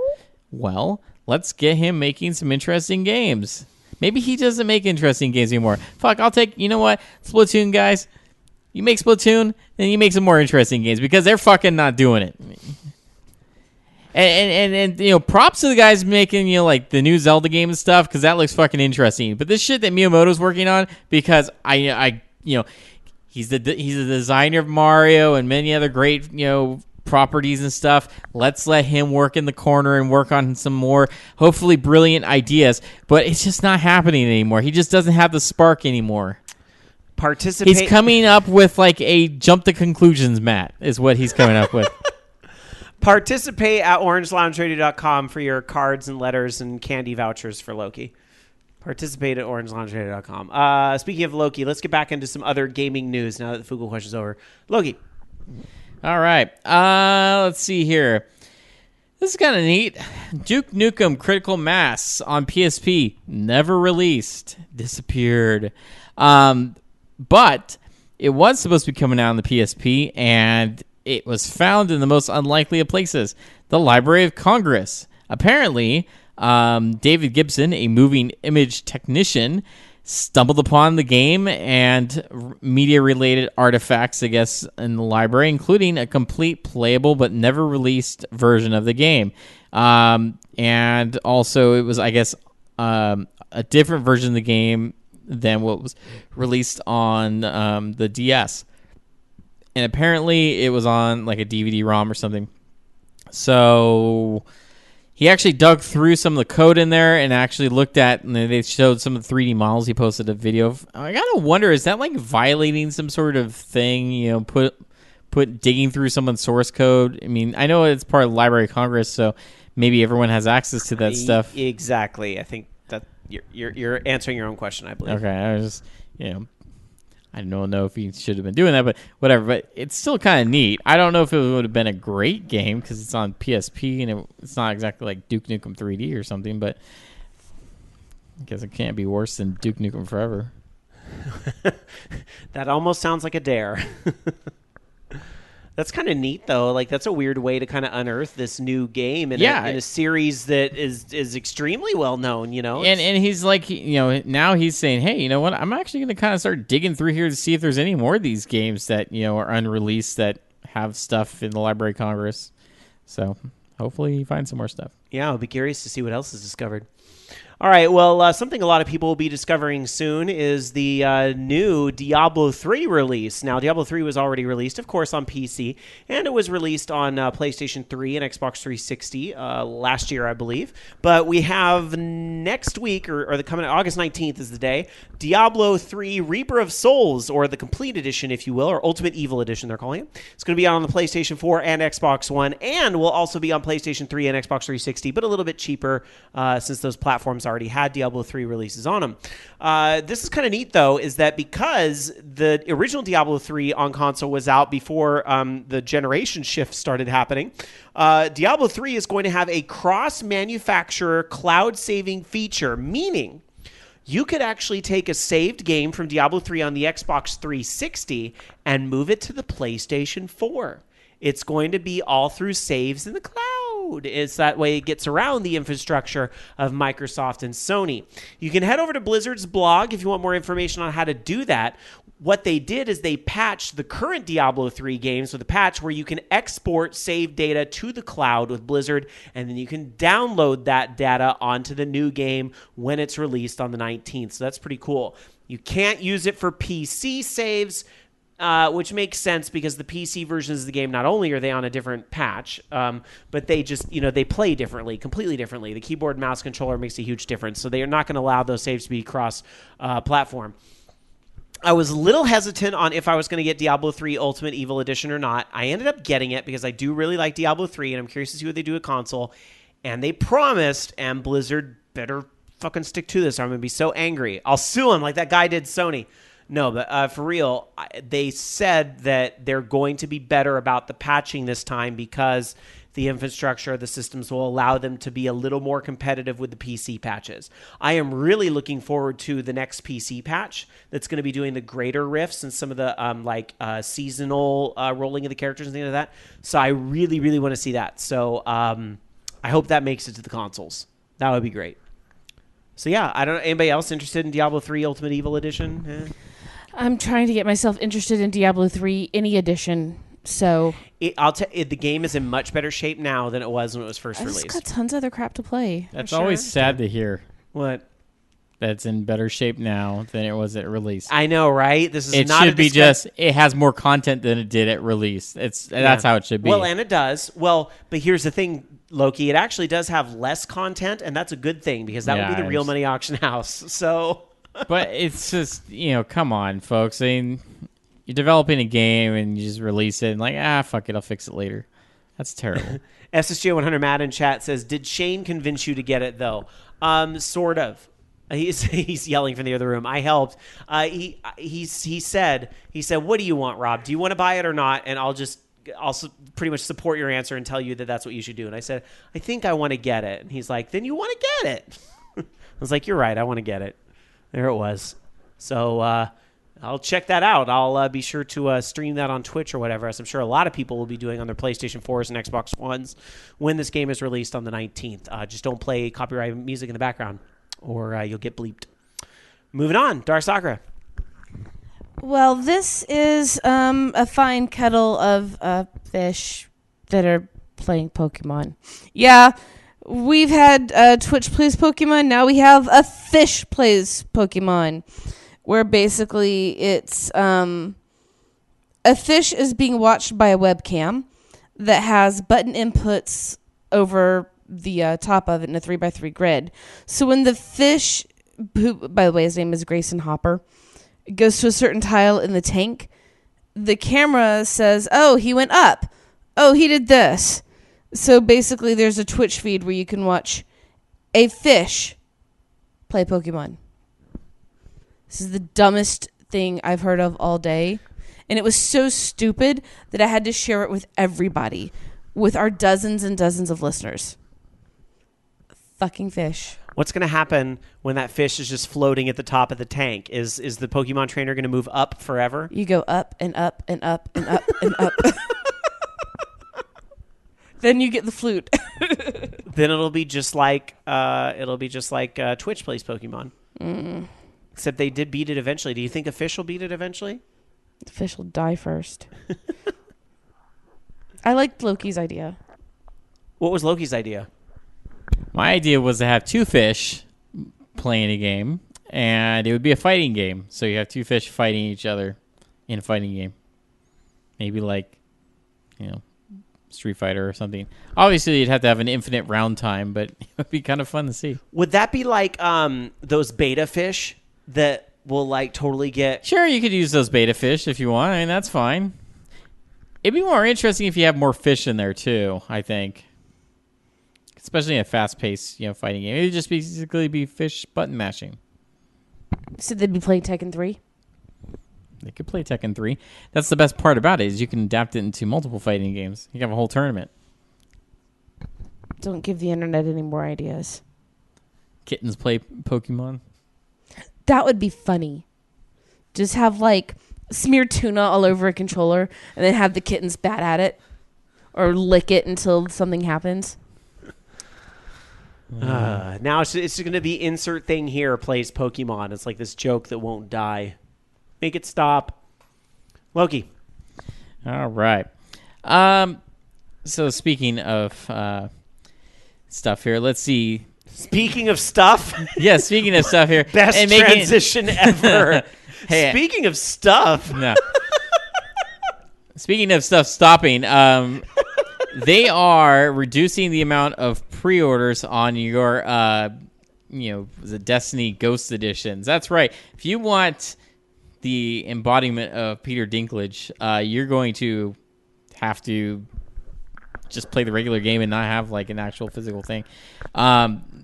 let's get him making some interesting games. Maybe he doesn't make interesting games anymore. Fuck, I'll take, you know what? Splatoon, guys. You make Splatoon, then you make some more interesting games because they're fucking not doing it. And props to the guys making, like the new Zelda game and stuff because that looks fucking interesting. But this shit that Miyamoto's working on, because he's the designer of Mario and many other great, properties and stuff. Let's let him work in the corner and work on some more, hopefully brilliant ideas. But it's just not happening anymore. He just doesn't have the spark anymore. He's coming up with like a jump to conclusions mat is what he's coming up with. Participate at orangeloungeradio.com for your cards and letters and candy vouchers for Loki. Participate at orangeloungeradio.com. Speaking of Loki, let's get back into some other gaming news now that the Fugle question's over. Loki. All right. Let's see here. This is kind of neat. Duke Nukem Critical Mass on PSP. Never released. Disappeared. But it was supposed to be coming out on the PSP, and it was found in the most unlikely of places, the Library of Congress. Apparently, David Gibson, a moving image technician, stumbled upon the game and media-related artifacts, I guess, in the library, including a complete playable but never released version of the game. And also, it was, I guess, a different version of the game than what was released on the DS. And apparently it was on like a DVD-ROM or something. So he actually dug through some of the code in there and actually looked at, and they showed some of the 3D models. He posted a video of. I gotta wonder, is that like violating some sort of thing? Put digging through someone's source code. I mean, I know it's part of the Library of Congress, so maybe everyone has access to that stuff. Exactly. I think that you're answering your own question, I believe. Okay, I was just, I don't know if he should have been doing that, but whatever. But it's still kind of neat. I don't know if it would have been a great game because it's on PSP and it's not exactly like Duke Nukem 3D or something, but I guess it can't be worse than Duke Nukem Forever. That almost sounds like a dare. That's kind of neat, though. Like, that's a weird way to kind of unearth this new game in a series that is extremely well known, And he's like, now he's saying, hey, you know what? I'm actually going to kind of start digging through here to see if there's any more of these games that, are unreleased that have stuff in the Library of Congress. So hopefully he finds some more stuff. Yeah, I'll be curious to see what else is discovered. All right, well, something a lot of people will be discovering soon is the new Diablo 3 release. Now, Diablo 3 was already released, of course, on PC, and it was released on PlayStation 3 and Xbox 360 last year, I believe. But we have next week, or the coming August 19th is the day, Diablo 3 Reaper of Souls, or the Complete Edition, if you will, or Ultimate Evil Edition, they're calling it. It's going to be out on the PlayStation 4 and Xbox One, and will also be on PlayStation 3 and Xbox 360, but a little bit cheaper since those platforms already had Diablo 3 releases on them. This is kind of neat, though, is that because the original Diablo 3 on console was out before the generation shift started happening, Diablo 3 is going to have a cross-manufacturer cloud-saving feature, meaning you could actually take a saved game from Diablo 3 on the Xbox 360 and move it to the PlayStation 4. It's going to be all through saves in the cloud. code. It's that way it gets around the infrastructure of Microsoft and Sony. You can head over to Blizzard's blog if you want more information on how to do that. What they did is they patched the current Diablo 3 games with a patch where you can export save data to the cloud with Blizzard, and then you can download that data onto the new game when it's released on the 19th. So that's pretty cool. You can't use it for PC saves, which makes sense because the PC versions of the game, not only are they on a different patch, but they just, they play differently, completely differently. The keyboard and mouse controller makes a huge difference. So they are not going to allow those saves to be cross-platform. I was a little hesitant on if I was going to get Diablo 3 Ultimate Evil Edition or not. I ended up getting it because I do really like Diablo 3, and I'm curious to see what they do with console. And they promised, and Blizzard better fucking stick to this or I'm going to be so angry. I'll sue them like that guy did Sony. No, but for real, they said that they're going to be better about the patching this time because the infrastructure of the systems will allow them to be a little more competitive with the PC patches. I am really looking forward to the next PC patch that's going to be doing the greater rifts and some of the seasonal rolling of the characters and things like that. So I really, really want to see that. So I hope that makes it to the consoles. That would be great. So yeah, I don't know. Anybody else interested in Diablo 3 Ultimate Evil Edition? I'm trying to get myself interested in Diablo 3 any edition. So the game is in much better shape now than it was when it was first I released. just got tons of other crap to play. That's always sad to hear. What? That's in better shape now than it was at release. I know, right? This is it not should be just it has more content than it did at release. That's how it should be. Well, and it does. Well, but here's the thing, Loki. It actually does have less content, and that's a good thing because that would be the real money auction house. So, but it's just come on, folks. I mean, you're developing a game and you just release it and fuck it, I'll fix it later. That's terrible. SSJ 100 Matt in chat says, "Did Shane convince you to get it though?" Sort of. He's yelling from the other room. I helped. He said, "What do you want, Rob? Do you want to buy it or not?" And I'll pretty much support your answer and tell you that that's what you should do. And I said, "I think I want to get it." And he's like, "Then you want to get it?" I was like, "You're right. I want to get it." There it was. So I'll check that out. I'll be sure to stream that on Twitch or whatever, as I'm sure a lot of people will be doing on their PlayStation 4s and Xbox Ones when this game is released on the 19th. Just don't play copyrighted music in the background, or you'll get bleeped. Moving on, Dar Sakura. Well, this is a fine kettle of fish that are playing Pokemon. Yeah, we've had Twitch plays Pokemon. Now we have a fish plays Pokemon, where basically it's a fish is being watched by a webcam that has button inputs over the top of it in a 3x3 grid. So when the fish, who, by the way, his name is Grayson Hopper, goes to a certain tile in the tank, the camera says, "Oh, he went up. Oh, he did this." So basically there's a Twitch feed where you can watch a fish play Pokemon. This is the dumbest thing I've heard of all day. And it was so stupid that I had to share it with everybody, with our dozens and dozens of listeners. Fucking fish. What's going to happen when that fish is just floating at the top of the tank? Is the Pokemon trainer going to move up forever? You go up and up and up and up and up. Then you get the flute. Then it'll be just like Twitch plays Pokemon. Except they did beat it eventually. Do you think a fish will beat it eventually? The fish will die first. I liked Loki's idea. What was Loki's idea? My idea was to have two fish playing a game, and it would be a fighting game. So you have two fish fighting each other in a fighting game. Maybe Street Fighter or something. Obviously, you'd have to have an infinite round time, but it would be kind of fun to see. Would that be like those beta fish that will totally get... Sure, you could use those beta fish if you want. I mean, that's fine. It'd be more interesting if you have more fish in there, too, I think. Especially in a fast-paced, fighting game. It would just basically be fish button mashing. So they'd be playing Tekken 3? They could play Tekken 3. That's the best part about it, is you can adapt it into multiple fighting games. You can have a whole tournament. Don't give the internet any more ideas. Kittens play Pokemon. That would be funny. Just have smear tuna all over a controller and then have the kittens bat at it or lick it until something happens. Now it's going to be insert thing here plays Pokemon. It's like this joke that won't die. Make it stop. Loki. All right. So speaking of stuff here, let's see. Speaking of stuff. Yeah, speaking of stuff here. Best and transition ever. Hey, Speaking of stuff. no. Speaking of stuff stopping, they are reducing the amount of pre-orders on your, the Destiny Ghost Editions. That's right. If you want the embodiment of Peter Dinklage, you're going to have to just play the regular game and not have like an actual physical thing.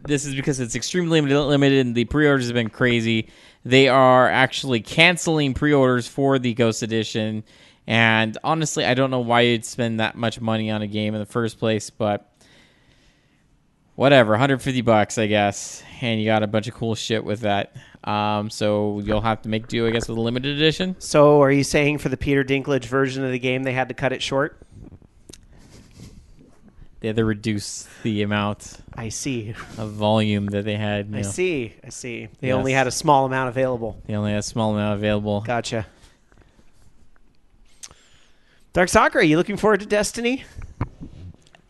This is because it's extremely limited and the pre-orders have been crazy. They are actually canceling pre-orders for the Ghost Edition. And honestly, I don't know why you'd spend that much money on a game in the first place, but whatever, $150, I guess. And you got a bunch of cool shit with that. So you'll have to make do, I guess, with a limited edition. So are you saying for the Peter Dinklage version of the game they had to cut it short? They had to reduce the amount I see. of volume that they had. I see. They Yes. only had a small amount available. They only had a small amount available. Gotcha. Dark Soccer, are you looking forward to Destiny?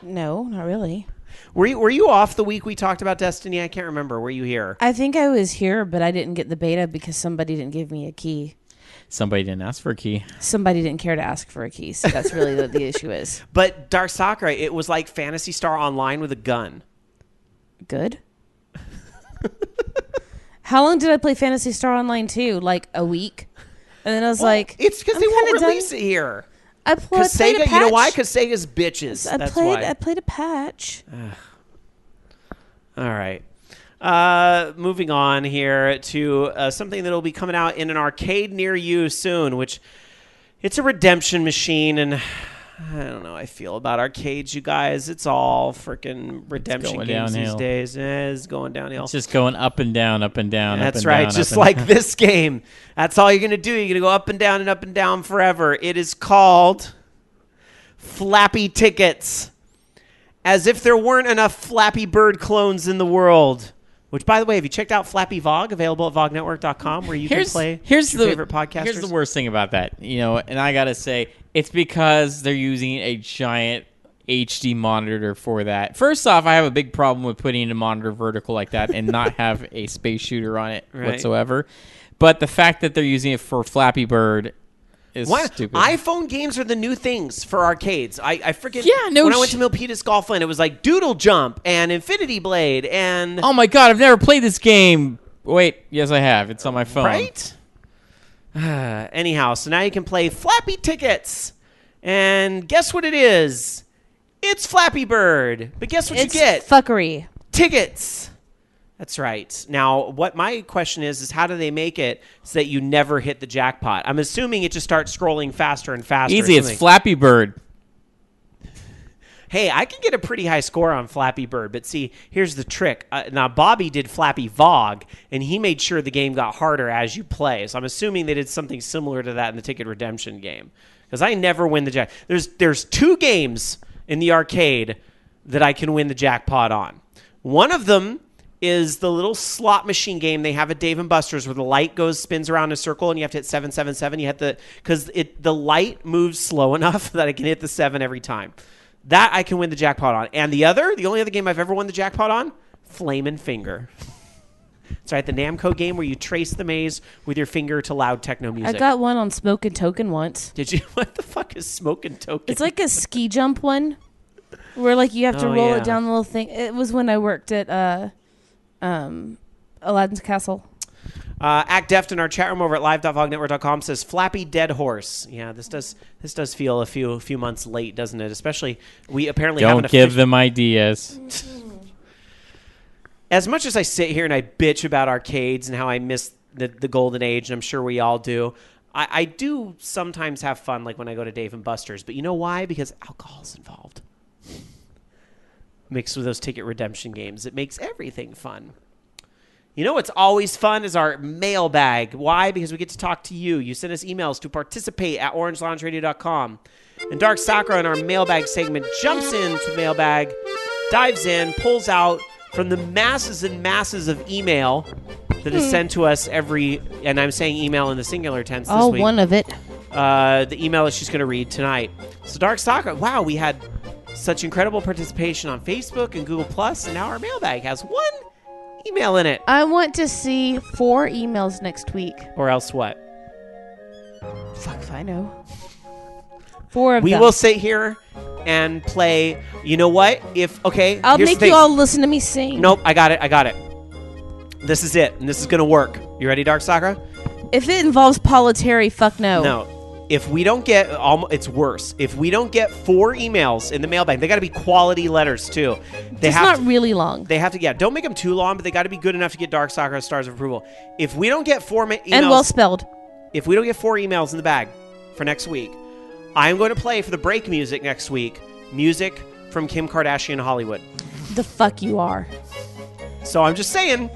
No, not really. Were you off the week we talked about Destiny? I can't remember. Were you here? I think I was here, but I didn't get the beta because somebody didn't give me a key. Somebody didn't ask for a key. Somebody didn't care to ask for a key. So that's really the issue is. But Dark Soccer, it was like Phantasy Star Online with a gun. Good. How long did I play Phantasy Star Online 2? Like a week? And then I was like... It's because I'm they won't kinda release done. it here. I played a patch. You know why? Because Sega's bitches. I That's played why. a patch. All right. Moving on here to something that will be coming out in an arcade near you soon, which it's a redemption machine, and I don't know how I feel about arcades, you guys. It's all freaking redemption going games downhill. these days. It's going downhill. It's just going up and down, up and down. That's up and right, down, just up and like down. this game. That's all you're going to do. You're going to go up and down forever. It is called Flappy Tickets. As if there weren't enough Flappy Bird clones in the world. Which, by the way, have you checked out Flappy Vog, available at vognetwork.com, where you can play your favorite podcasters? Here's the worst thing about that, and I gotta say, it's because they're using a giant HD monitor for that. First off, I have a big problem with putting a monitor vertical like that and not have a space shooter on it whatsoever. But the fact that they're using it for Flappy Bird is stupid. iPhone games are the new things for arcades. I forget. Yeah, no when I went to Milpitas Golfland, it was like Doodle Jump and Infinity Blade and... Oh my god, I've never played this game. Wait, yes I have. It's on my phone. Right? Anyhow, so now you can play Flappy Tickets. And guess what it is? It's Flappy Bird. But guess what It's you get? fuckery. Tickets. That's right. Now, what my question is how do they make it so that you never hit the jackpot? I'm assuming it just starts scrolling faster and faster. Easy, it's Flappy Bird. Hey, I can get a pretty high score on Flappy Bird, but see, here's the trick. Now, Bobby did Flappy Vog, and he made sure the game got harder as you play. So I'm assuming they did something similar to that in the Ticket Redemption game. Because I never win the jackpot. There's 2 games in the arcade that I can win the jackpot on. One of them is the little slot machine game they have at Dave & Buster's where the light spins around in a circle and you have to hit 777. You have to, because the light moves slow enough that I can hit the 7 every time. That I can win the jackpot on. And the only other game I've ever won the jackpot on, Flamin' Finger. That's right, the Namco game where you trace the maze with your finger to loud techno music. I got one on Smoke and Token once. Did you? What the fuck is Smoke and Token? It's like a ski jump one where like you have to roll yeah. it down the little thing. It was when I worked at Aladdin's Castle. Act Deft in our chat room over at live.vognetwork.com says Flappy Dead Horse. Yeah, this does feel a few months late, doesn't it? Especially we apparently haven't Don't give them ideas. As much as I sit here and I bitch about arcades and how I miss the golden age, and I'm sure we all do, I do sometimes have fun, like when I go to Dave & Buster's. But you know why? Because alcohol's involved. Mixed with those ticket redemption games. It makes everything fun. You know what's always fun is our mailbag. Why? Because we get to talk to you. You send us emails to participate at orangeloungeradio.com. And Dark Sakura in our mailbag segment jumps into the mailbag, dives in, pulls out from the masses and masses of email that is sent to us every, and I'm saying email in the singular tense this All week. one of it. The email that she's going to read tonight. So Dark Stalker, wow, we had such incredible participation on Facebook and Google Plus, and now our mailbag has one email in it. I want to see 4 emails next week. Or else what? Fuck if I know. 4 of We them. will sit here and play. You know what? I'll here's the make thing. you all listen to me sing. Nope, I got it. This is it, and this is going to work. You ready, Dark Sakura? If it involves Politary, fuck no. No. If we don't get, it's worse. If we don't get 4 emails in the mailbag, they got to be quality letters too. It's not really long. They have to, don't make them too long, but they got to be good enough to get Dark Sakura stars of approval. If we don't get 4 emails, And well spelled. if we don't get 4 emails in the bag for next week, I'm going to play for the break music next week, music from Kim Kardashian Hollywood. The fuck you are. So I'm just saying,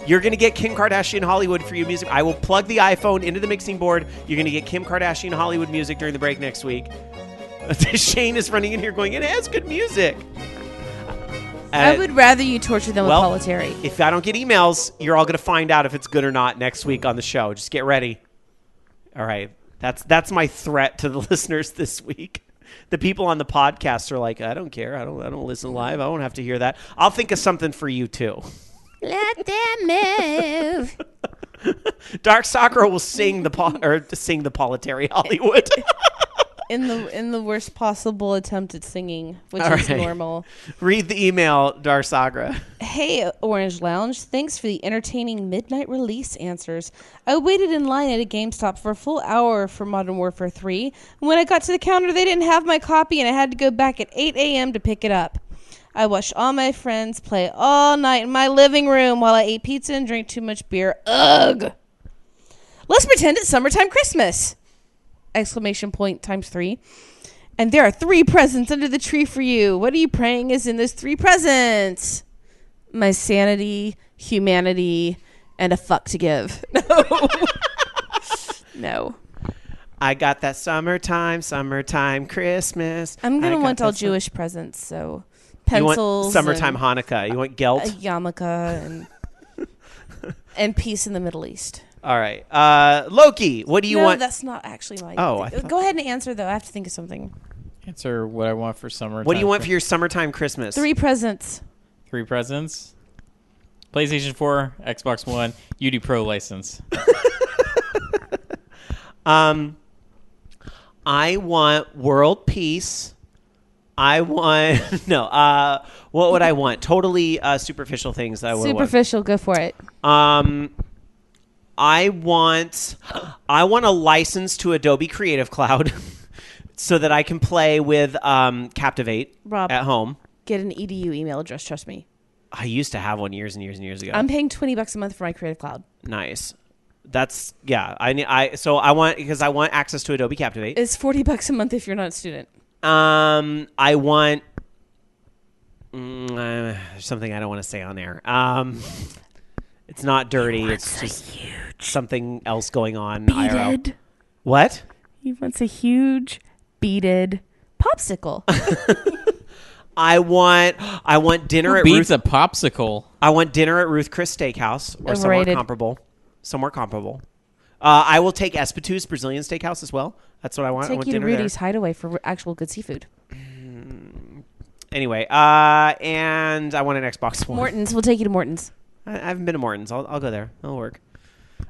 you're going to get Kim Kardashian Hollywood for your music. I will plug the iPhone into the mixing board. You're going to get Kim Kardashian Hollywood music during the break next week. Shane is running in here going, it has good music. I would rather you torture them with Politary. If I don't get emails, you're all going to find out if it's good or not next week on the show. Just get ready. All right. That's my threat to the listeners this week. The people on the podcast are like, I don't care. I don't listen live. I won't have to hear that. I'll think of something for you too. Let them move. Dark Sakura will sing the Politary Hollywood. in the worst possible attempt at singing, which All is right. normal. Read the email, Dark Sakura. Hey, Orange Lounge. Thanks for the entertaining midnight release answers. I waited in line at a GameStop for a full hour for Modern Warfare 3. When I got to the counter, they didn't have my copy, and I had to go back at 8 a.m. to pick it up. I watched all my friends play all night in my living room while I ate pizza and drank too much beer. Ugh! Let's pretend it's summertime Christmas! Exclamation point times 3. And there are 3 presents under the tree for you. What are you praying is in those 3 presents? My sanity, humanity, and a fuck to give. No. No. I got that summertime Christmas. I'm going I to got want all that Jewish presents, so You want pencils. summertime and Hanukkah. You want gelt? a yarmulke and peace in the Middle East. All right. Loki, what do you no, want? that's not actually my Oh, I thing. thought- Go ahead and answer, though. I have to think of something. Answer what I want for summer. What do you want for your summertime Christmas? 3 presents. 3 presents? PlayStation 4, Xbox One, UD Pro license. I want world peace. I want what would I want? Totally superficial things that I would want. Superficial, go for it. I want a license to Adobe Creative Cloud so that I can play with Captivate Rob. at home. Get an EDU email address, trust me. I used to have one years and years and years ago. I'm paying $20 a month for my Creative Cloud. Nice. That's I want access to Adobe Captivate. It's $40 a month if you're not a student. I want there's something I don't want to say on there. It's not dirty. It's just something else going on. IRL. Beaded. What? He wants a huge beaded popsicle. I want dinner Who at beats Ruth. a popsicle? I want dinner at Ruth Chris Steakhouse or Overrated. somewhere comparable. I will take Espitu's Brazilian Steakhouse as well. That's what I want. I Take want you to dinner there. Rudy's Hideaway for actual good seafood. Anyway, and I want an Xbox One. Morton's. We'll take you to Morton's. I haven't been to Morton's. I'll go there. That'll work.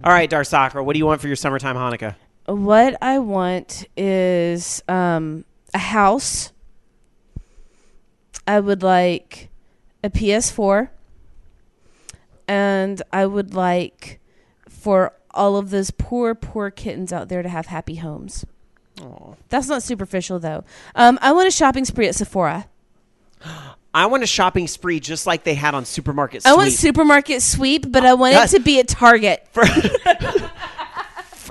All right, Dark Sakura, what do you want for your summertime Hanukkah? What I want is a house. I would like a PS4. And I would like for all of those poor kittens out there to have happy homes. Aww. That's not superficial, though. I want a shopping spree at Sephora. I want a shopping spree just like they had on Supermarket Sweep. I want Supermarket Sweep, but I want it to be at Target.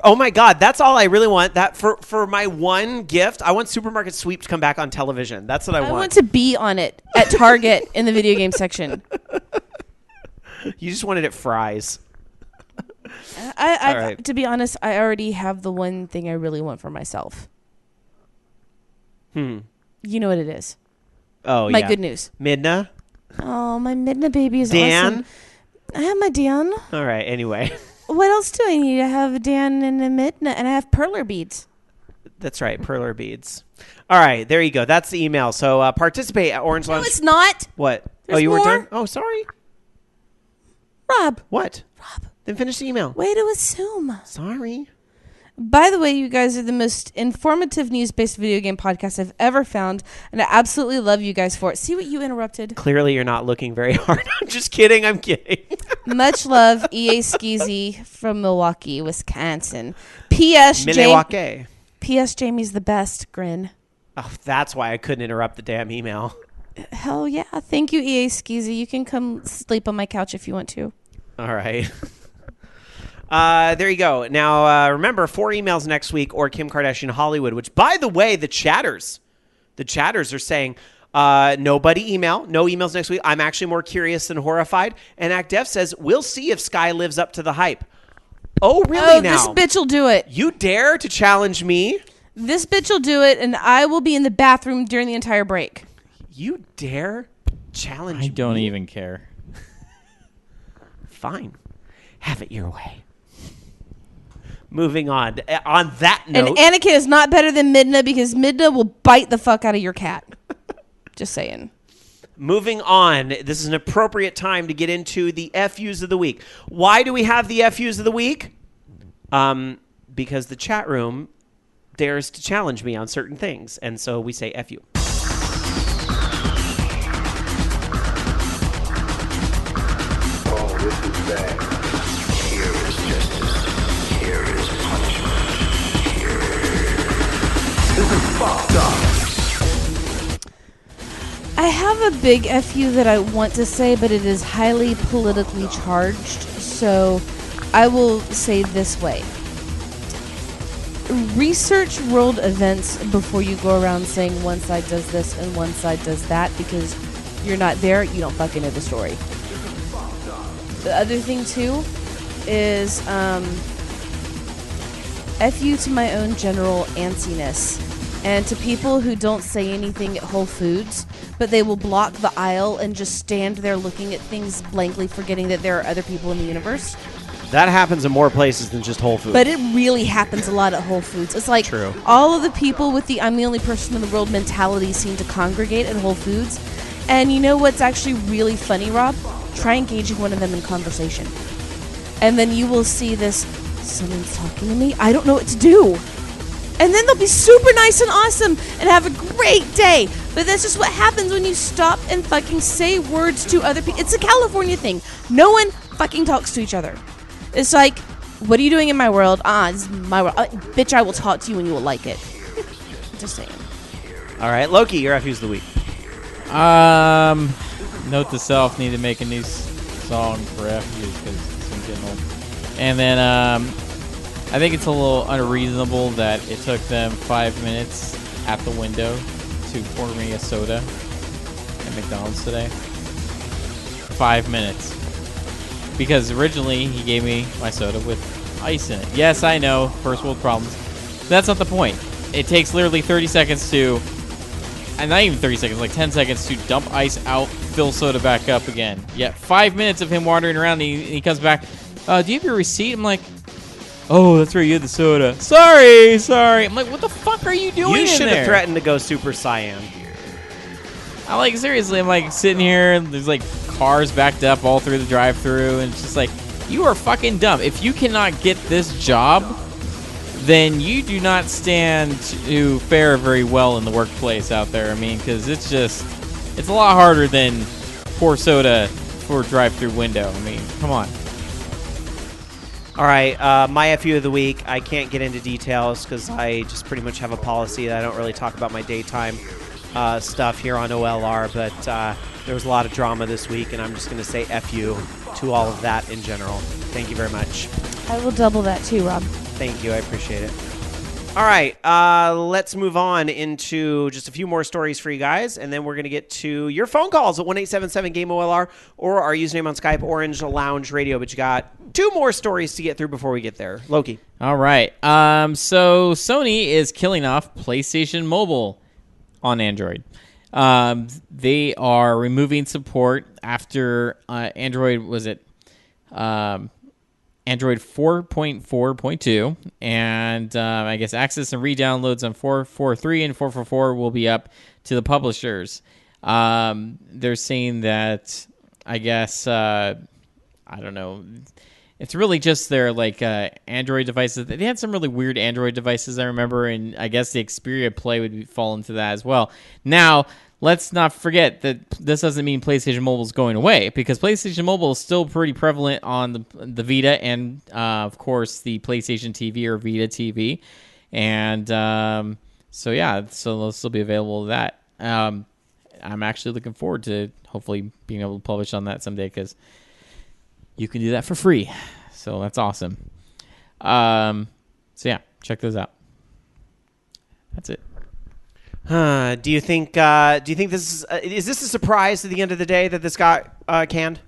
Oh my God, that's all I really want. That for my one gift, I want Supermarket Sweep to come back on television. That's what I I want. want to be on it at Target in the video game section. You just wanted it fries. I All right. To be honest, I already have the one thing I really want for myself. You know what it is. Oh, My yeah. good news. Midna? Oh, my Midna baby is Dan? awesome. I have my Dan. All right, anyway. What else do I need? I have a Dan and a Midna, and I have perler beads. That's right, perler beads. All right, there you go. That's the email. So participate at Orange No, Lounge. it's not. What? There's you weren't more. done? Oh, sorry. Rob. What? Then finish the email. Way to assume. Sorry. By the way, you guys are the most informative news-based video game podcast I've ever found, and I absolutely love you guys for it. See what you interrupted? Clearly, you're not looking very hard. I'm just kidding. I'm kidding. Much love, EA Skeezy from Milwaukee, Wisconsin. P.S. Milwaukee. P.S. Jamie's the best. Grin. Oh, that's why I couldn't interrupt the damn email. Hell yeah. Thank you, EA Skeezy. You can come sleep on my couch if you want to. All right. There you go. Now, remember, 4 emails next week or Kim Kardashian Hollywood, which, by the way, the chatters are saying, nobody email, no emails next week. I'm actually more curious than horrified. And ActDev says, we'll see if Sky lives up to the hype. Oh, really now? This bitch will do it. You dare to challenge me? This bitch will do it, and I will be in the bathroom during the entire break. You dare challenge me? I don't even care. Fine. Have it your way. Moving on. On that note. And Anakin is not better than Midna because Midna will bite the fuck out of your cat. Just saying. Moving on. This is an appropriate time to get into the FUs of the week. Why do we have the FUs of the week? Because the chat room dares to challenge me on certain things. And so we say FU. Oh, this is bad. Here is justice. Here is punishment. This is fucked up. I have a big FU that I want to say, but it is highly politically charged, so I will say this way. Research world events before you go around saying one side does this and one side does that, because you're not there, you don't fucking know the story. The other thing, too, is FU to my own general antsiness. And to people who don't say anything at Whole Foods, but they will block the aisle and just stand there looking at things blankly, forgetting that there are other people in the universe. That happens in more places than just Whole Foods. But it really happens a lot at Whole Foods. It's like True. all of the people with the I'm the only person in the world mentality seem to congregate at Whole Foods. And you know what's actually really funny, Rob? Try engaging one of them in conversation. And then you will see this, someone's talking to me, I don't know what to do. And then they'll be super nice and awesome and have a great day. But that's just what happens when you stop and fucking say words to other people. It's a California thing. No one fucking talks to each other. It's like, what are you doing in my world? This is my world. Bitch, I will talk to you and you will like it. Just saying. All right, Loki, your FUs of the week. Note to self: need to make a new song for FUs because it's getting old. And then I think it's a little unreasonable that it took them 5 minutes at the window to pour me a soda at McDonald's today. 5 minutes. Because originally he gave me my soda with ice in it. Yes, I know, first world problems. That's not the point. It takes literally 30 seconds to, and not even 30 seconds, like 10 seconds to dump ice out, fill soda back up again. Yet 5 minutes of him wandering around and he comes back, do you have your receipt? I'm like, oh, that's right, you had the soda. Sorry. I'm like, what the fuck are you doing You should in have there? threatened to go Super Saiyan. I'm like, seriously, I'm like sitting here, and there's like cars backed up all through the drive-thru, and it's just like, you are fucking dumb. If you cannot get this job, then you do not stand to fare very well in the workplace out there. I mean, because it's a lot harder than pour soda for a drive-thru window. I mean, come on. All right, my FU of the week. I can't get into details because I just pretty much have a policy that I don't really talk about my daytime stuff here on OLR, but there was a lot of drama this week, and I'm just going to say FU to all of that in general. Thank you very much. I will double that too, Rob. Thank you. I appreciate it. All right, let's move on into just a few more stories for you guys, and then we're going to get to your phone calls at 1-877-GAME-OLR or our username on Skype, Orange Lounge Radio. But you got 2 more stories to get through before we get there. Loki. All right. So Sony is killing off PlayStation Mobile on Android. They are removing support after Android, was it Android 4.4.2, and I guess access and re-downloads on 4.4.3 and 4.4.4 will be up to the publishers. They're saying that, I guess, I don't know, it's really just their Android devices. They had some really weird Android devices, I remember, and I guess the Xperia Play would fall into that as well. Now, let's not forget that this doesn't mean PlayStation Mobile is going away, because PlayStation Mobile is still pretty prevalent on the Vita and, of course, the PlayStation TV or Vita TV. And so they'll still be available to that. I'm actually looking forward to hopefully being able to publish on that someday, because you can do that for free. So that's awesome. Check those out. That's it. Do you think this is this a surprise at the end of the day that this got canned?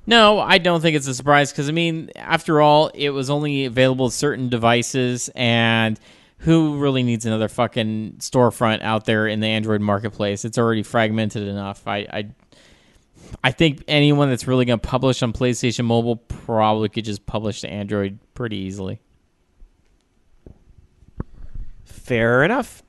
No, I don't think it's a surprise, because, after all, it was only available to certain devices, and who really needs another fucking storefront out there in the Android marketplace? It's already fragmented enough. I think anyone that's really going to publish on PlayStation Mobile probably could just publish to Android pretty easily. Fair enough.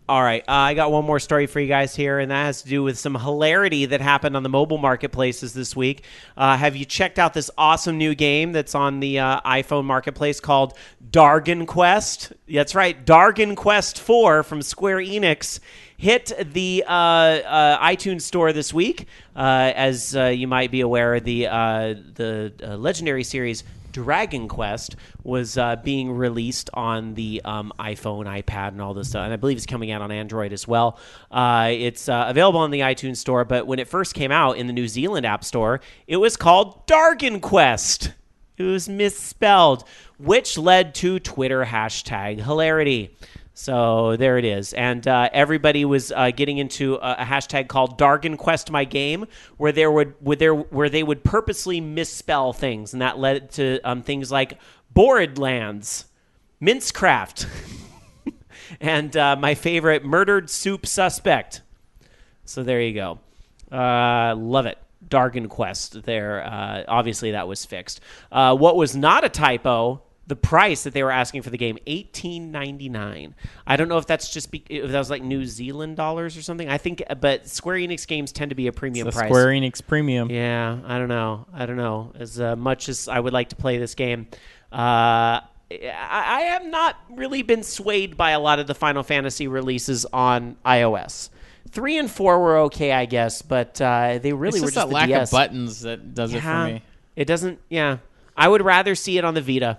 All right, I got one more story for you guys here, and that has to do with some hilarity that happened on the mobile marketplaces this week. Have you checked out this awesome new game that's on the iPhone marketplace called Dargon Quest? That's right, Dargon Quest 4 from Square Enix hit the iTunes store this week. As you might be aware, the legendary series Dragon Quest was being released on the iPhone, iPad, and all this stuff. And I believe it's coming out on Android as well. It's available on the iTunes store, but when it first came out in the New Zealand App Store, it was called Dargon Quest. It was misspelled, which led to Twitter hashtag hilarity. So there it is. And everybody was getting into a hashtag called Dargon Quest My Game, where they would purposely misspell things. And that led to things like Boredlands, Mincecraft, and my favorite, Murdered Soup Suspect. So there you go. Love it. Dargon Quest there. Obviously, that was fixed. What was not a typo, the price that they were asking for the game, $18.99. I don't know if that's just if that was like New Zealand dollars or something. I think, but Square Enix games tend to be a premium price. Square Enix premium. Yeah, I don't know. As much as I would like to play this game, I have not really been swayed by a lot of the Final Fantasy releases on iOS. 3 and 4 were okay, I guess, but they really were just that the lack DS. of buttons that does it for me. It doesn't. Yeah, I would rather see it on the Vita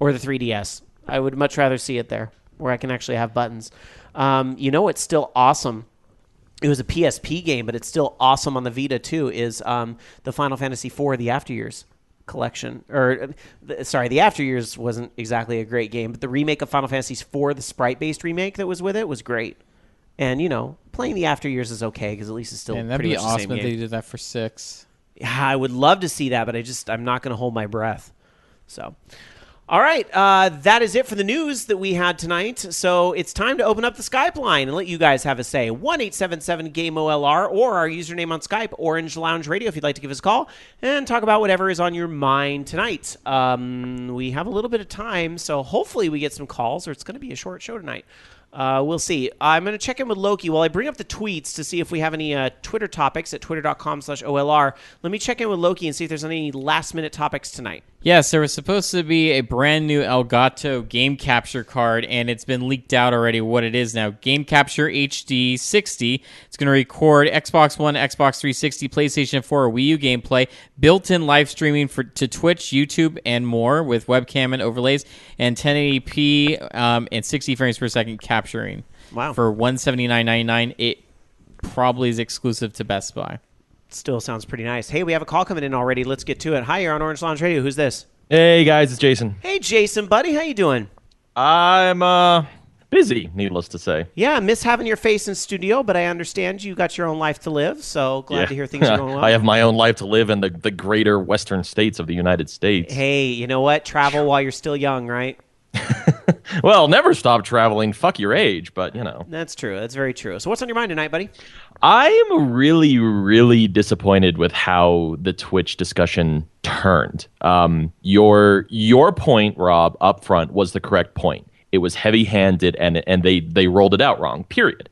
or the 3DS. I would much rather see it there, where I can actually have buttons. It's still awesome. It was a PSP game, but it's still awesome on the Vita too. Is the Final Fantasy IV: The After Years collection? The After Years wasn't exactly a great game, but the remake of Final Fantasy IV, the sprite-based remake that was with it, was great. And playing the After Years is okay because at least it's still pretty much the same game. That'd be awesome if they did that for 6. Yeah, I would love to see that, but I'm not going to hold my breath. So. All right, that is it for the news that we had tonight. So it's time to open up the Skype line and let you guys have a say. 1-877-GAME-OLR or our username on Skype, Orange Lounge Radio, if you'd like to give us a call and talk about whatever is on your mind tonight. We have a little bit of time, so hopefully we get some calls, or it's going to be a short show tonight. We'll see. I'm going to check in with Loki while I bring up the tweets to see if we have any Twitter topics at twitter.com/OLR. Let me check in with Loki and see if there's any last-minute topics tonight. Yes, there was supposed to be a brand new Elgato game capture card, and it's been leaked out already what it is now. Game Capture HD 60. It's going to record Xbox One, Xbox 360, PlayStation 4, or Wii U gameplay, built-in live streaming to Twitch, YouTube, and more with webcam and overlays, and 1080p and 60 frames per second capturing. Wow. For $179.99. It probably is exclusive to Best Buy. Still sounds pretty nice. Hey, we have a call coming in already. Let's get to it. Hi, you're on Orange Lounge Radio. Who's this? Hey, guys, it's Jason. Hey, Jason, buddy. How you doing? I'm busy, needless to say. Yeah, I miss having your face in studio, but I understand you got your own life to live, so glad to hear things are going well. I have my own life to live in the greater western states of the United States. Hey, you know what? Travel while you're still young, right? Well, never stop traveling. Fuck your age, but you know. That's true. That's very true. So what's on your mind tonight, buddy? I am really, really disappointed with how the Twitch discussion turned. Your point, Rob, up front was the correct point. It was heavy-handed, and they rolled it out wrong. Period.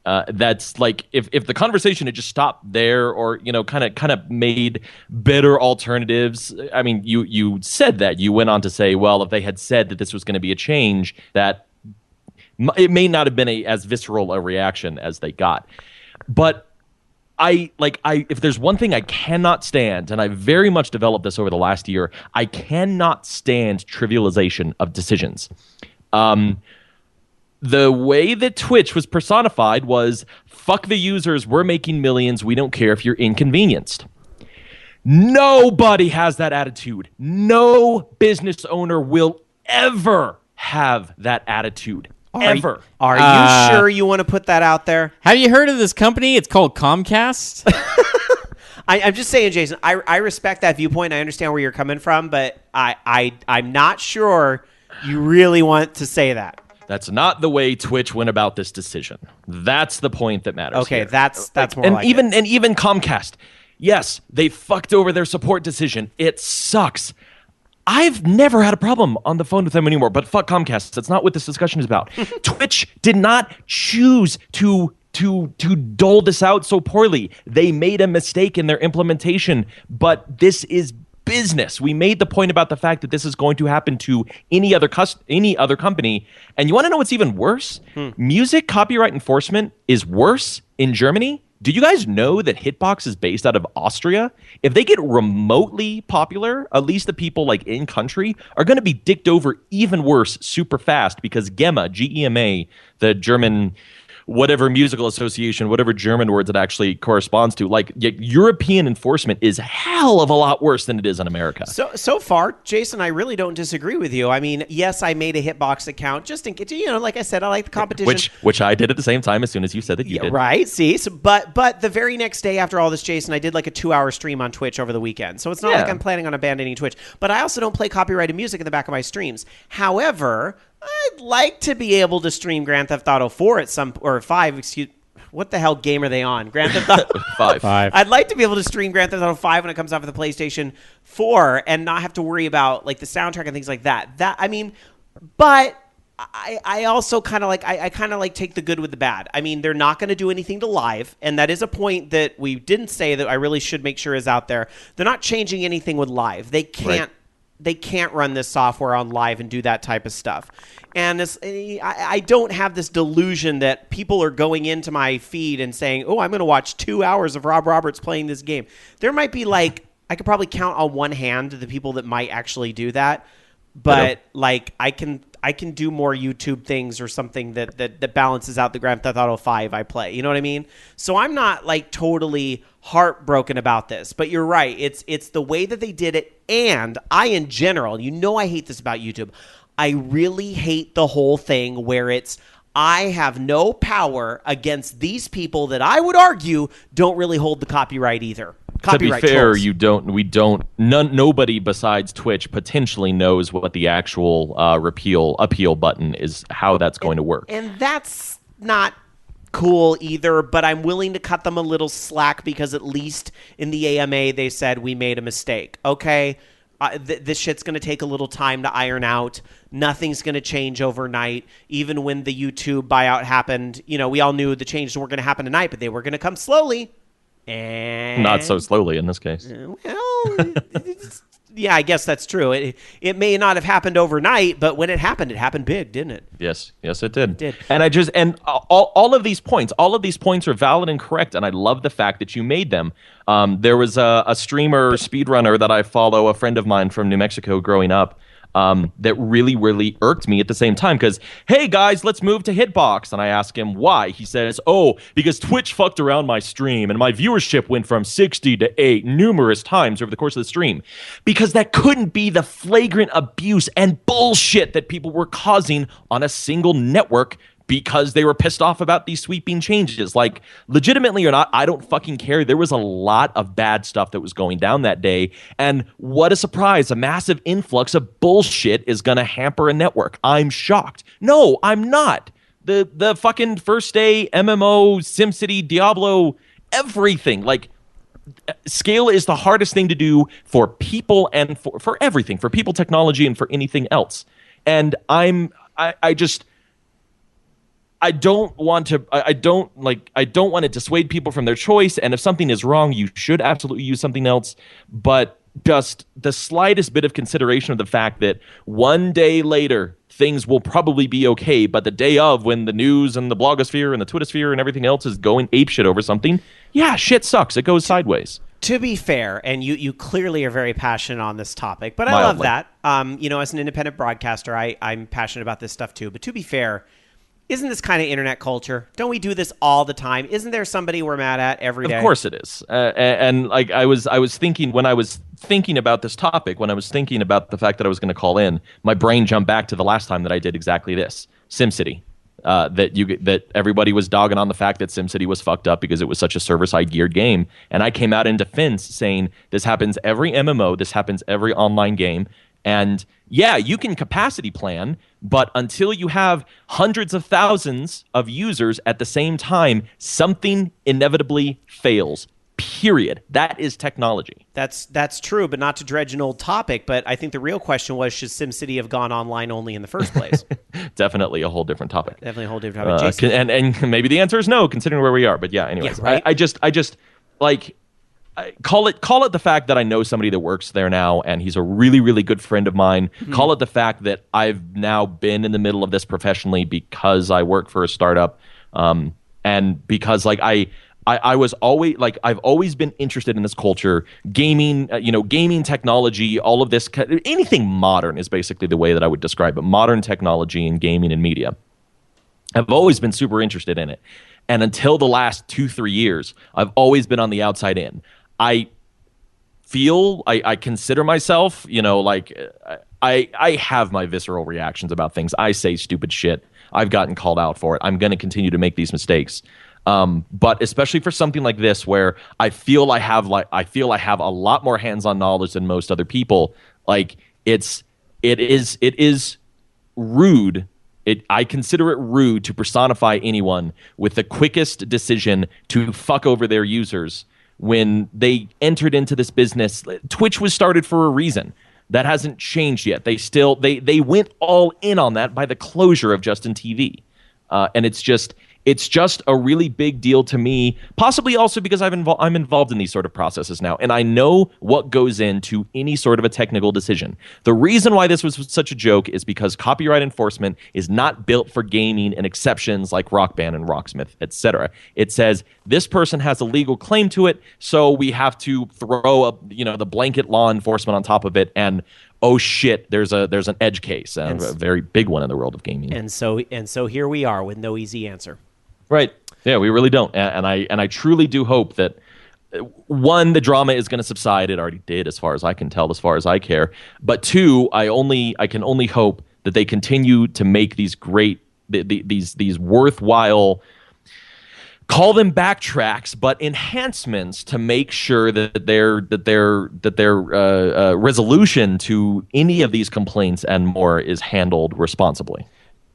That's like if the conversation had just stopped there, or kind of made better alternatives. I mean, you said that. You went on to say, well, if they had said that this was going to be a change, that it may not have been as visceral a reaction as they got. But if there's one thing I cannot stand, and I very much developed this over the last year, I cannot stand trivialization of decisions. The way that Twitch was personified was, fuck the users, we're making millions, we don't care if you're inconvenienced. Nobody has that attitude. No business owner will ever have that attitude. Ever. Are you sure you want to put that out there? Have you heard of this company? It's called Comcast. I'm just saying, Jason, I respect that viewpoint. I understand where you're coming from, but I'm not sure you really want to say that. That's not the way Twitch went about this decision. That's the point that matters. Okay, here. that's more and like even it. And even Comcast. Yes, they fucked over their support decision. It sucks. I've never had a problem on the phone with them anymore, but fuck Comcast. That's not what this discussion is about. Twitch did not choose to dole this out so poorly. They made a mistake in their implementation, but this is business. We made the point about the fact that this is going to happen to any other company. And you want to know what's even worse? Music copyright enforcement is worse in Germany. Do you guys know that Hitbox is based out of Austria? If they get remotely popular, at least the people in country are going to be dicked over even worse super fast, because GEMA, G-E-M-A, the German whatever musical association, whatever German words it actually corresponds to, European enforcement is hell of a lot worse than it is in America. So far, Jason, I really don't disagree with you. I mean, yes, I made a Hitbox account just in case, like I said, I like the competition. Which I did at the same time as soon as you said that you did. Right, see? So, but the very next day after all this, Jason, I did a 2-hour stream on Twitch over the weekend. So it's not like I'm planning on abandoning Twitch. But I also don't play copyrighted music in the back of my streams. However, I'd like to be able to stream Grand Theft Auto 4 or 5, excuse. What the hell game are they on? Grand Theft Auto 5. I'd like to be able to stream Grand Theft Auto 5 when it comes out for the PlayStation 4 and not have to worry about the soundtrack and things like that. But I also kind of take the good with the bad. I mean, they're not going to do anything to live, and that is a point that we didn't say that I really should make sure is out there. They're not changing anything with live. They can't. Right. They can't run this software on live and do that type of stuff. And I don't have this delusion that people are going into my feed and saying, oh, I'm going to watch 2 hours of Rob Roberts playing this game. There might be I could probably count on one hand the people that might actually do that. But I can do more YouTube things or something that balances out the Grand Theft Auto 5 I play. You know what I mean? So I'm not totally heartbroken about this. But you're right. It's the way that they did it. And I, in general, I hate this about YouTube. I really hate the whole thing where I have no power against these people that I would argue don't really hold the copyright either. Copyright to be fair, trolls. Nobody besides Twitch potentially knows what the actual appeal button is, how that's going to work. And that's not cool either, but I'm willing to cut them a little slack because at least in the AMA they said we made a mistake. Okay, this shit's going to take a little time to iron out. Nothing's going to change overnight. Even when the YouTube buyout happened, we all knew the changes weren't going to happen tonight, but they were going to come slowly. And not so slowly in this case. Well, yeah, I guess that's true. It may not have happened overnight, but when it happened big, didn't it? Yes, it did. It did. And all of these points are valid and correct, and I love the fact that you made them. There was a streamer, speedrunner that I follow, a friend of mine from New Mexico growing up, that really, really irked me at the same time because, hey, guys, let's move to Hitbox. And I ask him why. He says, because Twitch fucked around my stream and my viewership went from 60 to 8 numerous times over the course of the stream. Because that couldn't be the flagrant abuse and bullshit that people were causing on a single network because they were pissed off about these sweeping changes. Like, legitimately or not, I don't fucking care. There was a lot of bad stuff that was going down that day. And what a surprise. A massive influx of bullshit is going to hamper a network. I'm shocked. No, I'm not. The fucking first day MMO, SimCity, Diablo, everything. Like, scale is the hardest thing to do for people and for everything, for people, technology, and for anything else. And I don't want to dissuade people from their choice. And if something is wrong, you should absolutely use something else. But just the slightest bit of consideration of the fact that one day later, things will probably be okay. But the day of, when the news and the blogosphere and the Twittersphere and everything else is going apeshit over something, yeah, shit sucks. It goes sideways. To be fair, and you clearly are very passionate on this topic, but I Mildly. love that. As an independent broadcaster, I'm passionate about this stuff too. But to be fair, isn't this kind of internet culture? Don't we do this all the time? Isn't there somebody we're mad at every day? Of course it is. And like I was thinking when I was thinking about this topic, when I was thinking about the fact that I was going to call in, my brain jumped back to the last time that I did exactly this, SimCity. That everybody was dogging on the fact that SimCity was fucked up because it was such a server-side geared game, and I came out in defense saying this happens every MMO, this happens every online game, and yeah, you can capacity plan, but until you have hundreds of thousands of users at the same time, something inevitably fails. Period. That is technology. That's true, but not to dredge an old topic. But I think the real question was, should SimCity have gone online only in the first place? Definitely a whole different topic. Definitely a whole different topic. Jason? And maybe the answer is no, considering where we are. But yeah, anyways, Yeah, right? I just like call it the fact that I know somebody that works there now, and he's a really, really good friend of mine. Call it the fact that I've now been in the middle of this professionally because I work for a startup, and because like I was always like, I've always been interested in this culture, gaming, gaming technology, all of this, anything modern is basically the way that I would describe it. Modern technology and gaming and media. I've always been super interested in it. And until the last 2-3 years, I've always been on the outside in. I consider myself, I have my visceral reactions about things. I say stupid shit. I've gotten called out for it. I'm going to continue to make these mistakes. But especially for something like this, where I feel I have a lot more hands-on knowledge than most other people. Like it is rude. I consider it rude to personify anyone with the quickest decision to fuck over their users when they entered into this business. Twitch was started for a reason. That hasn't changed yet. They went all in on that by the closure of Justin TV. And it's just a really big deal to me, possibly also because I'm involved in these sort of processes now, and I know what goes into any sort of a technical decision. The reason why this was such a joke is because copyright enforcement is not built for gaming and exceptions like Rock Band and Rocksmith, etc. It says this person has a legal claim to it, so we have to throw the blanket law enforcement on top of it, and oh shit, there's an edge case, a very big one in the world of gaming. And so here we are with no easy answer. Right. Yeah, we really don't. And I truly do hope that, one, the drama is going to subside. It already did, as far as I can tell, as far as I care. But two, I can only hope that they continue to make these great, these worthwhile, call them backtracks, but enhancements to make sure that their resolution to any of these complaints and more is handled responsibly.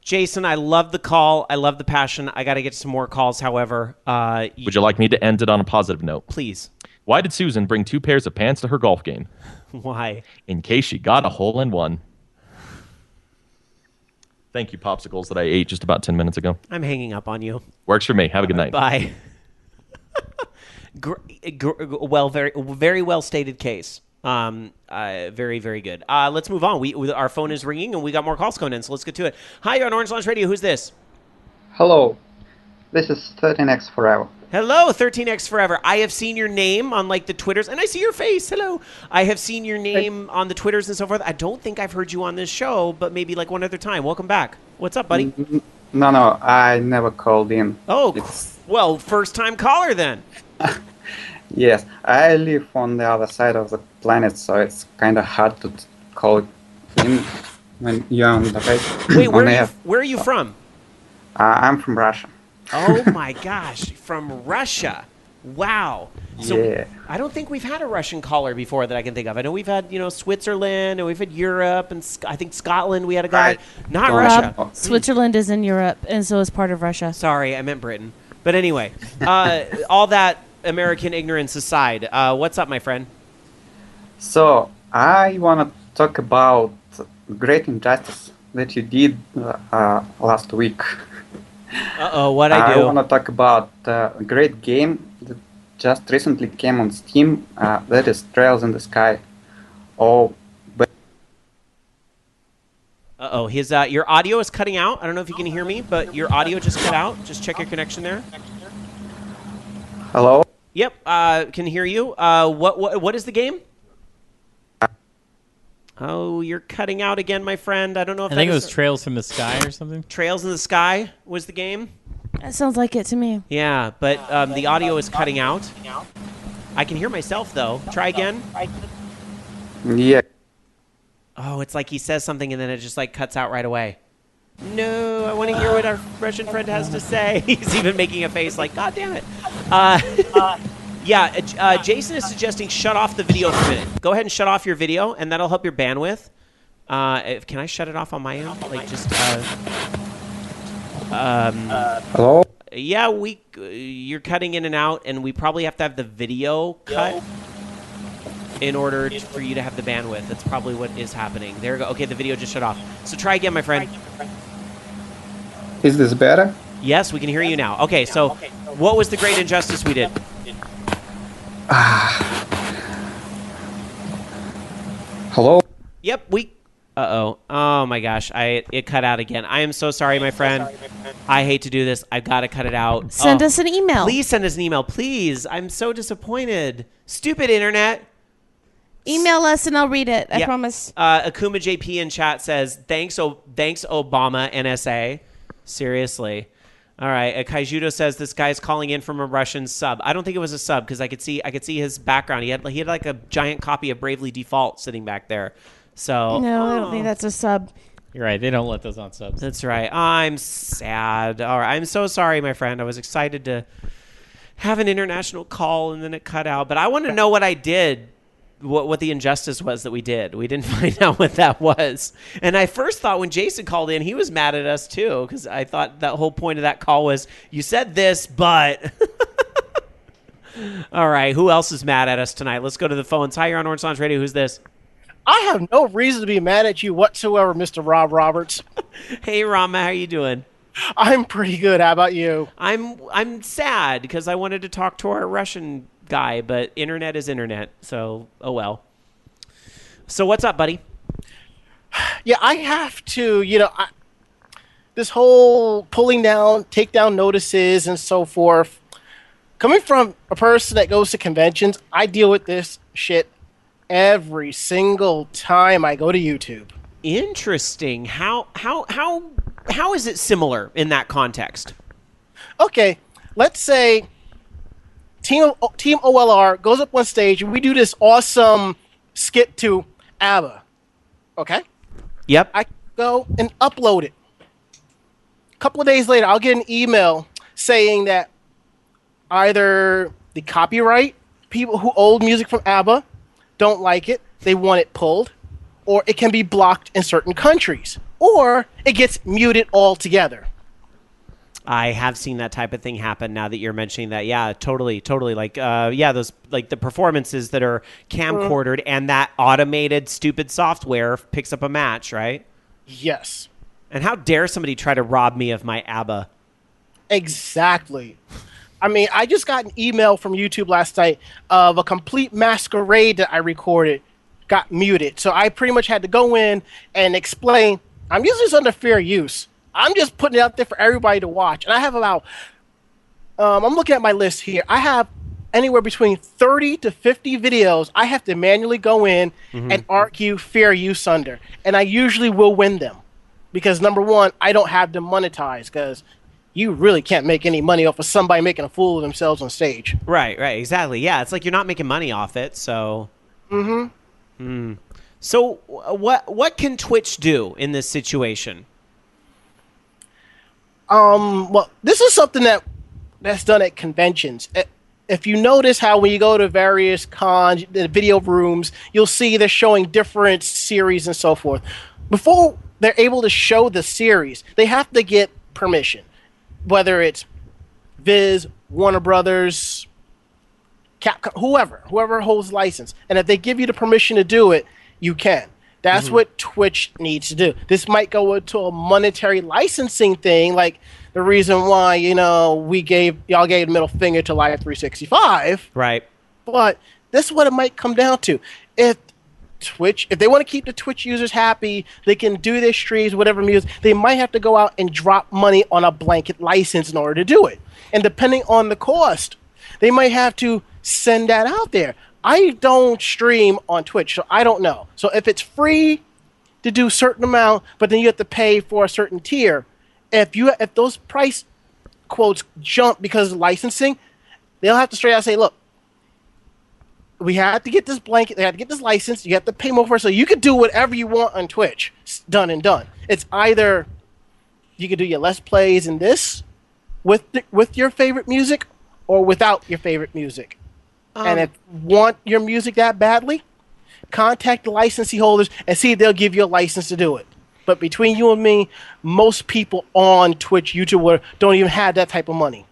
Jason, I love the call. I love the passion. I got to get some more calls, however. Would you like me to end it on a positive note? Please. Why did Susan bring 2 pairs of pants to her golf game? Why? In case she got a hole-in-one. Thank you, popsicles that I ate just about 10 minutes ago. I'm hanging up on you. Works for me. Have a good night. Bye. Well, very, very well stated case. Very, very good. Let's move on. Our phone is ringing and we got more calls coming in, so let's get to it. Hi, you're on Orange Lounge Radio. Who's this? Hello. This is 13X Forever. Hello, 13X Forever. I have seen your name on the Twitters, and I see your face. Hello. I have seen your name on the Twitters and so forth. I don't think I've heard you on this show, but maybe one other time. Welcome back. What's up, buddy? No, I never called in. Oh, well, first time caller then. Yes, I live on the other side of the planet, so it's kind of hard to call in when you're on the right. Wait, where are you from? I'm from Russia. Oh my gosh, from Russia. Wow. So Yeah. I don't think we've had a Russian caller before that I can think of. I know we've had, Switzerland, and we've had Europe, and I think Scotland we had a guy. Right. Not Don't- Russia. Oh. Switzerland is in Europe, and so is part of Russia. Sorry, I meant Britain. But anyway, all that American ignorance aside, what's up, my friend? So I want to talk about great injustice that you did last week. Uh-oh, what'd I do? want to talk about a great game that just recently came on Steam. That is Trails in the Sky. Oh, but Uh-oh, your audio is cutting out. I don't know if you can hear me, but your audio just cut out. Just check your connection there. hello. Yep, can hear you. What is the game? Oh, you're cutting out again, my friend. I don't know if I think it was Trails from the Sky or something. Trails in the Sky was the game. That sounds like it to me. Yeah, but the audio is cutting out. I can hear myself, though. Try again. Yeah. Oh, it's like he says something and then it just like cuts out right away. No, I want to hear what our Russian friend has to say. He's even making a face like, God damn it. Jason is suggesting shut off the video for a minute. Go ahead and shut off your video, and that'll help your bandwidth. Can I shut it off on my end? Like, just, Hello. yeah, you're cutting in and out, and we probably have to have the video cut in order for you to have the bandwidth. That's probably what is happening. There we go. Okay, the video just shut off. So try again, my friend. Is this better? Yes, we can hear you now. Okay, so what was the great injustice we did? Hello. Yep, Uh-oh. Oh, my gosh. It cut out again. I am so sorry, my friend. I hate to do this. I've got to cut it out. Send us an email. Please send us an email. Please. I'm so disappointed. Stupid internet. Email us and I'll read it. I promise. Akuma JP in chat says, thanks Obama, NSA. Seriously. All right. Kaijudo says this guy's calling in from a Russian sub. I don't think it was a sub because I could see his background. He had like a giant copy of Bravely Default sitting back there. So No, I don't think that's a sub. You're right. They don't let those on subs. That's right. I'm sad. All right. I'm so sorry, my friend. I was excited to have an international call and then it cut out. But I want to know what I did. What the injustice was that we did. We didn't find out what that was. And I first thought when Jason called in, he was mad at us too, because I thought that whole point of that call was, you said this, but... All right, who else is mad at us tonight? Let's go to the phones. Hi, you're on Orange Lounge Radio. Who's this? I have no reason to be mad at you whatsoever, Mr. Rob Roberts. Hey, Rama, how you doing? I'm pretty good. How about you? I'm sad because I wanted to talk to our Russian guy, but internet is internet, so oh well. So what's up, buddy? Yeah, I have to, this whole pulling down, takedown notices and so forth, coming from a person that goes to conventions, I deal with this shit every single time I go to YouTube. Interesting. How is it similar in that context? Okay, let's say Team OLR goes up on stage and we do this awesome skit to ABBA. Okay? Yep. I go and upload it. A couple of days later, I'll get an email saying that either the copyright people who own music from ABBA don't like it, they want it pulled, or it can be blocked in certain countries, or it gets muted altogether. I have seen that type of thing happen now that you're mentioning that. Yeah, totally. Like, those, like the performances that are camcordered and that automated stupid software picks up a match, right? Yes. And how dare somebody try to rob me of my ABBA? Exactly. I mean, I just got an email from YouTube last night of a complete masquerade that I recorded got muted. So I pretty much had to go in and explain, I'm using this under fair use. I'm just putting it out there for everybody to watch. And I have about, I'm looking at my list here. I have anywhere between 30 to 50 videos I have to manually go in and argue fair use under. And I usually will win them. Because number one, I don't have them monetized because you really can't make any money off of somebody making a fool of themselves on stage. Right, exactly. Yeah, it's like you're not making money off it, so... So what can Twitch do in this situation? Well, this is something that's done at conventions. If you notice how when you go to various cons, the video rooms, you'll see they're showing different series and so forth. Before they're able to show the series, they have to get permission, whether it's Viz, Warner Brothers, Capcom, whoever holds license. And if they give you the permission to do it, you can. That's what Twitch needs to do. This might go into a monetary licensing thing, like the reason why, y'all gave the middle finger to Live 365. Right. But this is what it might come down to. If they want to keep the Twitch users happy, they can do their streams, whatever music, they might have to go out and drop money on a blanket license in order to do it. And depending on the cost, they might have to send that out there. I don't stream on Twitch, so I don't know. So if it's free to do a certain amount, but then you have to pay for a certain tier, if those price quotes jump because of licensing, they'll have to straight out say, look, we have to get this blanket, they have to get this license, you have to pay more for it, so you can do whatever you want on Twitch. It's done and done. It's either you can do your Let's Plays in this with your favorite music or without your favorite music. And if you want your music that badly, contact the licensee holders and see if they'll give you a license to do it. But between you and me, most people on Twitch, YouTube, don't even have that type of money.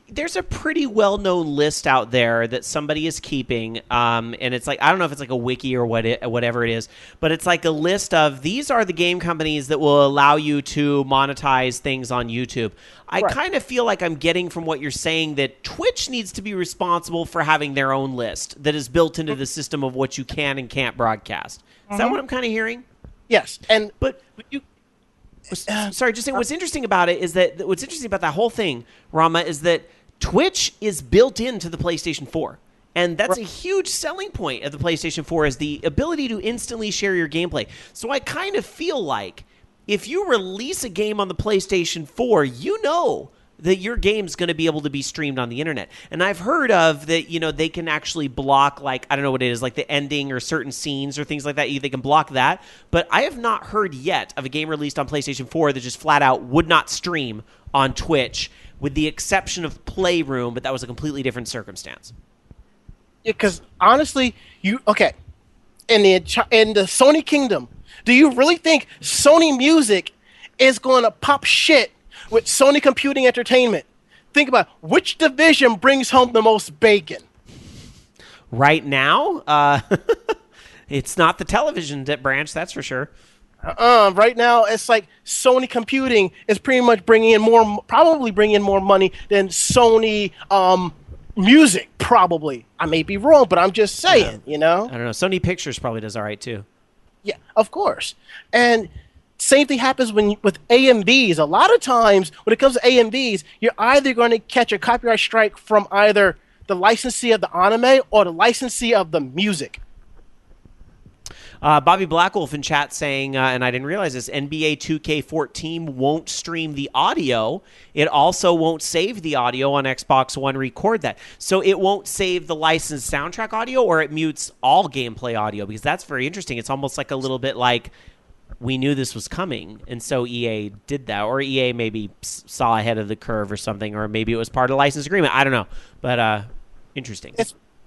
There's a pretty well-known list out there that somebody is keeping, and it's like, I don't know if it's like a wiki or whatever it is, but it's like a list of these are the game companies that will allow you to monetize things on YouTube. I kind of feel like I'm getting from what you're saying that Twitch needs to be responsible for having their own list that is built into the system of what you can and can't broadcast. Is that what I'm kind of hearing? Yes, but you... Sorry, just saying. What's interesting about that whole thing, Rama, is that Twitch is built into the PlayStation 4, and that's a huge selling point of the PlayStation 4 is the ability to instantly share your gameplay. So I kind of feel like if you release a game on the PlayStation 4, you know that your game's going to be able to be streamed on the internet. And I've heard of that, they can actually block, like, I don't know what it is, like the ending or certain scenes or things like that. They can block that. But I have not heard yet of a game released on PlayStation 4 that just flat out would not stream on Twitch, with the exception of Playroom, but that was a completely different circumstance. Yeah, because honestly, in the Sony Kingdom, do you really think Sony Music is going to pop shit with Sony Computing Entertainment? Think about which division brings home the most bacon. Right now, it's not the television branch, that's for sure. Right now, it's like Sony Computing is pretty much probably bringing in more money than Sony Music. Probably, I may be wrong, but I'm just saying. I don't know. Sony Pictures probably does all right too. Yeah, of course, and. Same thing happens with AMVs. A lot of times, when it comes to AMVs, you're either going to catch a copyright strike from either the licensee of the anime or the licensee of the music. Bobby Blackwolf in chat saying, and I didn't realize this, NBA 2K14 won't stream the audio. It also won't save the audio on Xbox One, record that. So it won't save the licensed soundtrack audio, or it mutes all gameplay audio, because that's very interesting. It's almost like a little bit like, we knew this was coming, and so EA did that. Or EA maybe saw ahead of the curve or something, or maybe it was part of the license agreement. I don't know. But interesting.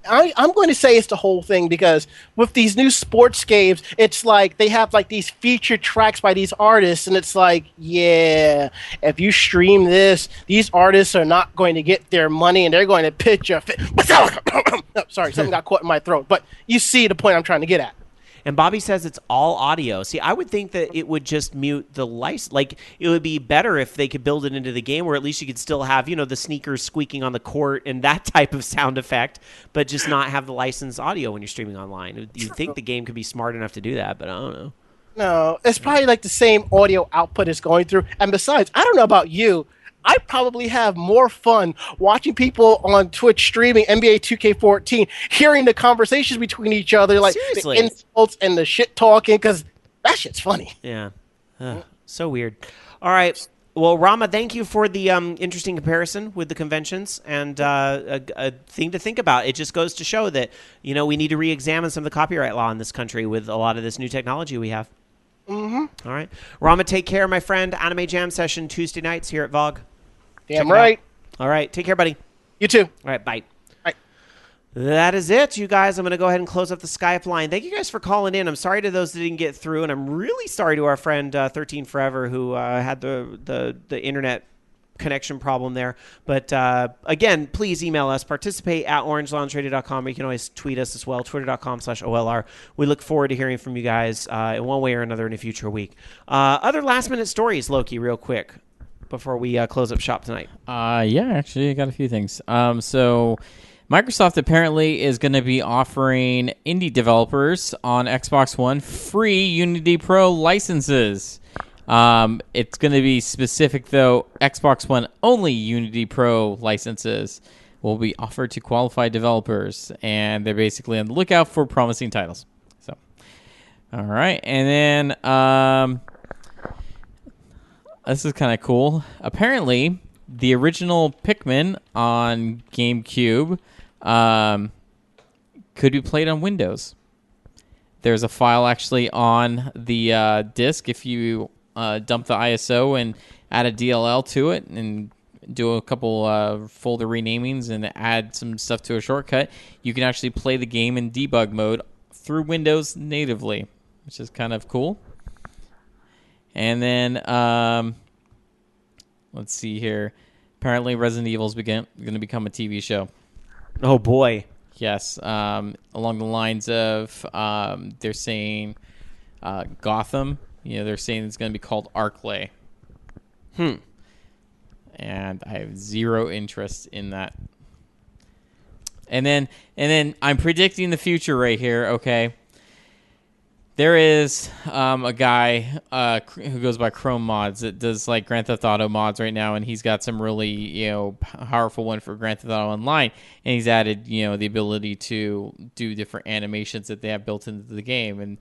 I'm going to say it's the whole thing, because with these new sports games, it's like they have like these featured tracks by these artists, and it's like, yeah, if you stream this, these artists are not going to get their money, and they're going to pitch a fit. Oh, sorry, something got caught in my throat. But you see the point I'm trying to get at. And Bobby says it's all audio. See, I would think that it would just mute the license. Like, it would be better if they could build it into the game, where at least you could still have, the sneakers squeaking on the court and that type of sound effect, but just not have the licensed audio when you're streaming online. You'd think the game could be smart enough to do that, but I don't know. No, it's probably like the same audio output it's going through. And besides, I don't know about you, I probably have more fun watching people on Twitch streaming NBA 2K14, hearing the conversations between each other, like Seriously? the insults and the shit talking, because that shit's funny. Yeah. So weird. All right. Well, Rama, thank you for the interesting comparison with the conventions, and a thing to think about. It just goes to show that, we need to re-examine some of the copyright law in this country with a lot of this new technology we have. Mm-hmm. All right. Rama, take care, my friend. Anime Jam Session Tuesday nights here at VOG. Damn right. All right. Take care, buddy. You too. All right. Bye. Bye. That is it, you guys. I'm going to go ahead and close up the Skype line. Thank you guys for calling in. I'm sorry to those that didn't get through, and I'm really sorry to our friend 13 Forever who had the internet connection problem there. But again, please email us, participate at orangeloungeradio.com. You can always tweet us as well, twitter.com/OLR. We look forward to hearing from you guys in one way or another in a future week. Other last minute stories, Loki, real quick, before we close up shop tonight. Yeah, actually, I got a few things. So Microsoft apparently is going to be offering indie developers on Xbox One free Unity Pro licenses. It's going to be specific, though. Xbox One only Unity Pro licenses will be offered to qualified developers, and they're basically on the lookout for promising titles. So, all right, and then this is kind of cool. Apparently, the original Pikmin on GameCube could be played on Windows. There's a file actually on the disk if you dump the ISO and add a DLL to it and do a couple folder renamings and add some stuff to a shortcut, you can actually play the game in debug mode through Windows natively, which is kind of cool. And then, let's see here. Apparently Resident Evil is going to become a TV show. Oh, boy. Yes. Along the lines of, they're saying Gotham. They're saying it's going to be called Arclay. And I have zero interest in that. And then I'm predicting the future right here, okay? There is a guy who goes by Chrome Mods that does like Grand Theft Auto mods right now, and he's got some really powerful one for Grand Theft Auto Online, and he's added the ability to do different animations that they have built into the game, and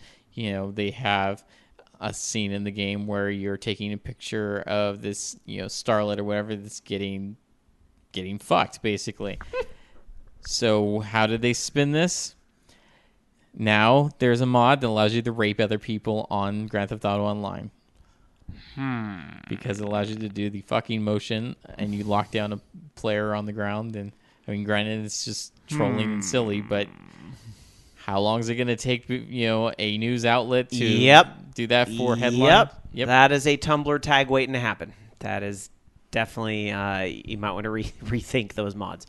they have a scene in the game where you're taking a picture of this starlet or whatever that's getting fucked basically. So how did they spin this? Now there's a mod that allows you to rape other people on Grand Theft Auto Online. Because it allows you to do the fucking motion and you lock down a player on the ground. And I mean, granted, it's just trolling and silly, but how long is it going to take, a news outlet to do that for headline? Yep. That is a Tumblr tag waiting to happen. That is definitely, you might want to rethink those mods.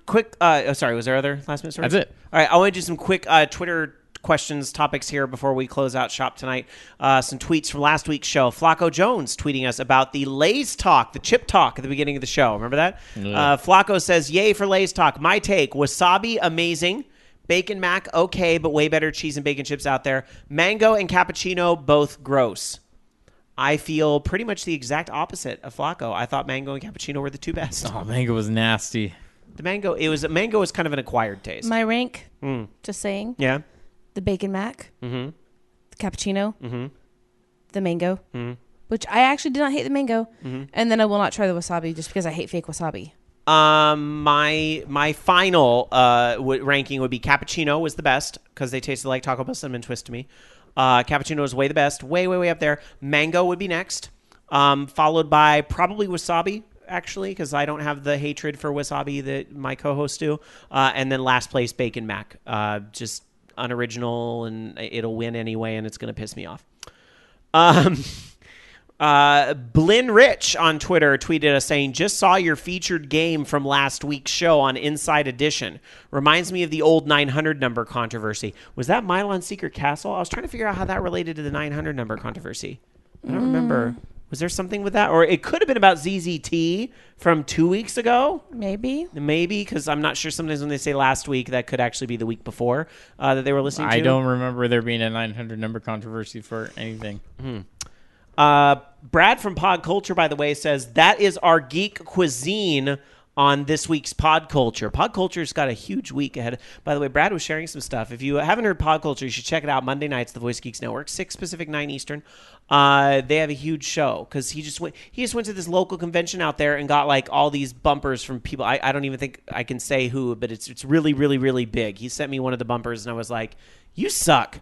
Quick, sorry, was there other last minute stories? That's it. All right, I want to do some quick Twitter questions, topics here before we close out shop tonight. Some tweets from last week's show. Flacco Jones tweeting us about the Lay's talk, the chip talk at the beginning of the show. Remember that? Yeah. Flacco says, yay for Lay's talk. My take, wasabi, amazing. Bacon mac, okay, but way better cheese and bacon chips out there. Mango and cappuccino, both gross. I feel pretty much the exact opposite of Flacco. I thought mango and cappuccino were the two best. Oh, mango was nasty. The mango was kind of an acquired taste. My rank, just saying. Yeah. The bacon mac, the cappuccino, the mango, which I actually did not hate the mango, and then I will not try the wasabi just because I hate fake wasabi. My final ranking would be cappuccino was the best because they tasted like Taco Bell cinnamon twist to me. Cappuccino was way the best, way up there. Mango would be next, followed by probably wasabi. Actually, because I don't have the hatred for wasabi that my co-hosts do. And then last place, Bacon Mac. Just unoriginal, and it'll win anyway, and it's going to piss me off. Blinn Rich on Twitter tweeted us saying, just saw your featured game from last week's show on Inside Edition. Reminds me of the old 900 number controversy. Was that Mylon Secret Castle? I was trying to figure out how that related to the 900 number controversy. I don't remember. Was there something with that? Or it could have been about ZZT from 2 weeks ago. Maybe, because I'm not sure. Sometimes when they say last week, that could actually be the week before that they were listening to. I don't remember there being a 900 number controversy for anything. Brad from Pod Culture, by the way, says that is our geek cuisine on this week's Pod Culture. Pod Culture's got a huge week ahead. By the way, Brad was sharing some stuff. If you haven't heard Pod Culture, you should check it out. Monday nights, the Voice Geeks Network, 6 Pacific, 9 Eastern. They have a huge show because he just went to this local convention out there and got like all these bumpers from people. I don't even think I can say who, but it's really, really, really big. He sent me one of the bumpers and I was like, you suck.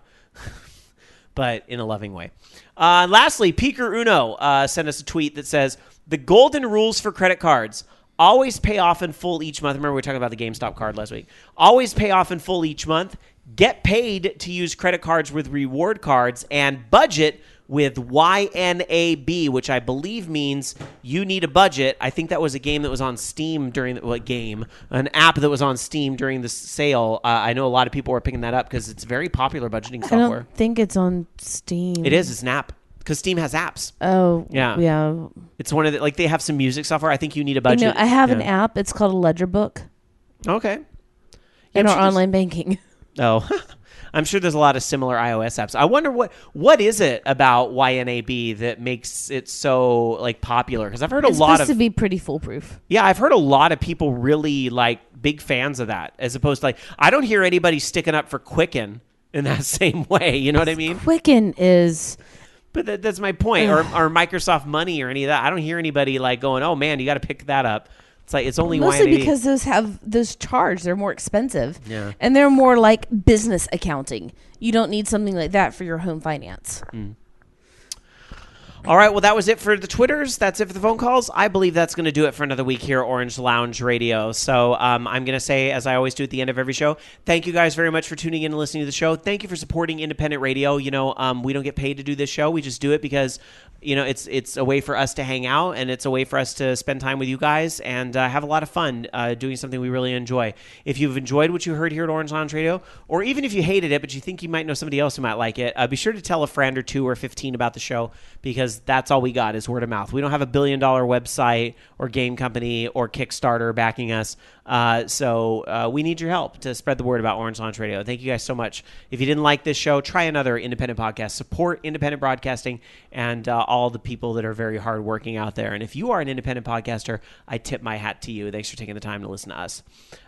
but in a loving way. Lastly, Peeker Uno sent us a tweet that says, the golden rules for credit cards. Always pay off in full each month. Remember we were talking about the GameStop card last week. Always pay off in full each month. Get paid to use credit cards with reward cards, and budget with YNAB, which I believe means you need a budget. I think that was a game that was on Steam during an app that was on Steam during the sale. I know a lot of people were picking that up because it's very popular budgeting software. I don't think it's on Steam. It is. It's an app because Steam has apps. Oh, Yeah. yeah. It's one of the, like, they have some music software. I think you need a budget. I have an app. It's called a ledger book Okay. in I'm our sure there's- online banking. Oh, I'm sure there's a lot of similar iOS apps. I wonder what is it about YNAB that makes it so like popular? Because I've heard It's a lot supposed of to be pretty foolproof. yeah, I've heard a lot of people really like big fans of that. As opposed to like, I don't hear anybody sticking up for Quicken in that same way. You know what I mean? Quicken is But that's my point. Or Microsoft Money or any of that. I don't hear anybody like going, "Oh man, you got to pick that up." It's like it's only mostly YNAB. because those have those charge. They're more expensive. Yeah. And they're more like business accounting. You don't need something like that for your home finance. All right, well, that was it for the Twitters. That's it for the phone calls. I believe that's going to do it for another week here at Orange Lounge Radio. So I'm going to say, as I always do at the end of every show, thank you guys very much for tuning in and listening to the show. Thank you for supporting independent radio. You know, we don't get paid to do this show. We just do it because, you know, it's a way for us to hang out, and it's a way for us to spend time with you guys and have a lot of fun doing something we really enjoy. If you've enjoyed what you heard here at Orange Lounge Radio, or even if you hated it but you think you might know somebody else who might like it, be sure to tell a friend or 2 or 15 about the show, because that's all we got is word of mouth. We don't have a $1 billion website or game company or Kickstarter backing us. So we need your help to spread the word about Orange Lounge Radio. Thank you guys so much. If you didn't like this show, try another independent podcast. Support independent broadcasting and all the people that are very hardworking out there. And if you are an independent podcaster, I tip my hat to you. Thanks for taking the time to listen to us.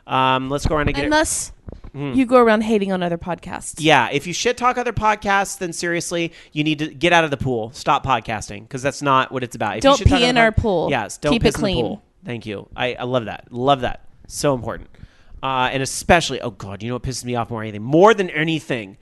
Let's go around and get Unless you go around hating on other podcasts. Yeah, if you shit talk other podcasts, then seriously, you need to get out of the pool. Stop podcasting, because that's not what it's about. If Don't you shit talk pee in other our pool. Yes, don't Keep piss it in the clean. pool. Thank you. I love that. Love that. So important. And especially, oh God, you know what pisses me off more than anything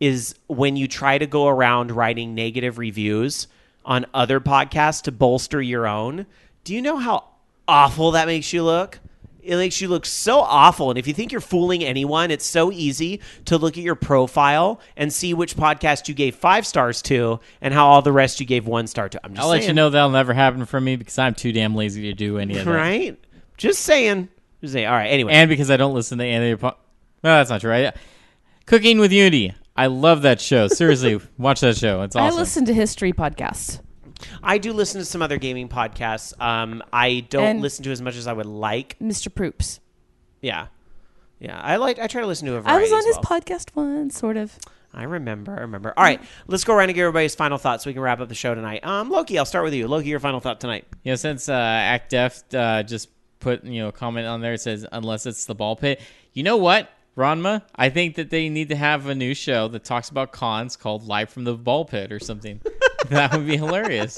is when you try to go around writing negative reviews on other podcasts to bolster your own. Do you know how awful that makes you look? It makes you look so awful. And if you think you're fooling anyone, it's so easy to look at your profile and see which podcast you gave 5 stars to and how all the rest you gave 1 star to. I'm just I'll saying. let you know that'll never happen for me because I'm too damn lazy to do any of that. Right? Just saying. Just saying. All right. Anyway. And because I don't listen to any of no, that's not true. Right? Cooking with Unity. I love that show. Seriously, watch that show. It's awesome. I listen to history podcasts. I do listen to some other gaming podcasts. I don't And listen to as much as I would like. Mr. Proops. Yeah. Yeah. I try to listen to a I variety was on as his well. podcast once, sort of. I remember. All right. Let's go around and get everybody's final thoughts so we can wrap up the show tonight. Loki, I'll start with you. Loki, your final thought tonight. Yeah, since Act Def just put a comment on there, it says unless it's the ball pit. You know what, Ranma? I think that they need to have a new show that talks about cons called Live from the Ball Pit or something. That would be hilarious.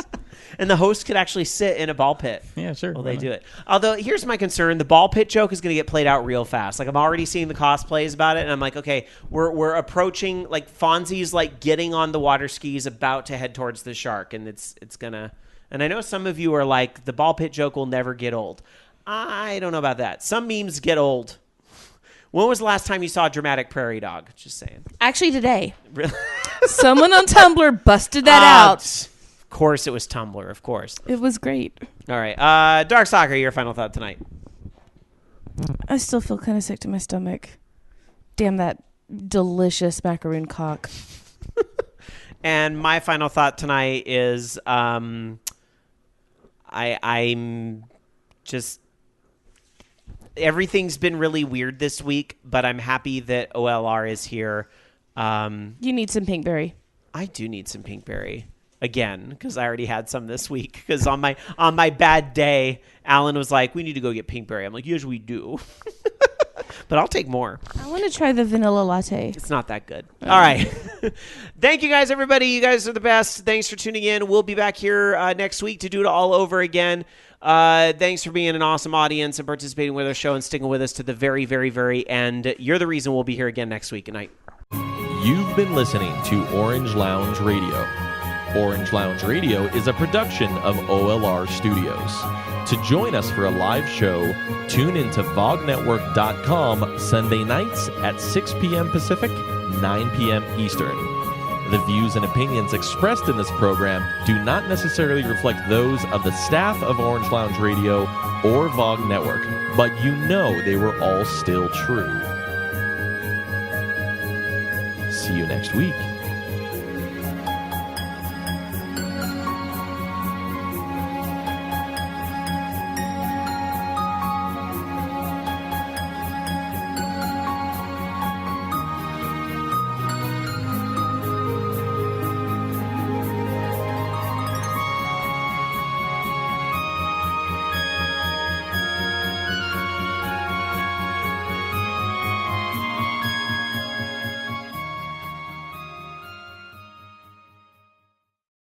And the host could actually sit in a ball pit. Yeah, sure. While they do it. Although, here's my concern. The ball pit joke is going to get played out real fast. Like, I'm already seeing the cosplays about it, and I'm like, okay, we're approaching, like, Fonzie's, like, getting on the water skis, about to head towards the shark, and it's going to... And I know some of you are like, the ball pit joke will never get old. I don't know about that. Some memes get old. When was the last time you saw a dramatic prairie dog? Just saying. Actually, today. Really? Someone on Tumblr busted that out. Of course it was Tumblr, of course. It was great. All right. Dark Soccer, your final thought tonight. I still feel kind of sick to my stomach. Damn that delicious macaroon cock. And my final thought tonight is I'm just... Everything's been really weird this week, but I'm happy that OLR is here. You need some pinkberry. I do need some pinkberry. Again, because I already had some this week. Because on my bad day, Alan was like, we need to go get pinkberry. I'm like, yes, we do. But I'll take more. I want to try the vanilla latte. It's not that good. All right. Thank you guys, everybody. You guys are the best. Thanks for tuning in. We'll be back here next week to do it all over again. Thanks for being an awesome audience and participating with our show and sticking with us to the very, very, very end. You're the reason we'll be here again next week. Good night. You've been listening to Orange Lounge Radio. Orange Lounge Radio is a production of OLR Studios. To join us for a live show, tune into vognetwork.com Sunday nights at 6 p.m. Pacific, 9 p.m. Eastern. The views and opinions expressed in this program do not necessarily reflect those of the staff of Orange Lounge Radio or VOG Network, but you know they were all still true. See you next week.